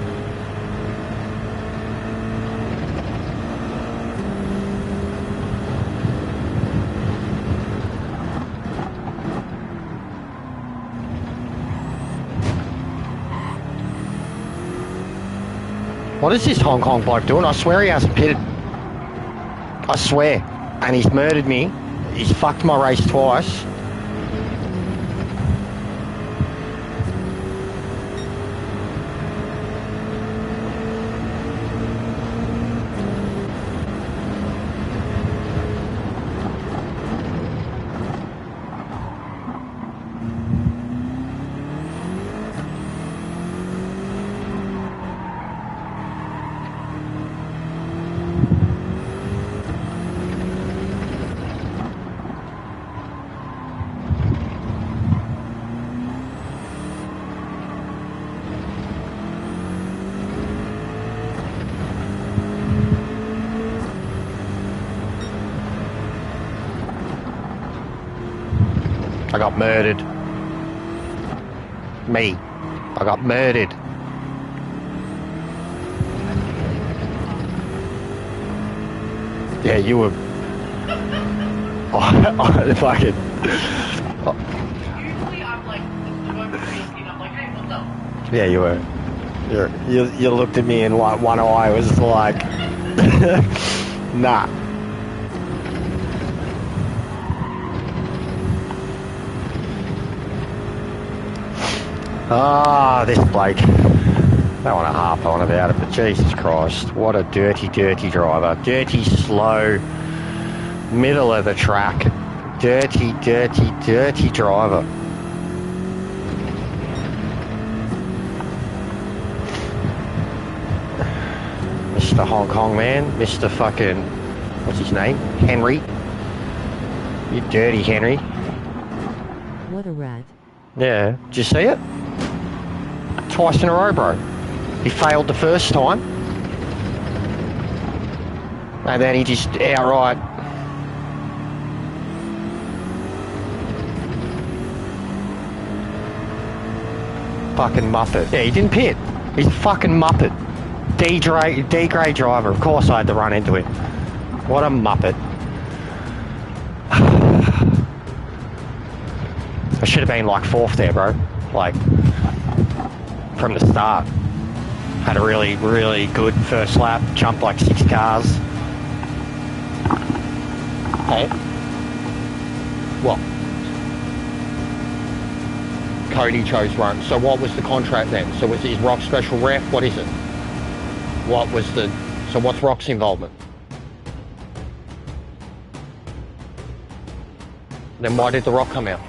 What is this Hong Kong bloke doing? I swear he hasn't pitted. I swear. And he's murdered me. He's fucked my race twice. I got murdered. Me. I got murdered. Yeah, you were... I fucking... Usually I'm like, the moment I'm like, hey, what's up? Yeah, you were. You looked at me and one eye was like... nah. Ah, this Blake. I don't want to harp on about it, but Jesus Christ, what a dirty, dirty driver. Dirty, slow, middle of the track. Dirty, dirty, dirty driver. Mr. Hong Kong man, Mr. fucking, what's his name? Henry. You dirty Henry. What a rat. Yeah, did you see it? Twice in a row, bro. He failed the first time. And then he just outright... Fucking muppet. Yeah, he didn't pit. He's a fucking muppet. D-grade driver. Of course I had to run into him. What a muppet. I should have been like fourth there, bro. Like, from the start. Had a really, really good first lap. Jumped like 6 cars. Hey? What? Cody chose run. So what was the contract then? So is Rock special ref? What is it? What was the... So what's Rock's involvement? Then why did the Rock come out?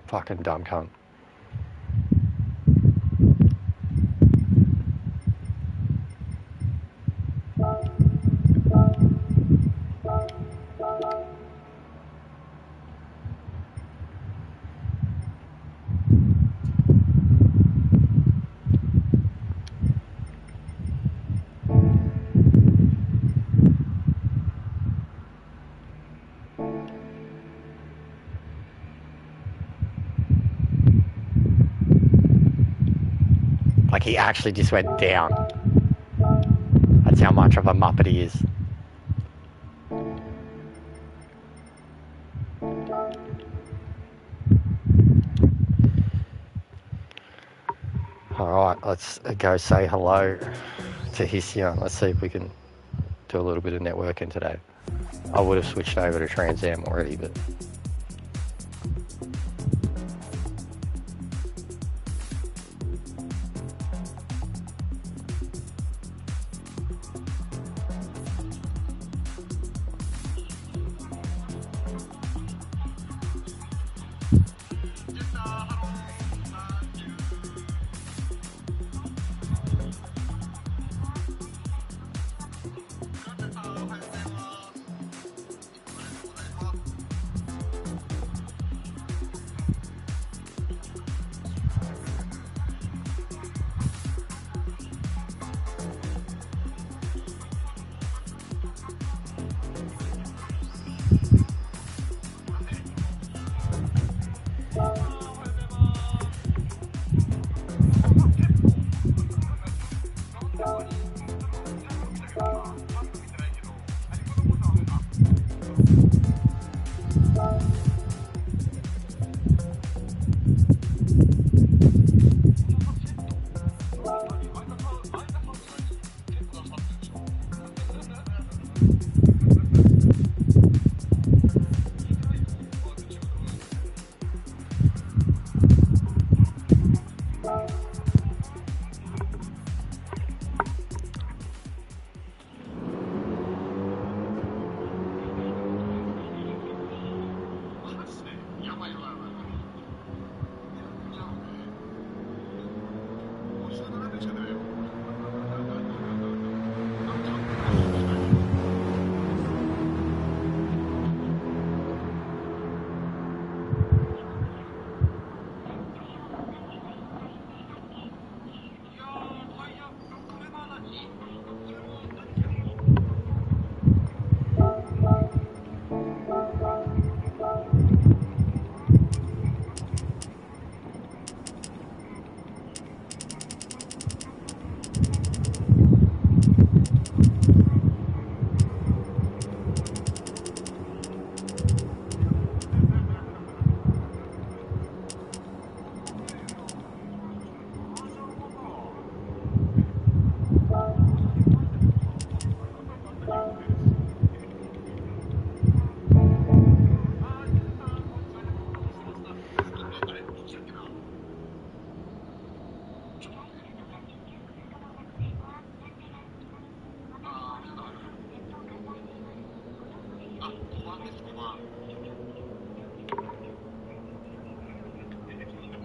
Fucking dumb cunt. Like, he actually just went down. That's how much of a muppet he is. Alright, let's go say hello to Hission. Let's see if we can do a little bit of networking today. I would have switched over to Trans Am already, but...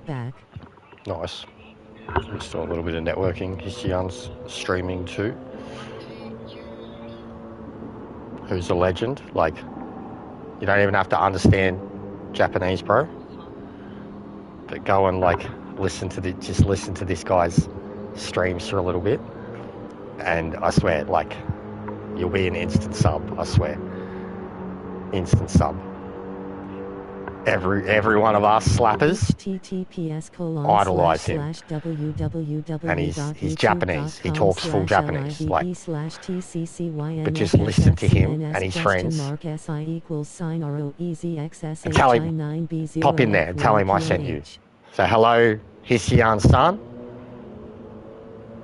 Back. Nice. Let's do a little bit of networking. Hission's streaming too. Who's a legend. Like, you don't even have to understand Japanese, bro. But go and like listen to this guy's streams for a little bit, and I swear, like, you'll be an instant sub. I swear, instant sub. Every one of us slappers idolise him, and he's Japanese. He talks full Japanese, like. But just listen to him and his friends, and tell him, pop in there and tell him I sent you. So hello, Hisian-san.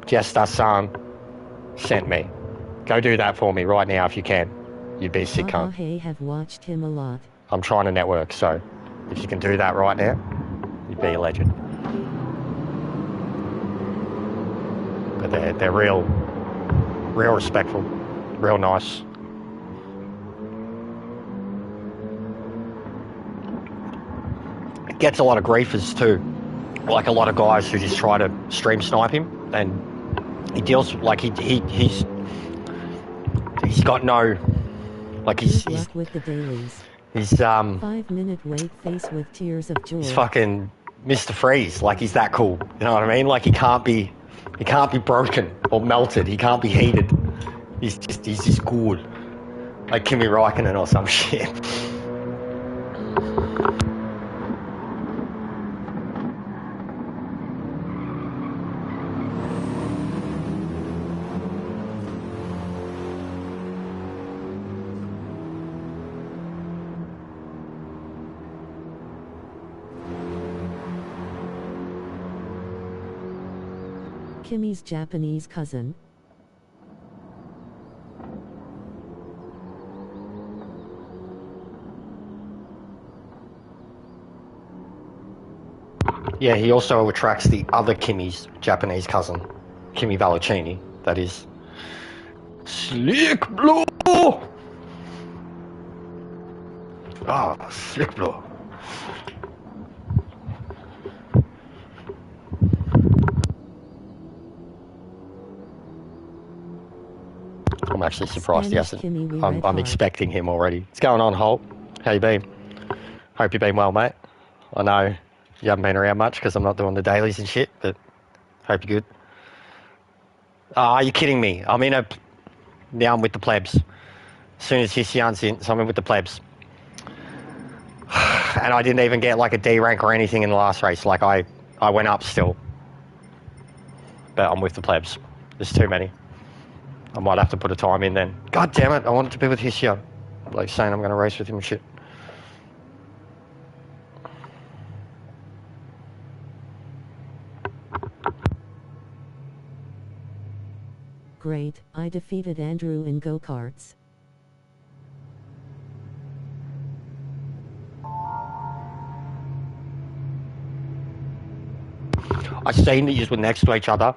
Jester-san sent me. Go do that for me right now if you can. You'd be a sick cunt. Have watched him a lot. I'm trying to network, so if you can do that right now, you'd be a legend. But they're real respectful, real nice. It gets a lot of griefers too, like a lot of guys who just try to stream snipe him, and he deals like he's got no, like he's with the dailies. He's 5-minute wait face with tears of joy. He's fucking Mr. Freeze. Like, he's that cool. You know what I mean? Like, he can't be broken or melted. He can't be heated. He's just good. Like Kimi Räikkönen or some shit. Kimi's Japanese cousin. Yeah, he also attracts the other Kimi's Japanese cousin, Kimi Valentini, that is. Slick Blue! Ah, Slick Blue. I'm actually surprised he hasn't. I'm expecting him already. What's going on, Holt? How you been? Hope you've been well, mate. I know you haven't been around much because I'm not doing the dailies and shit, but hope you're good. Are you kidding me? Now I'm with the plebs. As soon as Hisian's in, so I'm in with the plebs. And I didn't even get like a D rank or anything in the last race. Like I went up still. But I'm with the plebs. There's too many. I might have to put a time in then. God damn it, I wanted to be with Hisian. Like saying I'm going to race with him and shit. Great, I defeated Andrew in go-karts. I seen that you were next to each other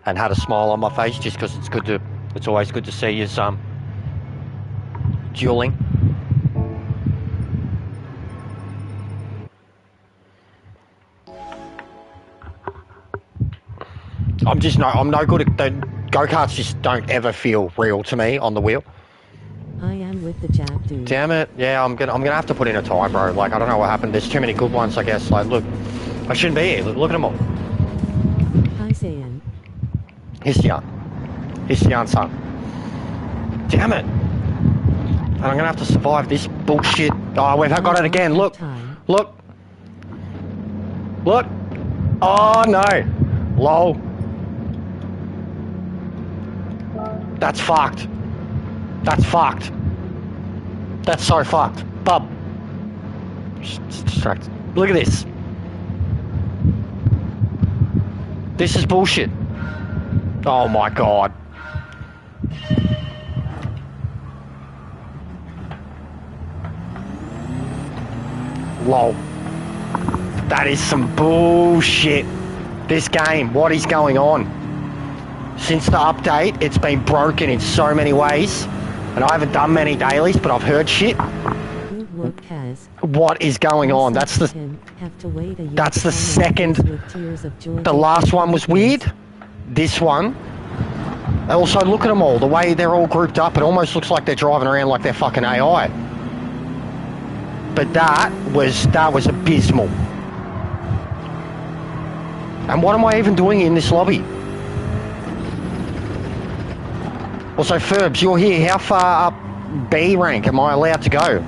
and had a smile on my face just because it's always good to see you dueling. I'm no good at the go-karts. Just don't ever feel real to me on the wheel. I am with the Jap dude. Damn it! Yeah, I'm gonna have to put in a time, bro. Like, I don't know what happened. There's too many good ones, I guess. Like, look, I shouldn't be here. Look at them all. Hi, Saiyan. Hisian-san. Damn it! And I'm gonna have to survive this bullshit. Oh, we've got it again. Look. Look. Oh no. Lol. That's fucked. That's so fucked. Bub. Just distracted. Look at this. This is bullshit. Oh my god. Lol. That is some bullshit. This game, what is going on? Since the update, it's been broken in so many ways. And I haven't done many dailies, but I've heard shit. Good work, Kaz. What is going on? That's the second. The last one was weird. This one. Also, look at them all. The way they're all grouped up, it almost looks like they're driving around like they're fucking AI. But that was abysmal. And what am I even doing in this lobby? Also, Ferbs, you're here. How far up B rank am I allowed to go?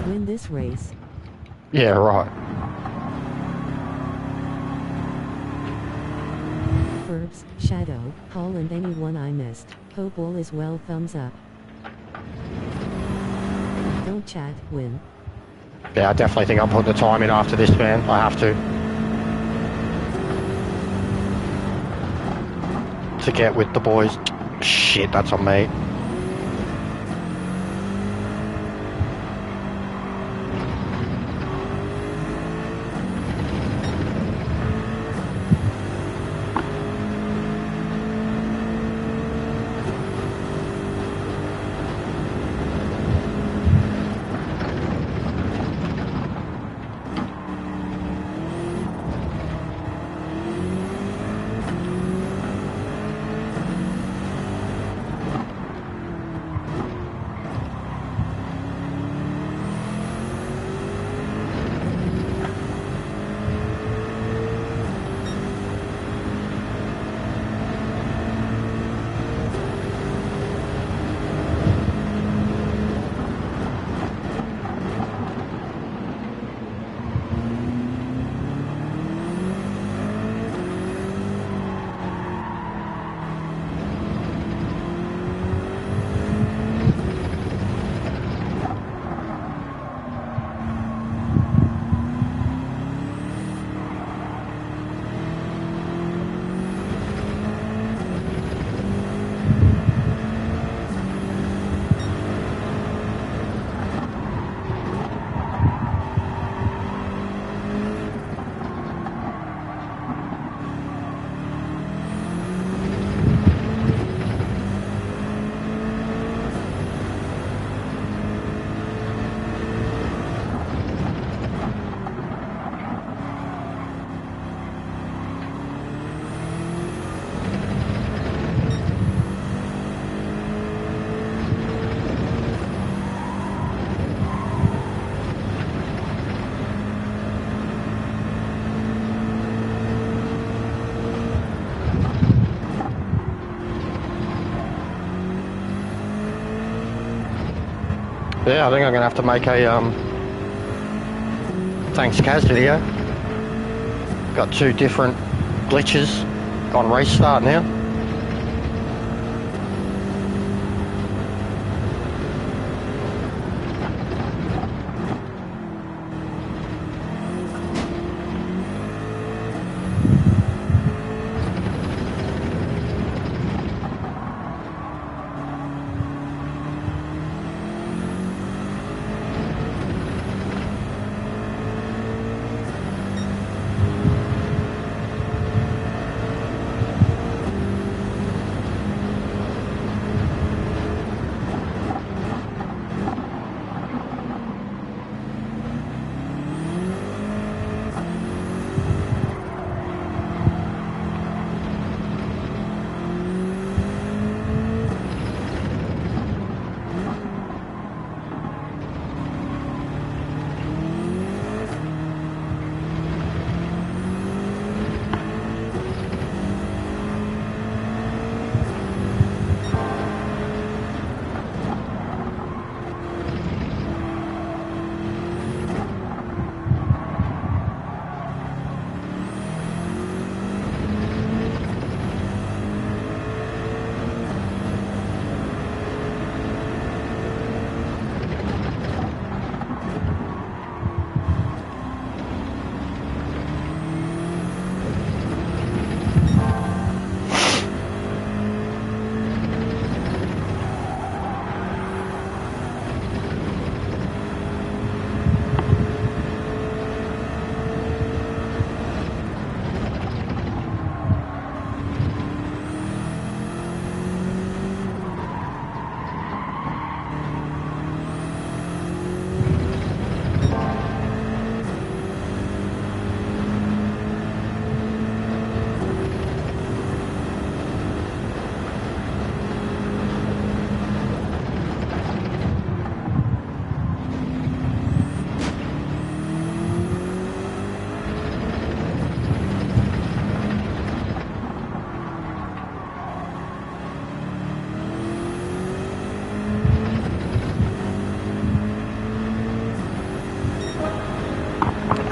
Win this race. Yeah, right. Ferbs, Shadow, Paul and anyone I missed. Hope all is well, thumbs up. Don't chat, win. Yeah, I definitely think I'll put the time in after this, man. I have to. To get with the boys. Shit, that's on me. Yeah, I think I'm gonna have to make a thanks Kaz video. Got 2 different glitches on race start now.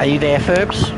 Are you there, Ferbs?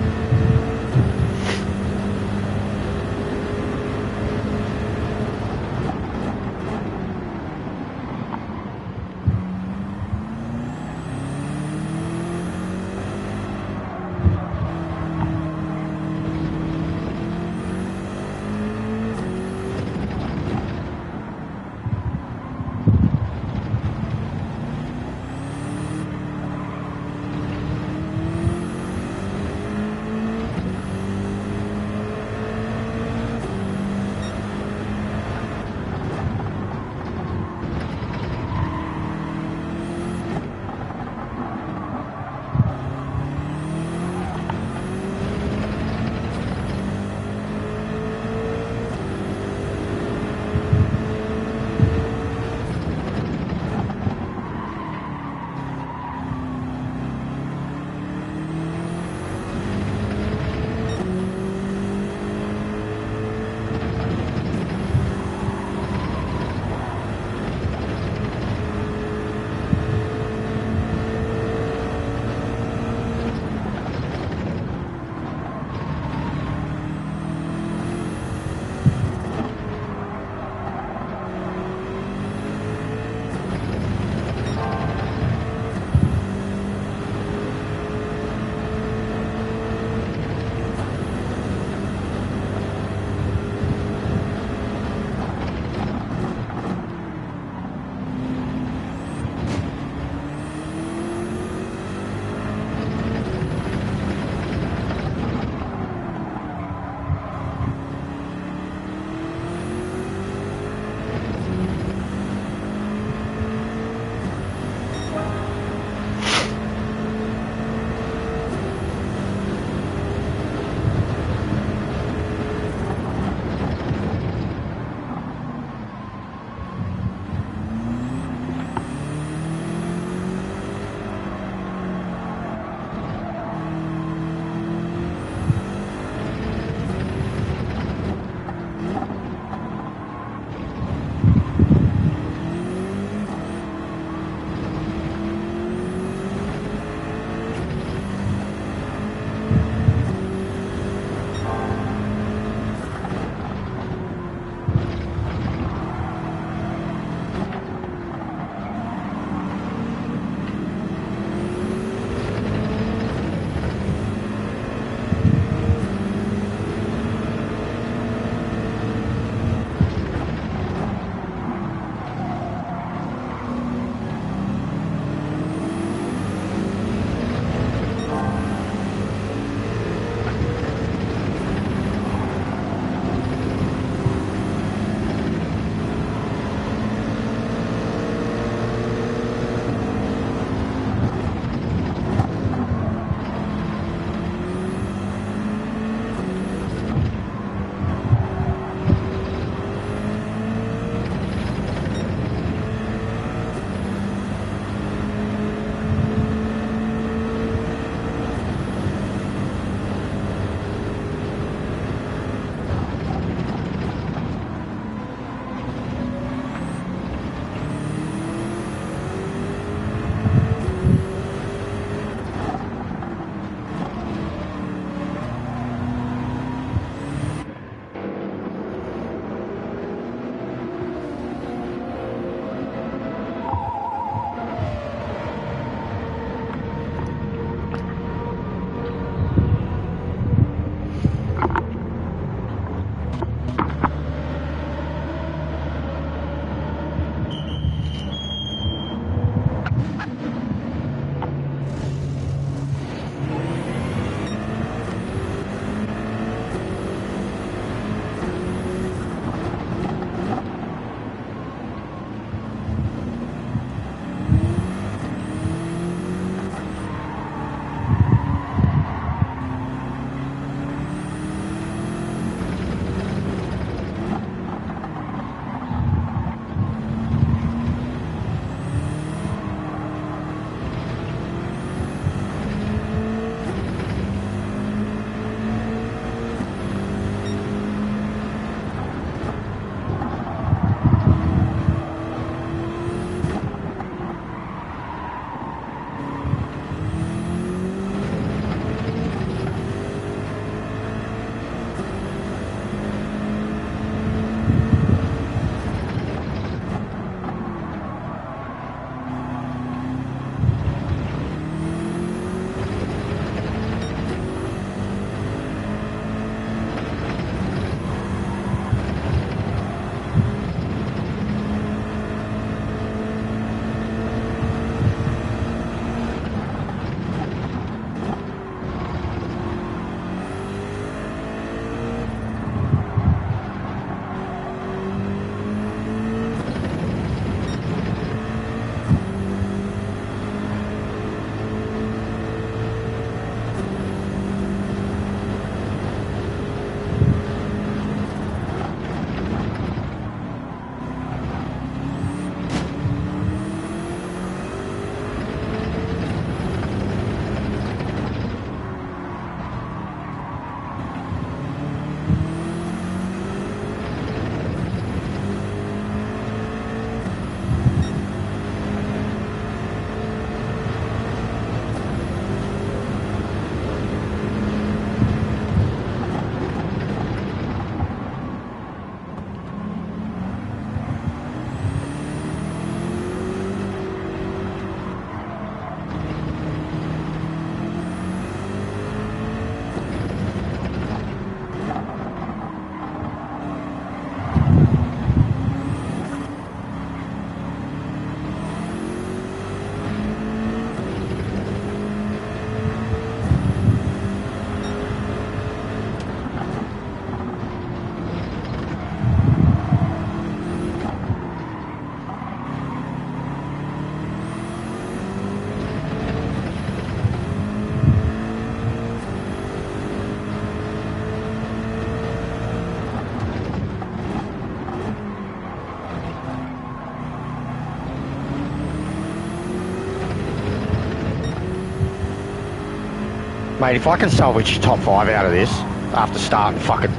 Mate, if I can salvage top 5 out of this after starting fucking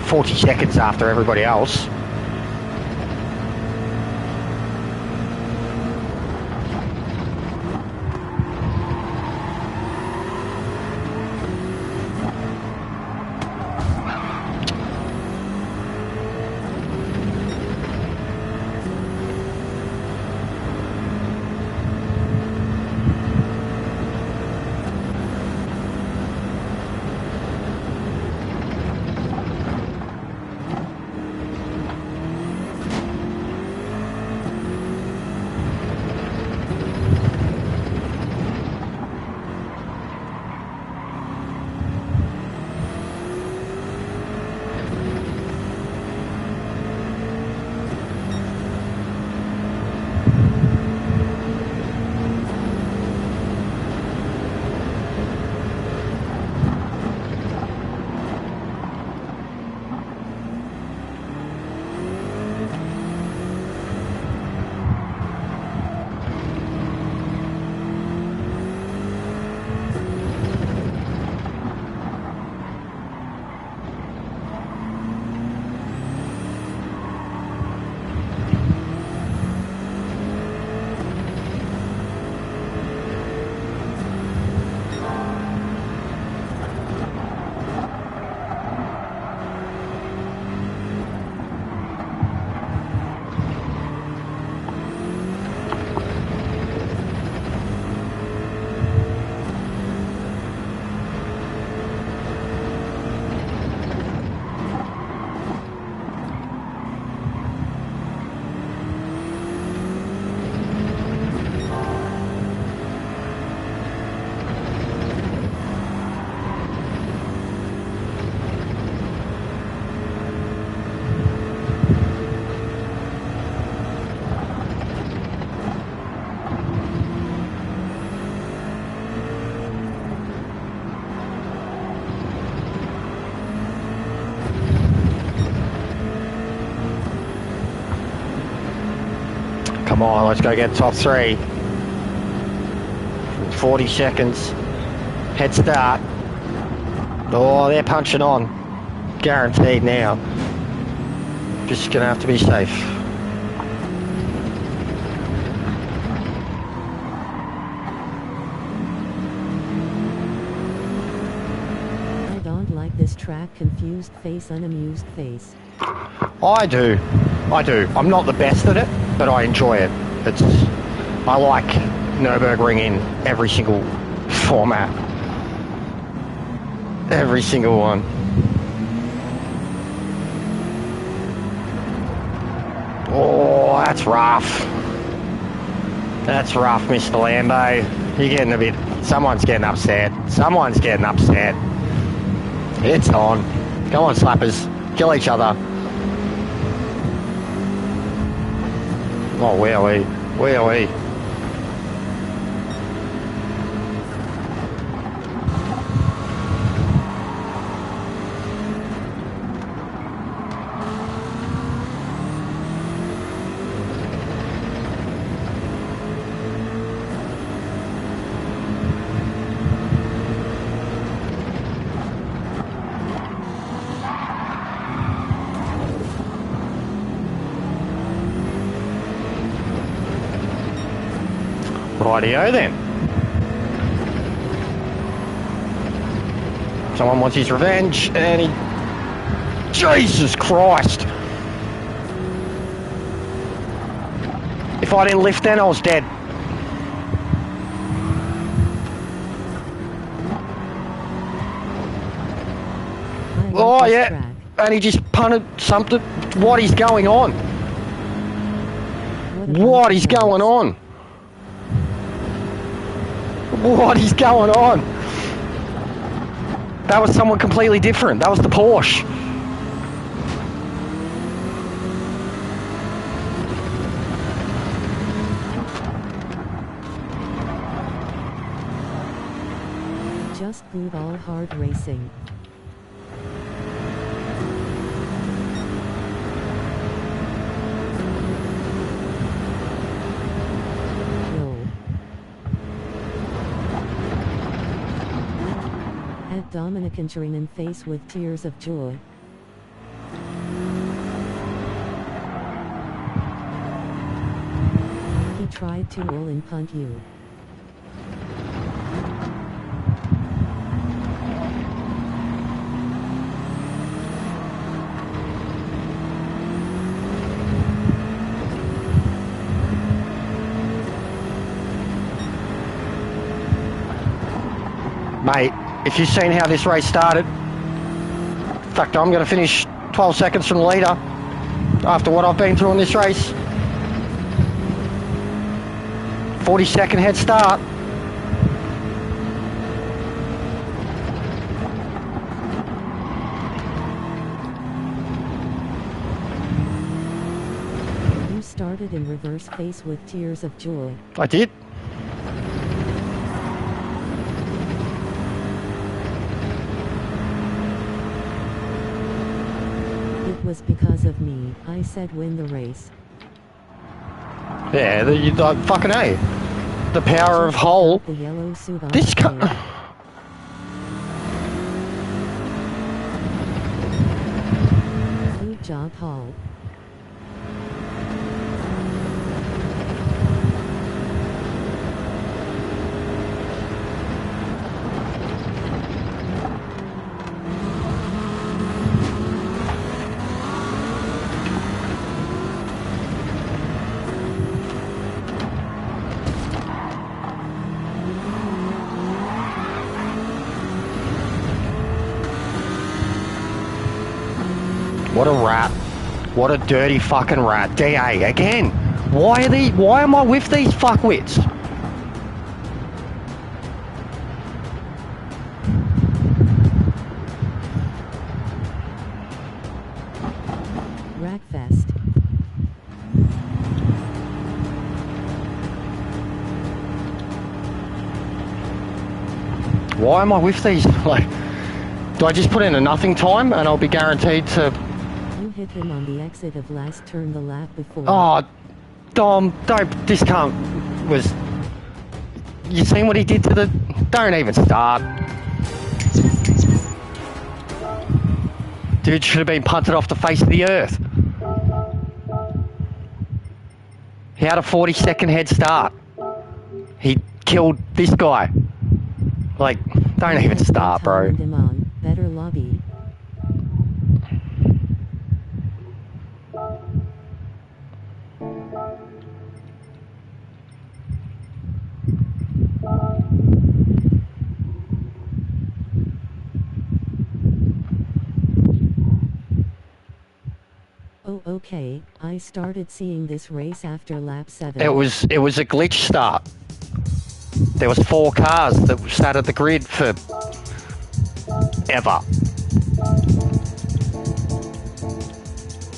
40 seconds after everybody else. Come on, let's go get top 3. 40 seconds. Head start. Oh, they're punching on. Guaranteed now. Just gonna have to be safe. I don't like this track. Confused face, unamused face. I do. I'm not the best at it, but I enjoy it. I like Nürburgring in every single format. Every single one. Oh, that's rough. That's rough, Mr. Lambo. You're getting a bit... Someone's getting upset. Someone's getting upset. It's on. Go on, slappers. Kill each other. Oh, where are we? Where are we? Rightio then. Someone wants his revenge and he... Jesus Christ! If I didn't lift then I was dead. Oh yeah, track. And he just punted something. What is going on? What is going on? What is going on? That was someone completely different. That was the Porsche. Just good all hard racing. Dominican Turinen face with tears of joy. He tried to roll and punt you. Mate, if you've seen how this race started, fuck, I'm going to finish 12 seconds from the leader after what I've been through in this race. 40-second head start. You started in reverse face with tears of joy. I did. It was because of me. I said win the race. Yeah, the fucking A. The power of whole. The yellow suit on This the cut. tail. Good job, Hall. What a rat. What a dirty fucking rat. DA, again. Why am I with these fuckwits? Rackfest. Why am I with these? Like, do I just put in a nothing time and I'll be guaranteed to... You hit him on the exit of last turn the lap before. Oh, Dom, don't... This cunt was... You seen what he did to the... Don't even start. Dude should have been punted off the face of the earth. He had a 40-second head start. He killed this guy. Like, don't even start, bro. Him on. Better lobby. Oh, okay. I started seeing this race after lap 7. It was a glitch start. There was 4 cars that sat at the grid for ever.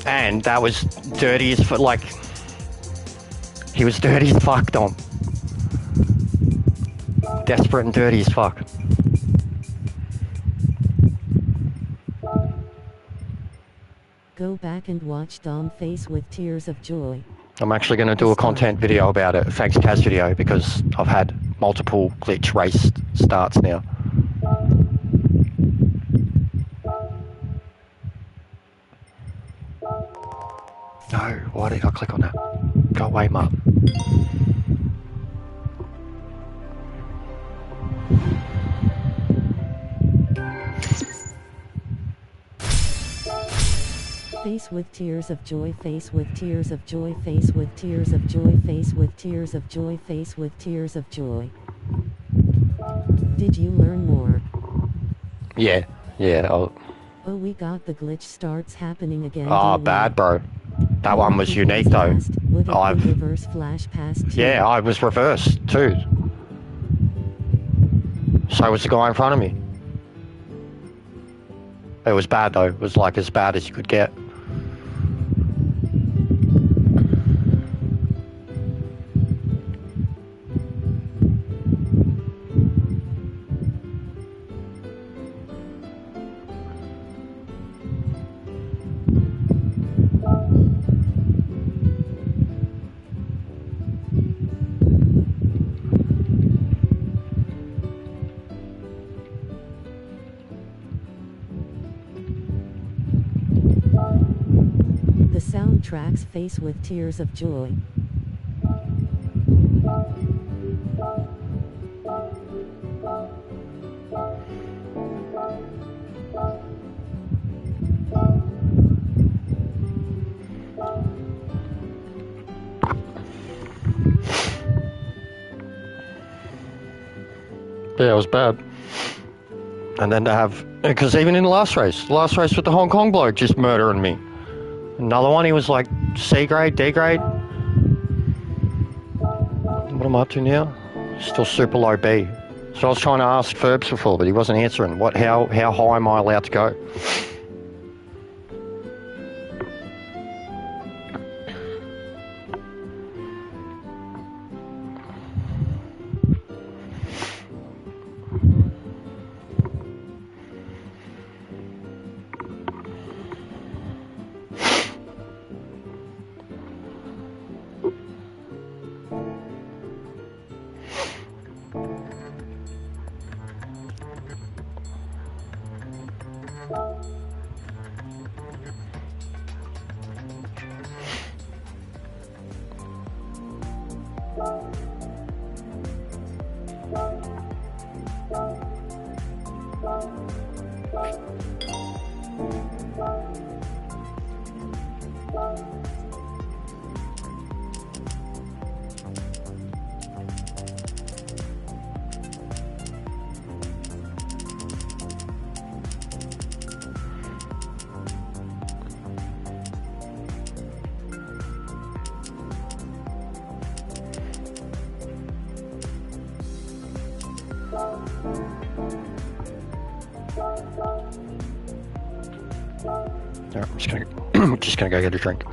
And that was dirty as fuck. Like, he was dirty as fuck, Dom. Desperate and dirty as fuck. Go back and watch Dom face with tears of joy. I'm actually going to do a content video about it, thanks Kaz video, because I've had multiple glitch race starts now. No, why did I click on that? Go away, Mum. Face with tears of joy, face with tears of joy, face with tears of joy, face with tears of joy, face with tears of joy. Did you learn more? Yeah. Oh, we got the glitch starts happening again. Oh, bad, bro. That one was unique, though. Reverse flash past too. Yeah, I was reversed, too. So was the guy in front of me. It was bad, though. It was, like, as bad as you could get. Track's face with tears of joy. Yeah, it was bad. And then to have, because even in the last race with the Hong Kong bloke just murdering me. Another one, he was like C grade, D grade. What am I up to now? Still super low B. So I was trying to ask Ferbs before, but he wasn't answering. How high am I allowed to go? Alright, I'm just gonna go get a drink.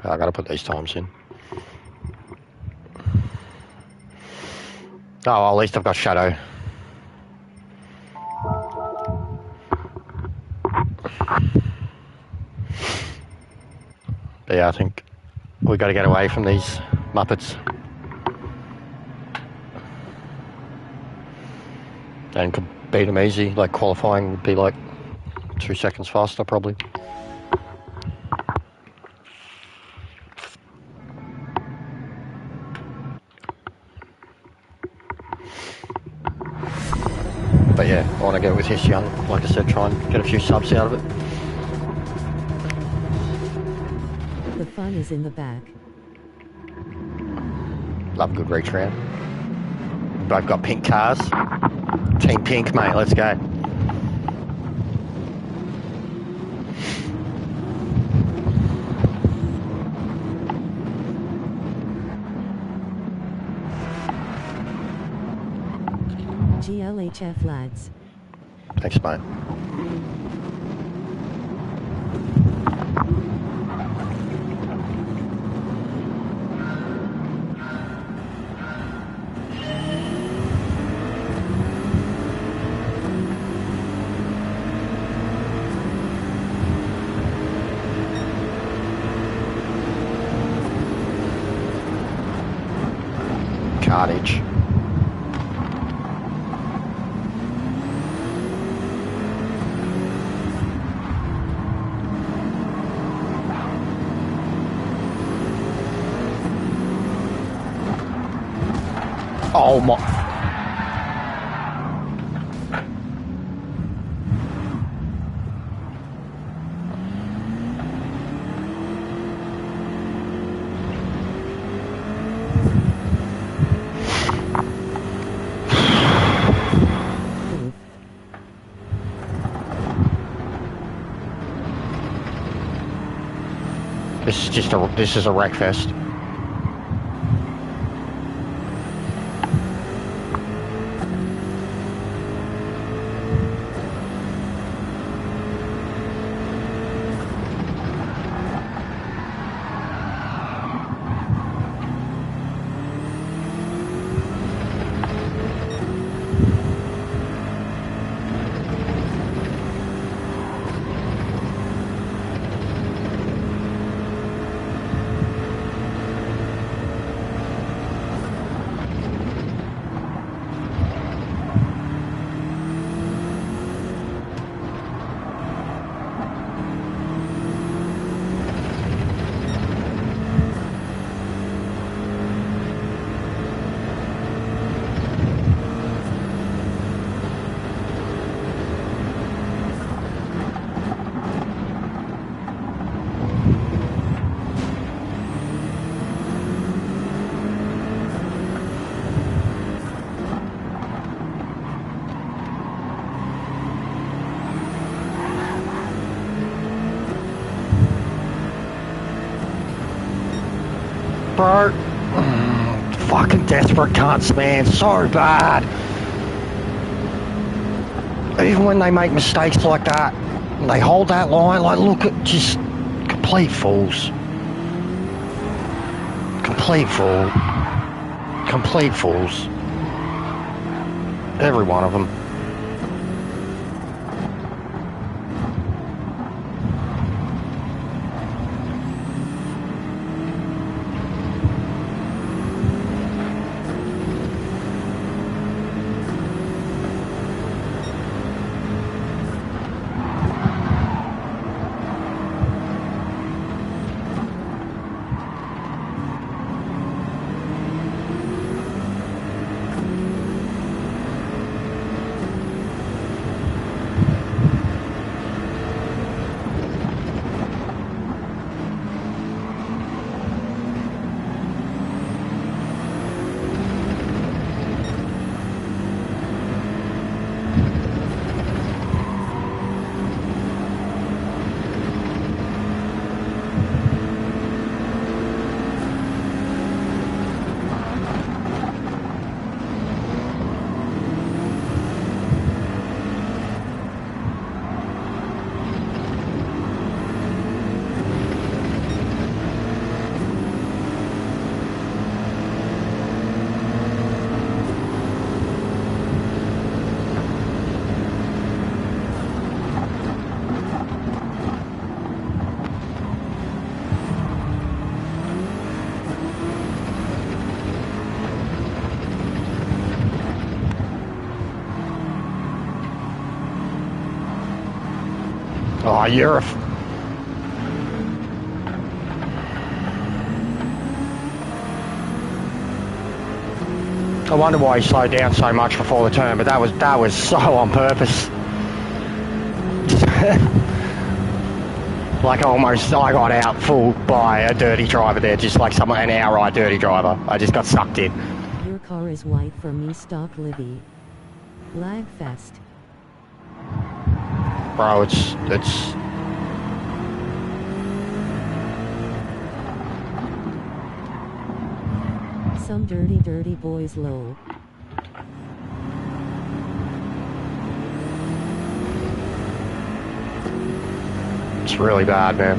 I gotta put these times in. Oh, well, at least I've got shadow. But yeah, I think we got to get away from these Muppets. And could beat them easy. Like qualifying would be like 2 seconds faster, probably. But yeah, I want to get with Hiss Young. Like I said, try and get a few subs out of it. The fun is in the back. Love a good reach round. Both got pink cars. Team Pink, mate, let's go. GLHF lads. Thanks, mate. Carnage. Oh my. This is a wreck fest. Bro, fucking desperate cunts, man, so bad. Even when they make mistakes like that, they hold that line, like, look at just complete fools. Complete fool. Complete fools. Every one of them. Oh, you're a... I wonder why he slowed down so much before the turn, but that was so on purpose. Like I got out full by a dirty driver there, just like an outright dirty driver. I just got sucked in. Your car is white for me, stock Livy. Lag fest. Bro, it's... Some dirty boys lol. It's really bad, man.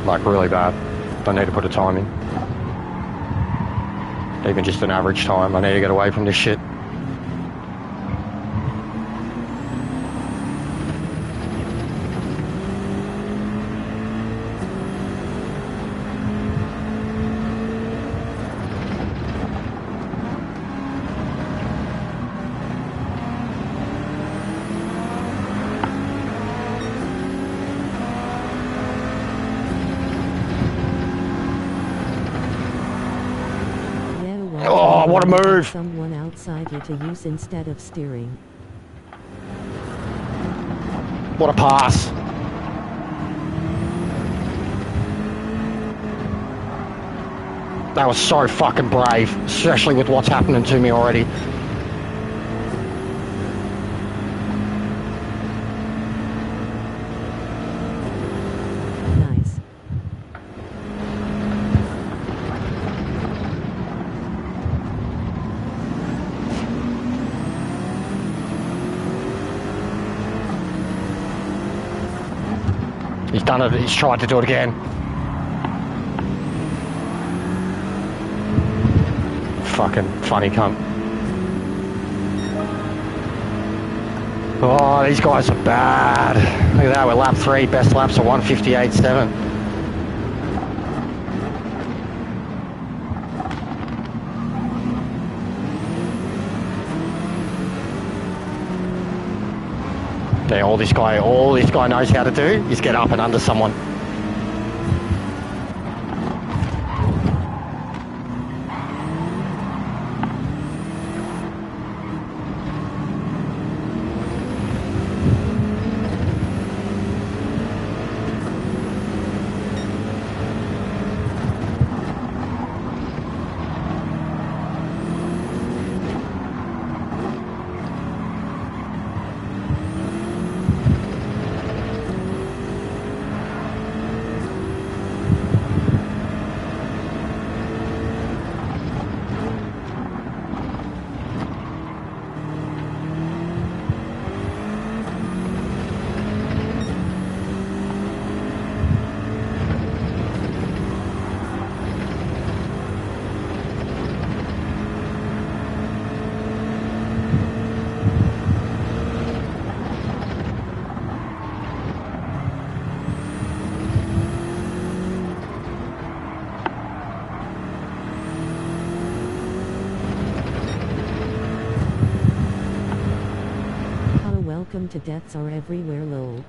Like, really bad. I need to put a time in. Even just an average time. I need to get away from this shit. Oh, what a move! Someone outside you to use instead of steering. What a pass! That was so fucking brave, especially with what's happening to me already. Nice. He's done it, he's tried to do it again. Fucking funny cunt. Oh, these guys are bad. Look at that, we're lap 3, best laps are 1:58.7. Yeah, all this guy knows how to do is get up and under someone. Welcome to deaths are everywhere lol.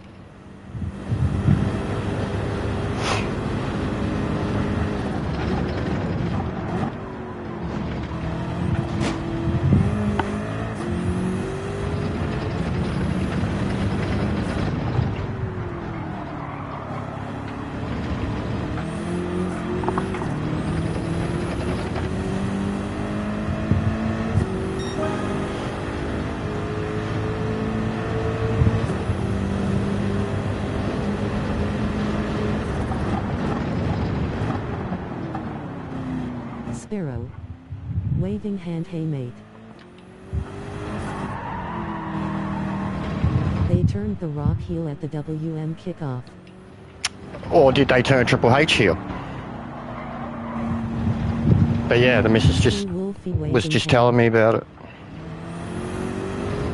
Sparrow. Waving hand, hey mate. They turned the rock heel at the WM kickoff. Or did they turn Triple H heel? But yeah, the missus was just telling me about it.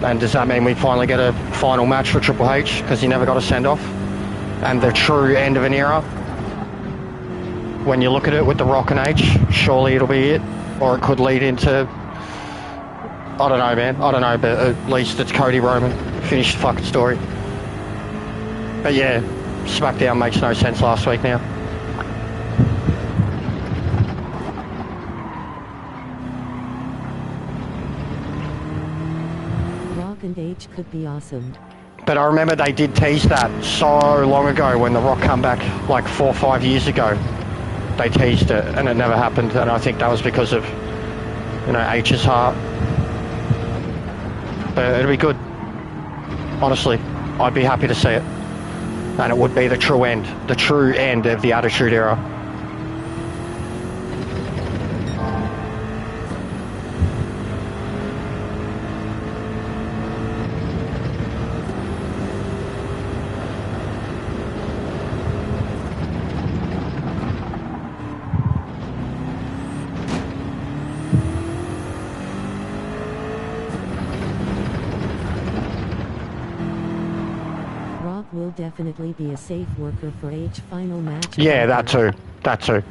And does that mean we finally get a final match for Triple H because he never got a send-off? And the true end of an era? When you look at it with The Rock and H, surely it'll be it. Or it could lead into... I don't know, man. I don't know, but at least it's Cody Roman. Finish the fucking story. But yeah, SmackDown makes no sense last week now. Rock and H could be awesome. But I remember they did tease that so long ago when The Rock come back like 4 or 5 years ago. They teased it and it never happened, and I think that was because of, you know, H's heart. But it'll be good. Honestly, I'd be happy to see it. And it would be the true end of the Attitude Era. Rock will definitely be a safe worker for H final match. Yeah, that too. That too.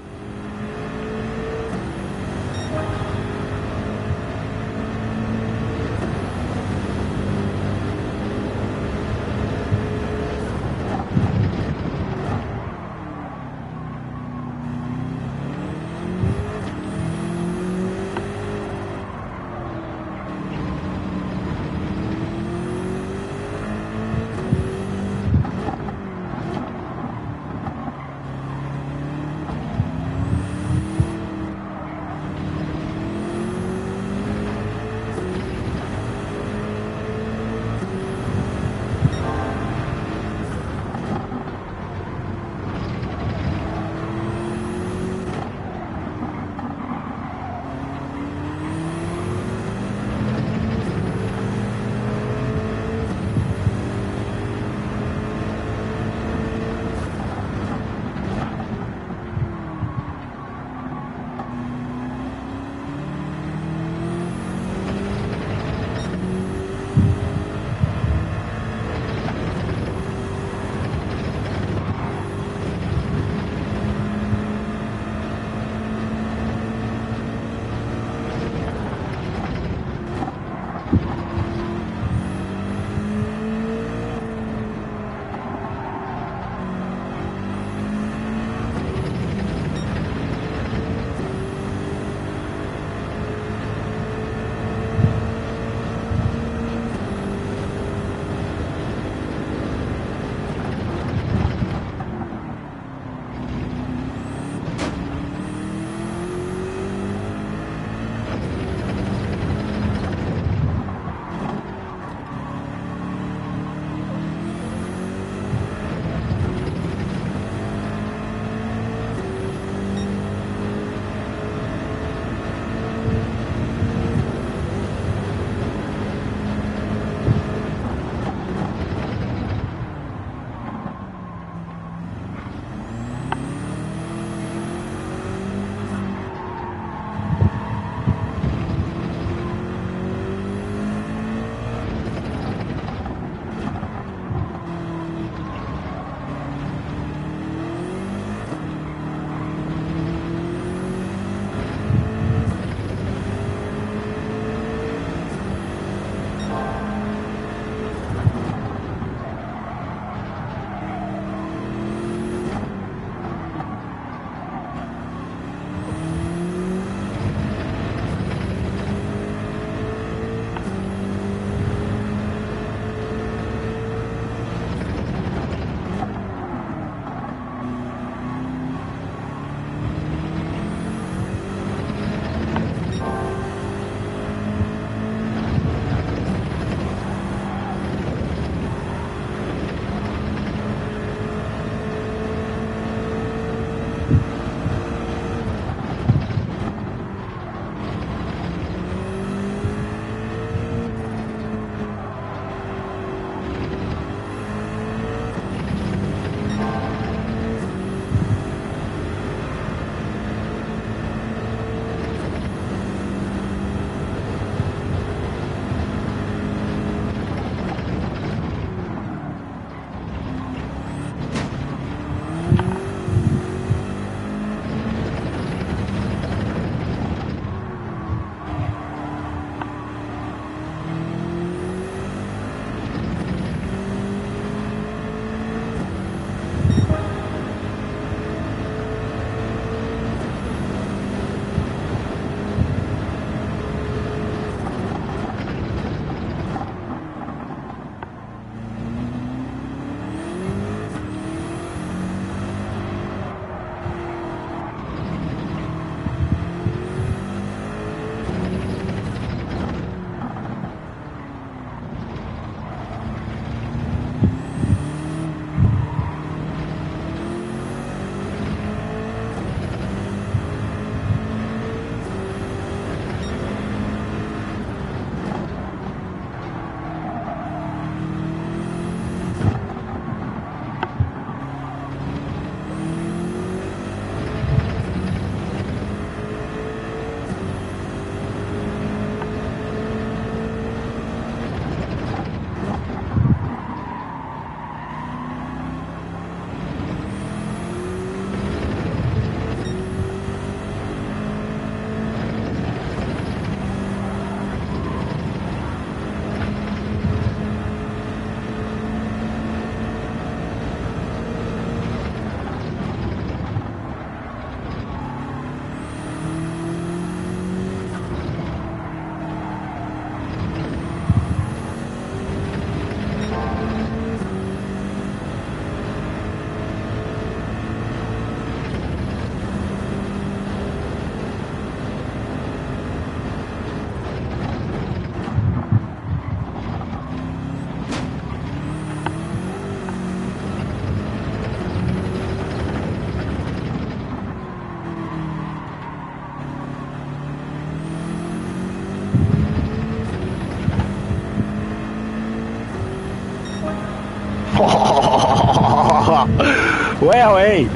Wowee!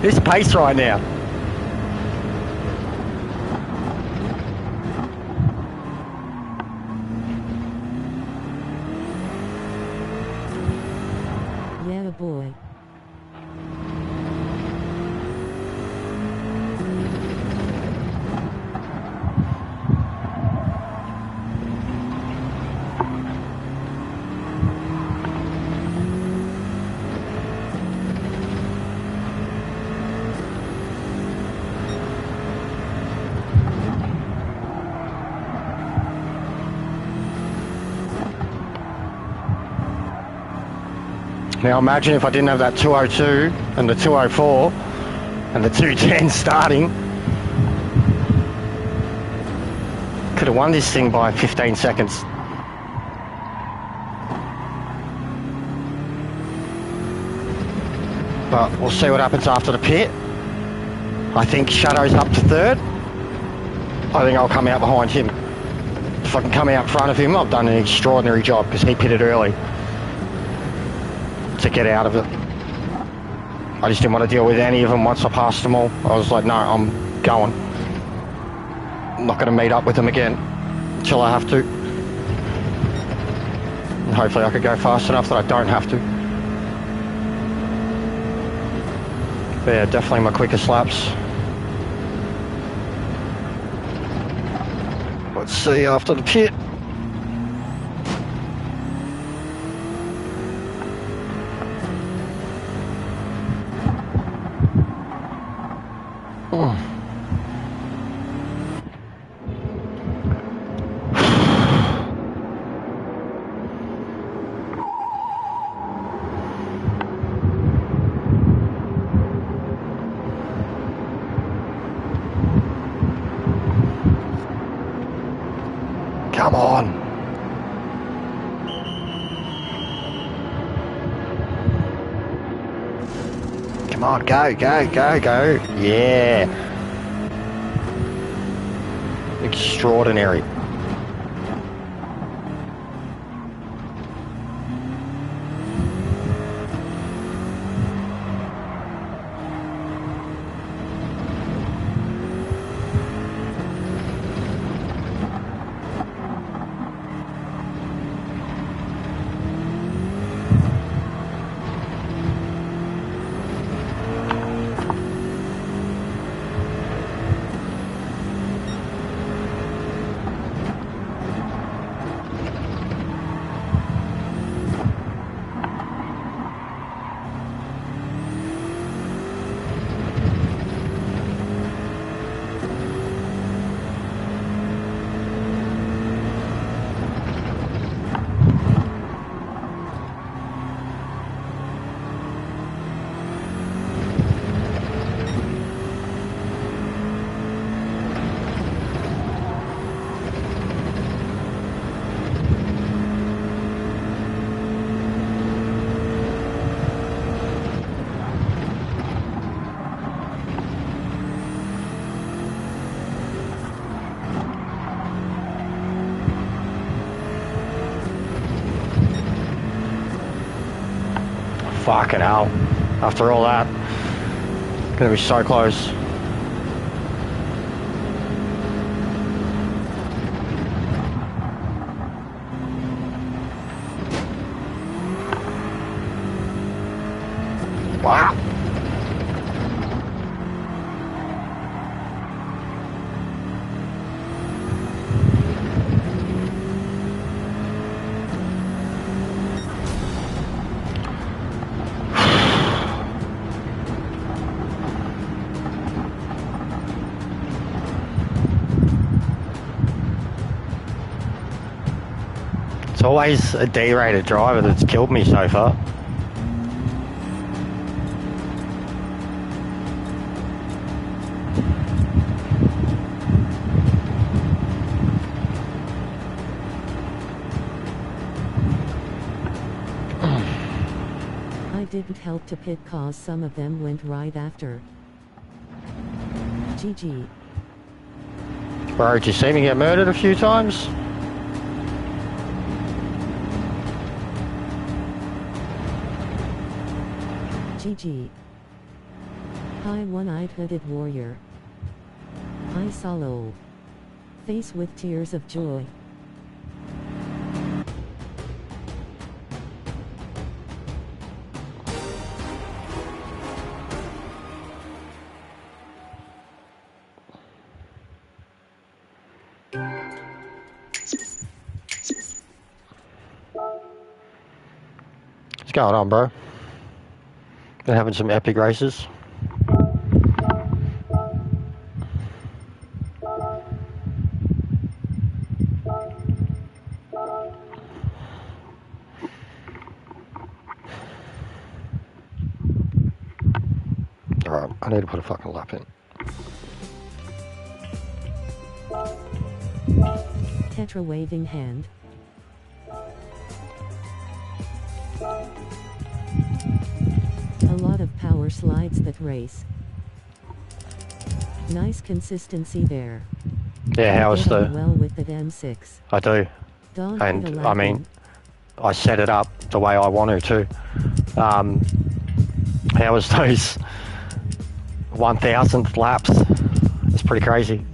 This pace right now. Yeah, boy. Now imagine if I didn't have that 202 and the 204 and the 210 starting. Could have won this thing by 15 seconds. But we'll see what happens after the pit. I think Shadow's up to third. I think I'll come out behind him. If I can come out in front of him, I've done an extraordinary job because he pitted early to get out of it. I just didn't want to deal with any of them once I passed them all. I was like, no, I'm going. I'm not going to meet up with them again until I have to. And hopefully I could go fast enough that I don't have to. But yeah, definitely my quickest laps. Let's see after the pit. Come on. Come on, go, go, go, go. Yeah. Extraordinary. Fucking hell. After all that, gonna be so close. Wow. It's always a D-rated driver that's killed me so far. I didn't help to pit cause some of them went right after. GG. Bro, did you see me get murdered a few times? GG. Hi one-eyed hooded warrior. Hi Solo. Face with tears of joy. What's going on, bro? Been having some epic races. Alright, I need to put a fucking lap in. Tetra waving hand. A lot of power slides that race. Nice consistency there. Yeah, how is the... well with the M6. I do. Don't And, put a I lap mean, in. I set it up the way I want to too. How was those 1,000th laps? It's pretty crazy.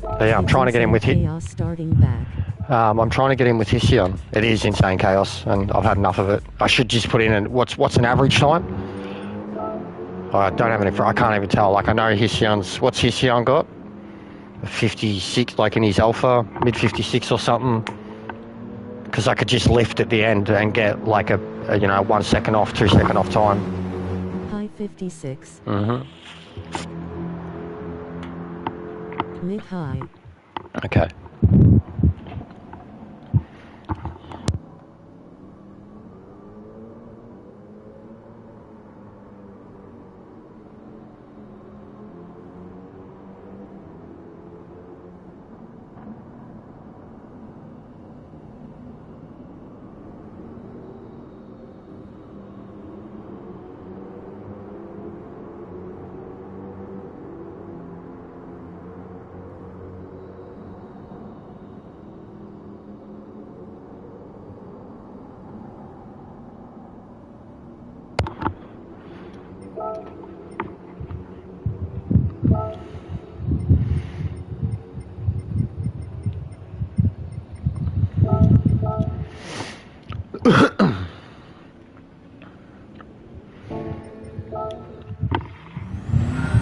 But yeah, I'm trying to get in with Chaos starting back. I'm trying to get in with Hission. It is insane chaos, and I've had enough of it. I should just put in what's an average time? I don't have any. I can't even tell. Like I know what's Hission got? 56, like in his alpha, mid 56 or something. Because I could just lift at the end and get like a 1 second off, 2 second off time. High 56. Mid high. Okay.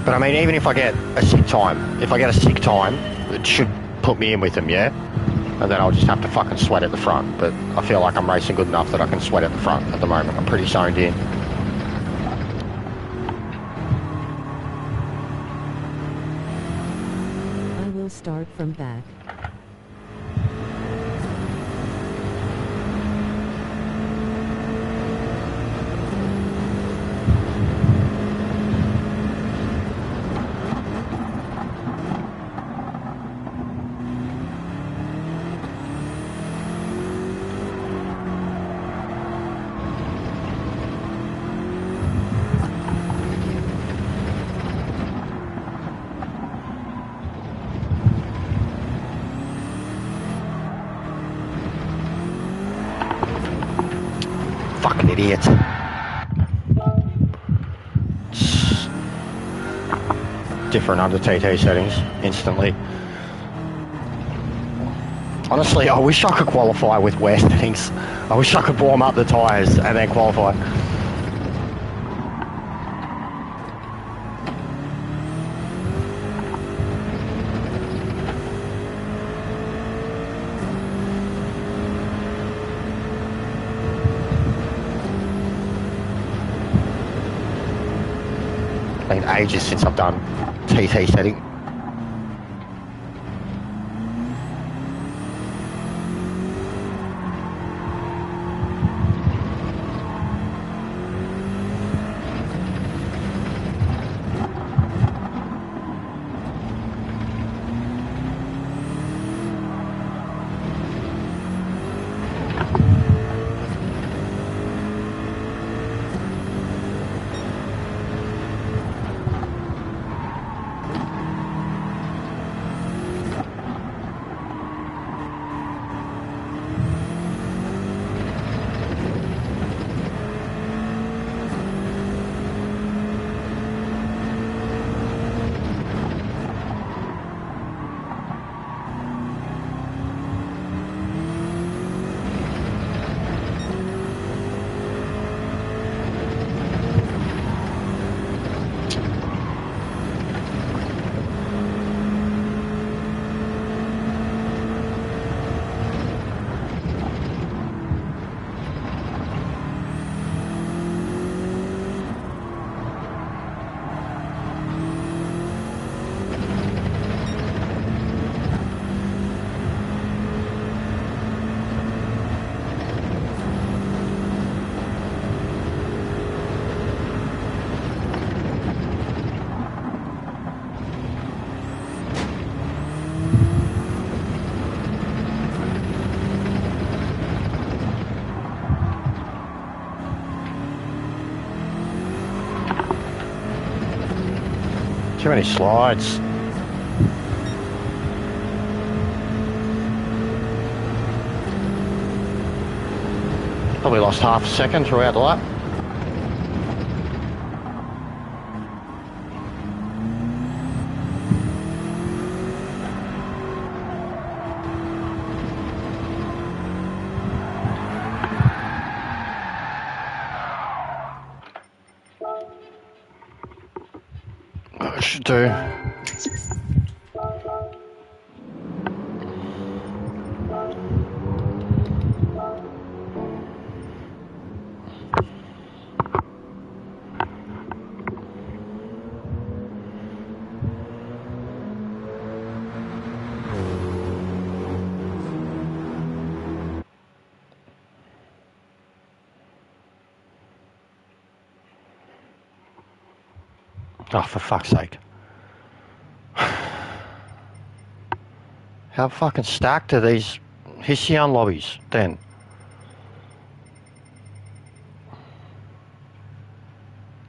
But I mean, even if I get a sick time, it should put me in with them, yeah? And then I'll just have to fucking sweat at the front. But I feel like I'm racing good enough that I can sweat at the front at the moment. I'm pretty zoned in. I will start from back. Fucking idiot. Different under TT settings, instantly. Honestly, I wish I could qualify with wear settings. I wish I could warm up the tyres and then qualify. Been ages since I've done TT setting. Too many slides. Probably lost half a second throughout the lap. That should do. Oh, for fuck's sake. How fucking stacked are these Hission lobbies then?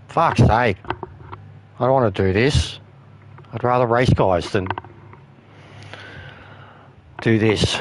Fuck's sake. I don't want to do this. I'd rather race guys than do this.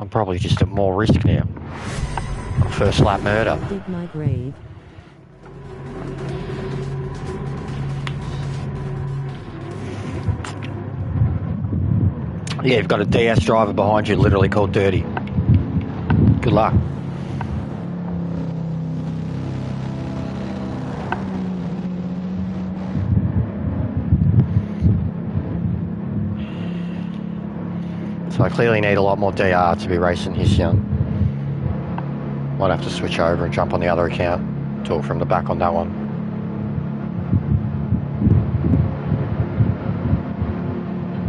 I'm probably just at more risk now. First lap murder. Dig my grave. Yeah, you've got a DS driver behind you literally called Dirty. Good luck. So I clearly need a lot more DR to be racing Hission. Might have to switch over and jump on the other account. Talk from the back on that one.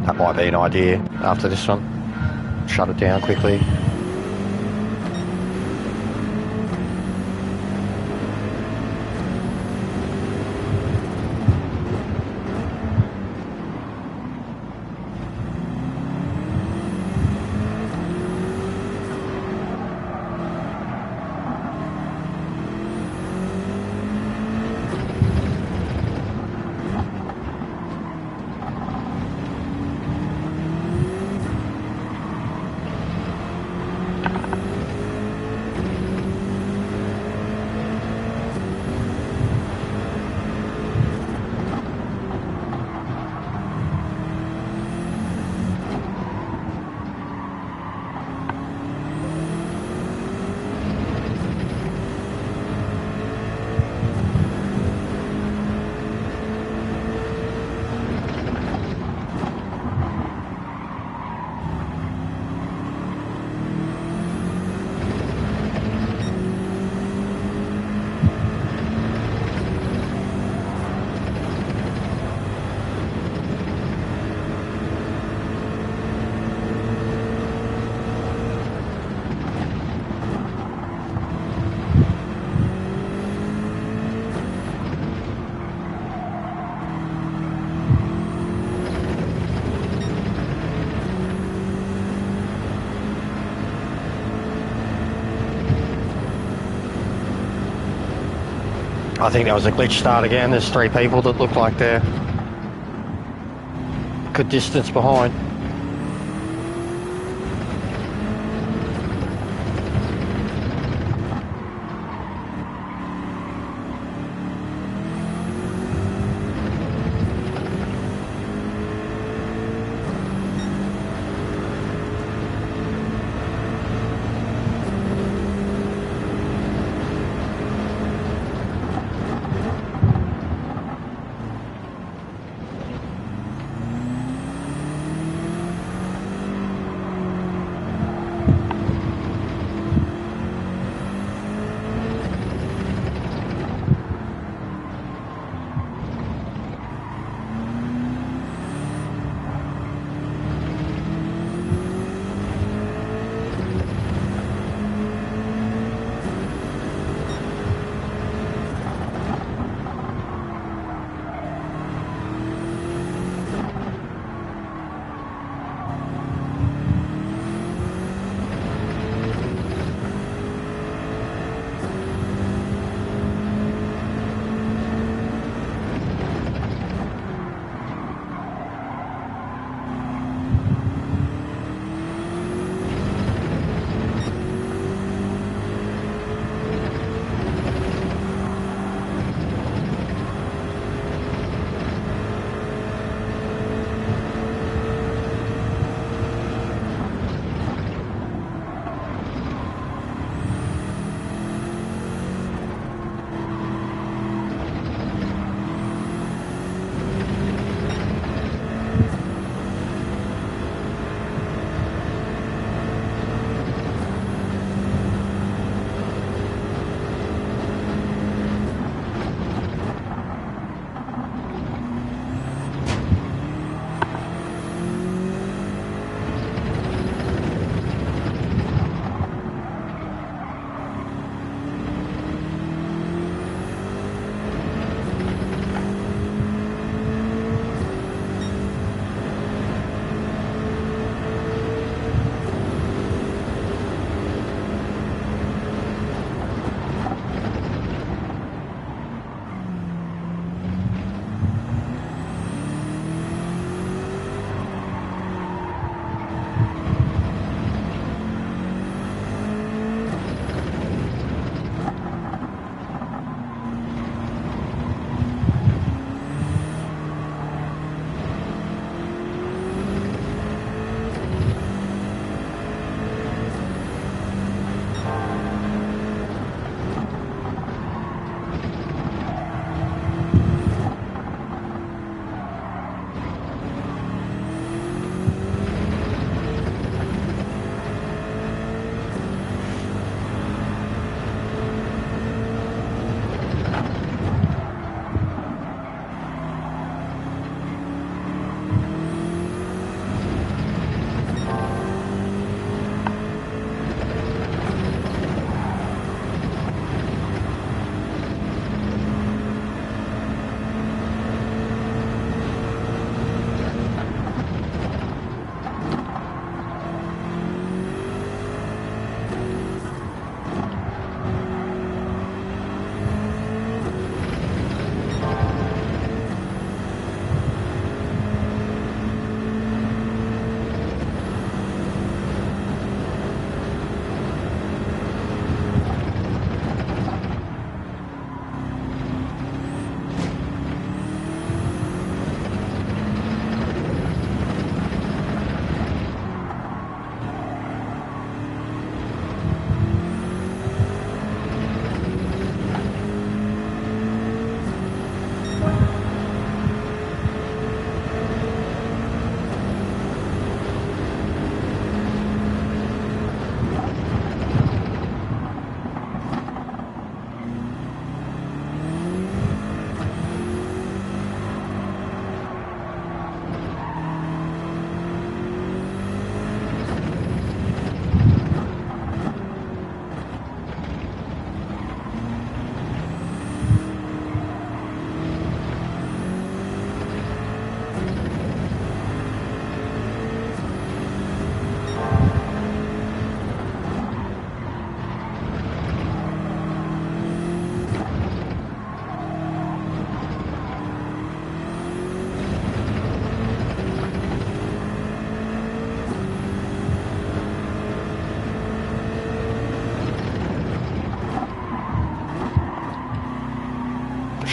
That might be an idea after this one. Shut it down quickly. I think that was a glitch start again. There's 3 people that look like they're a good distance behind.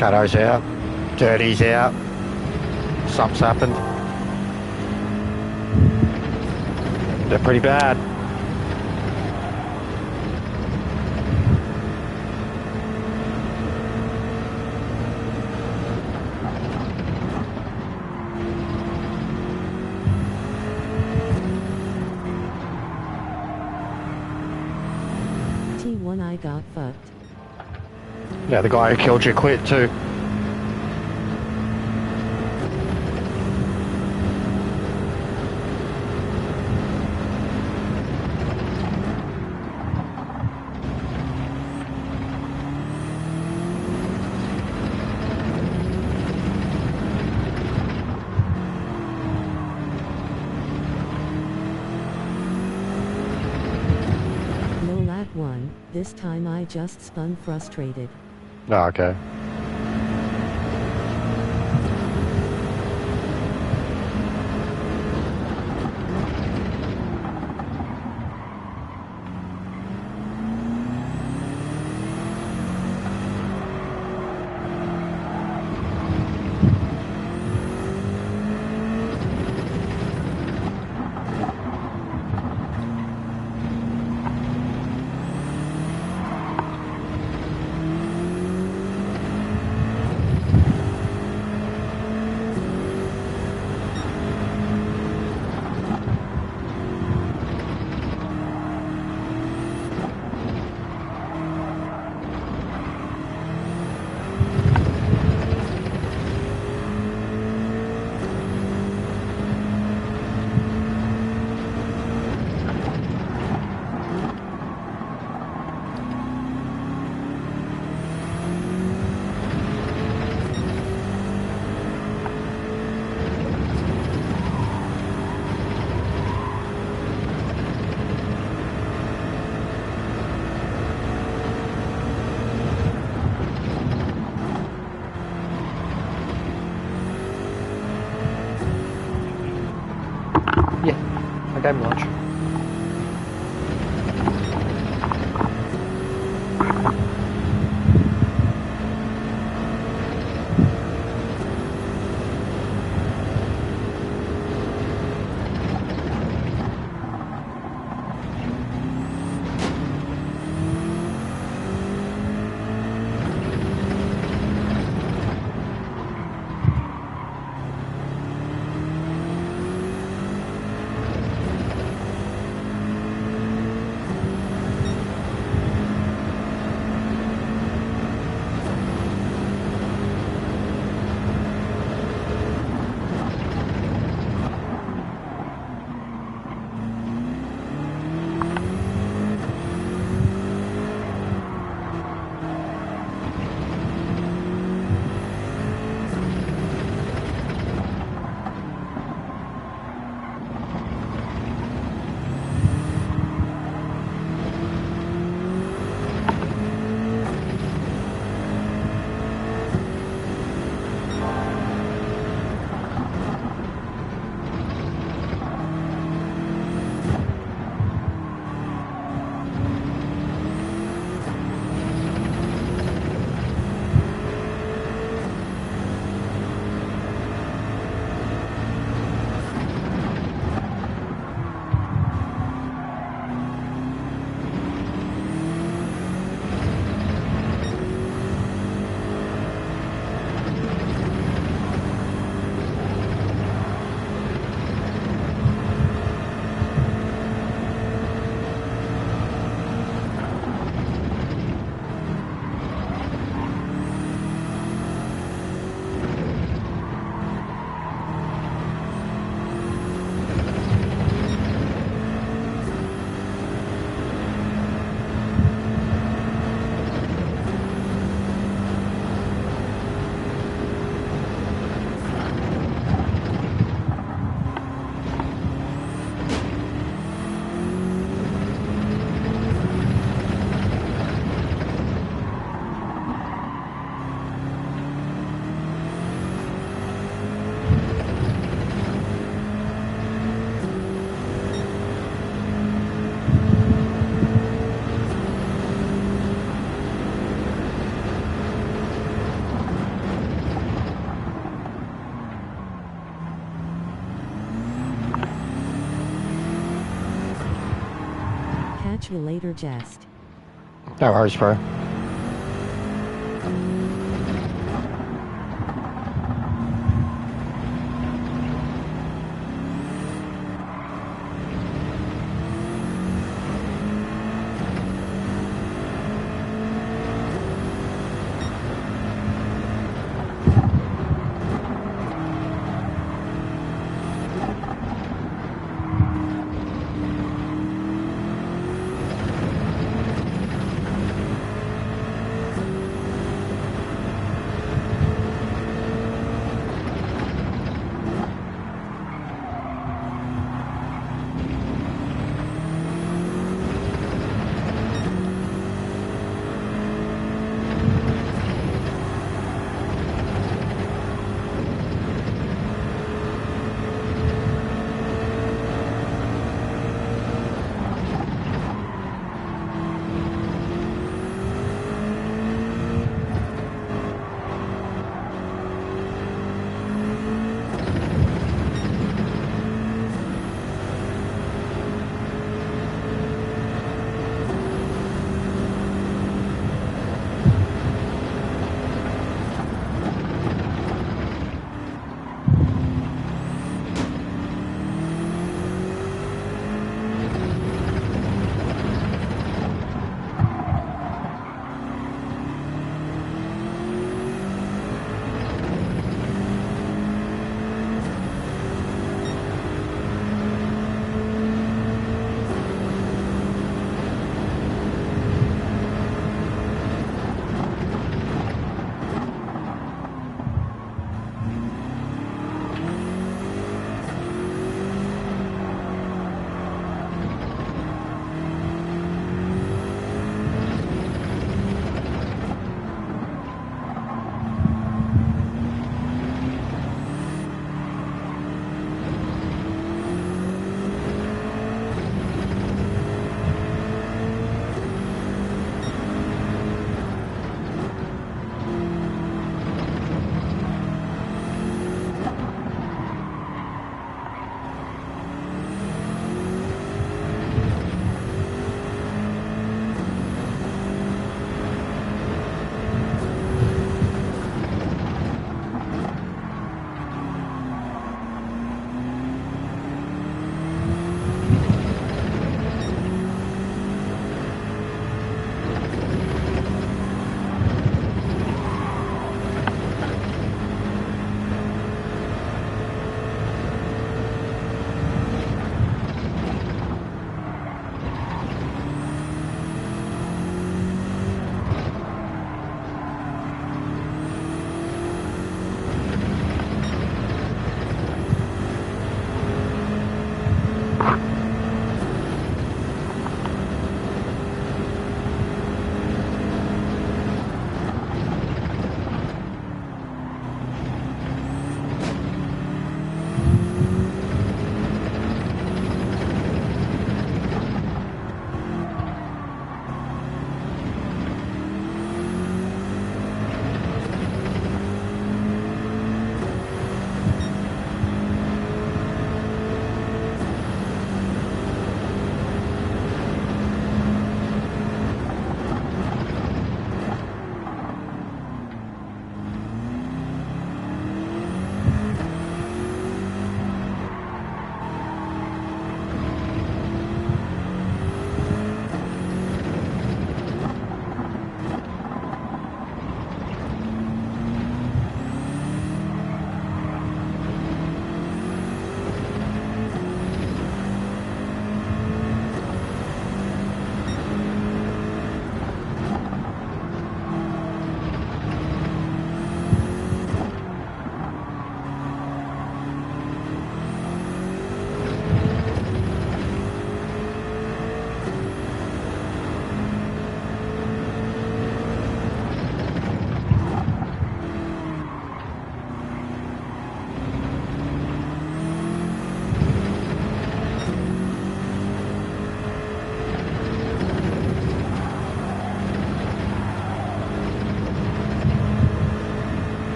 Shadow's out. Dirty's out. Something's happened. They're pretty bad. T1 I got fucked. Yeah, the guy who killed you quit too. No lag 1, this time I just spun frustrated. Oh, okay. Yeah, I gave him lunch. Catch you later, Jest. No worries, bro.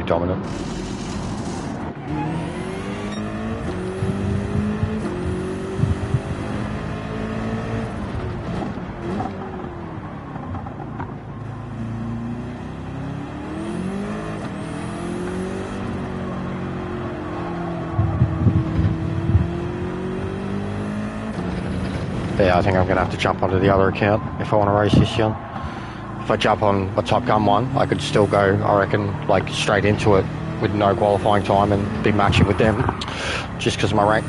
pretty dominant. Yeah, I think I'm going to have to jump onto the other account if I want to race this young. If I jump on a Top Gun one, I could still go, I reckon, like straight into it with no qualifying time and be matching with them just because of my rank.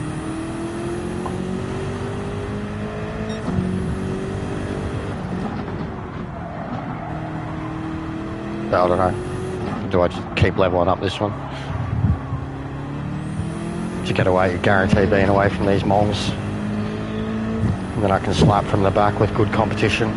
But I don't know. Do I just keep leveling up this one? To get away, guarantee being away from these moles. And then I can slap from the back with good competition.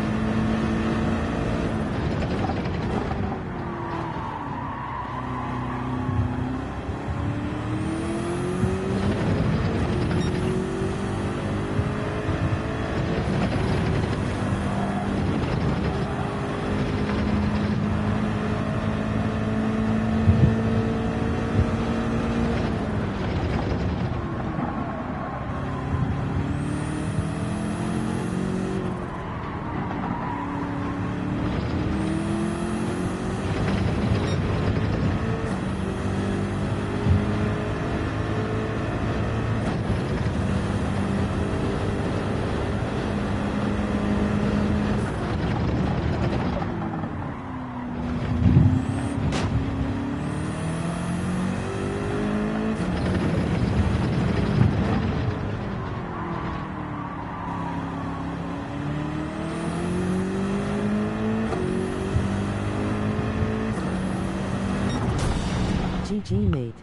GG, mate.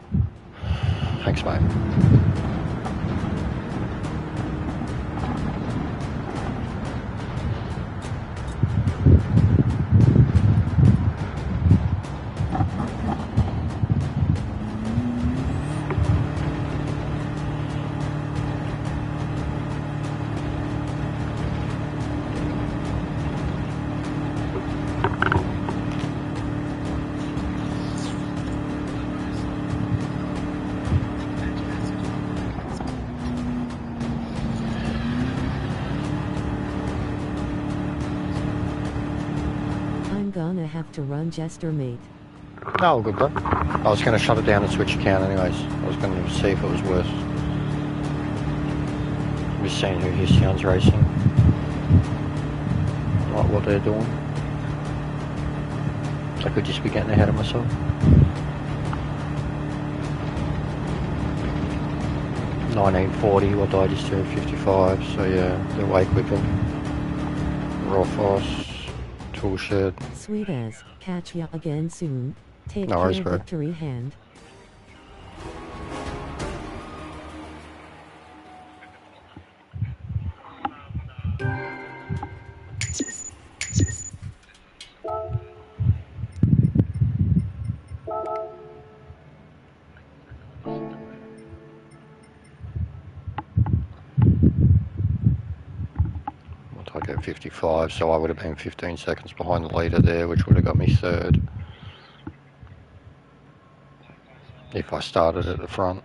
Thanks, mate. Gonna have to run, Jester, mate. Oh, good, bro. I was going to shut it down and switch account anyways. I was going to see if it was worth. Just seeing who his sounds racing. Like what they're doing. I could just be getting ahead of myself. $19.40, what did I just do? 55, so yeah, they're way quicker. Raw force. Shed. Sweet as, catch ya again soon. Take No care, worries, bro. victory hand. I go 55, so I would have been 15 seconds behind the leader there, which would have got me third if I started at the front.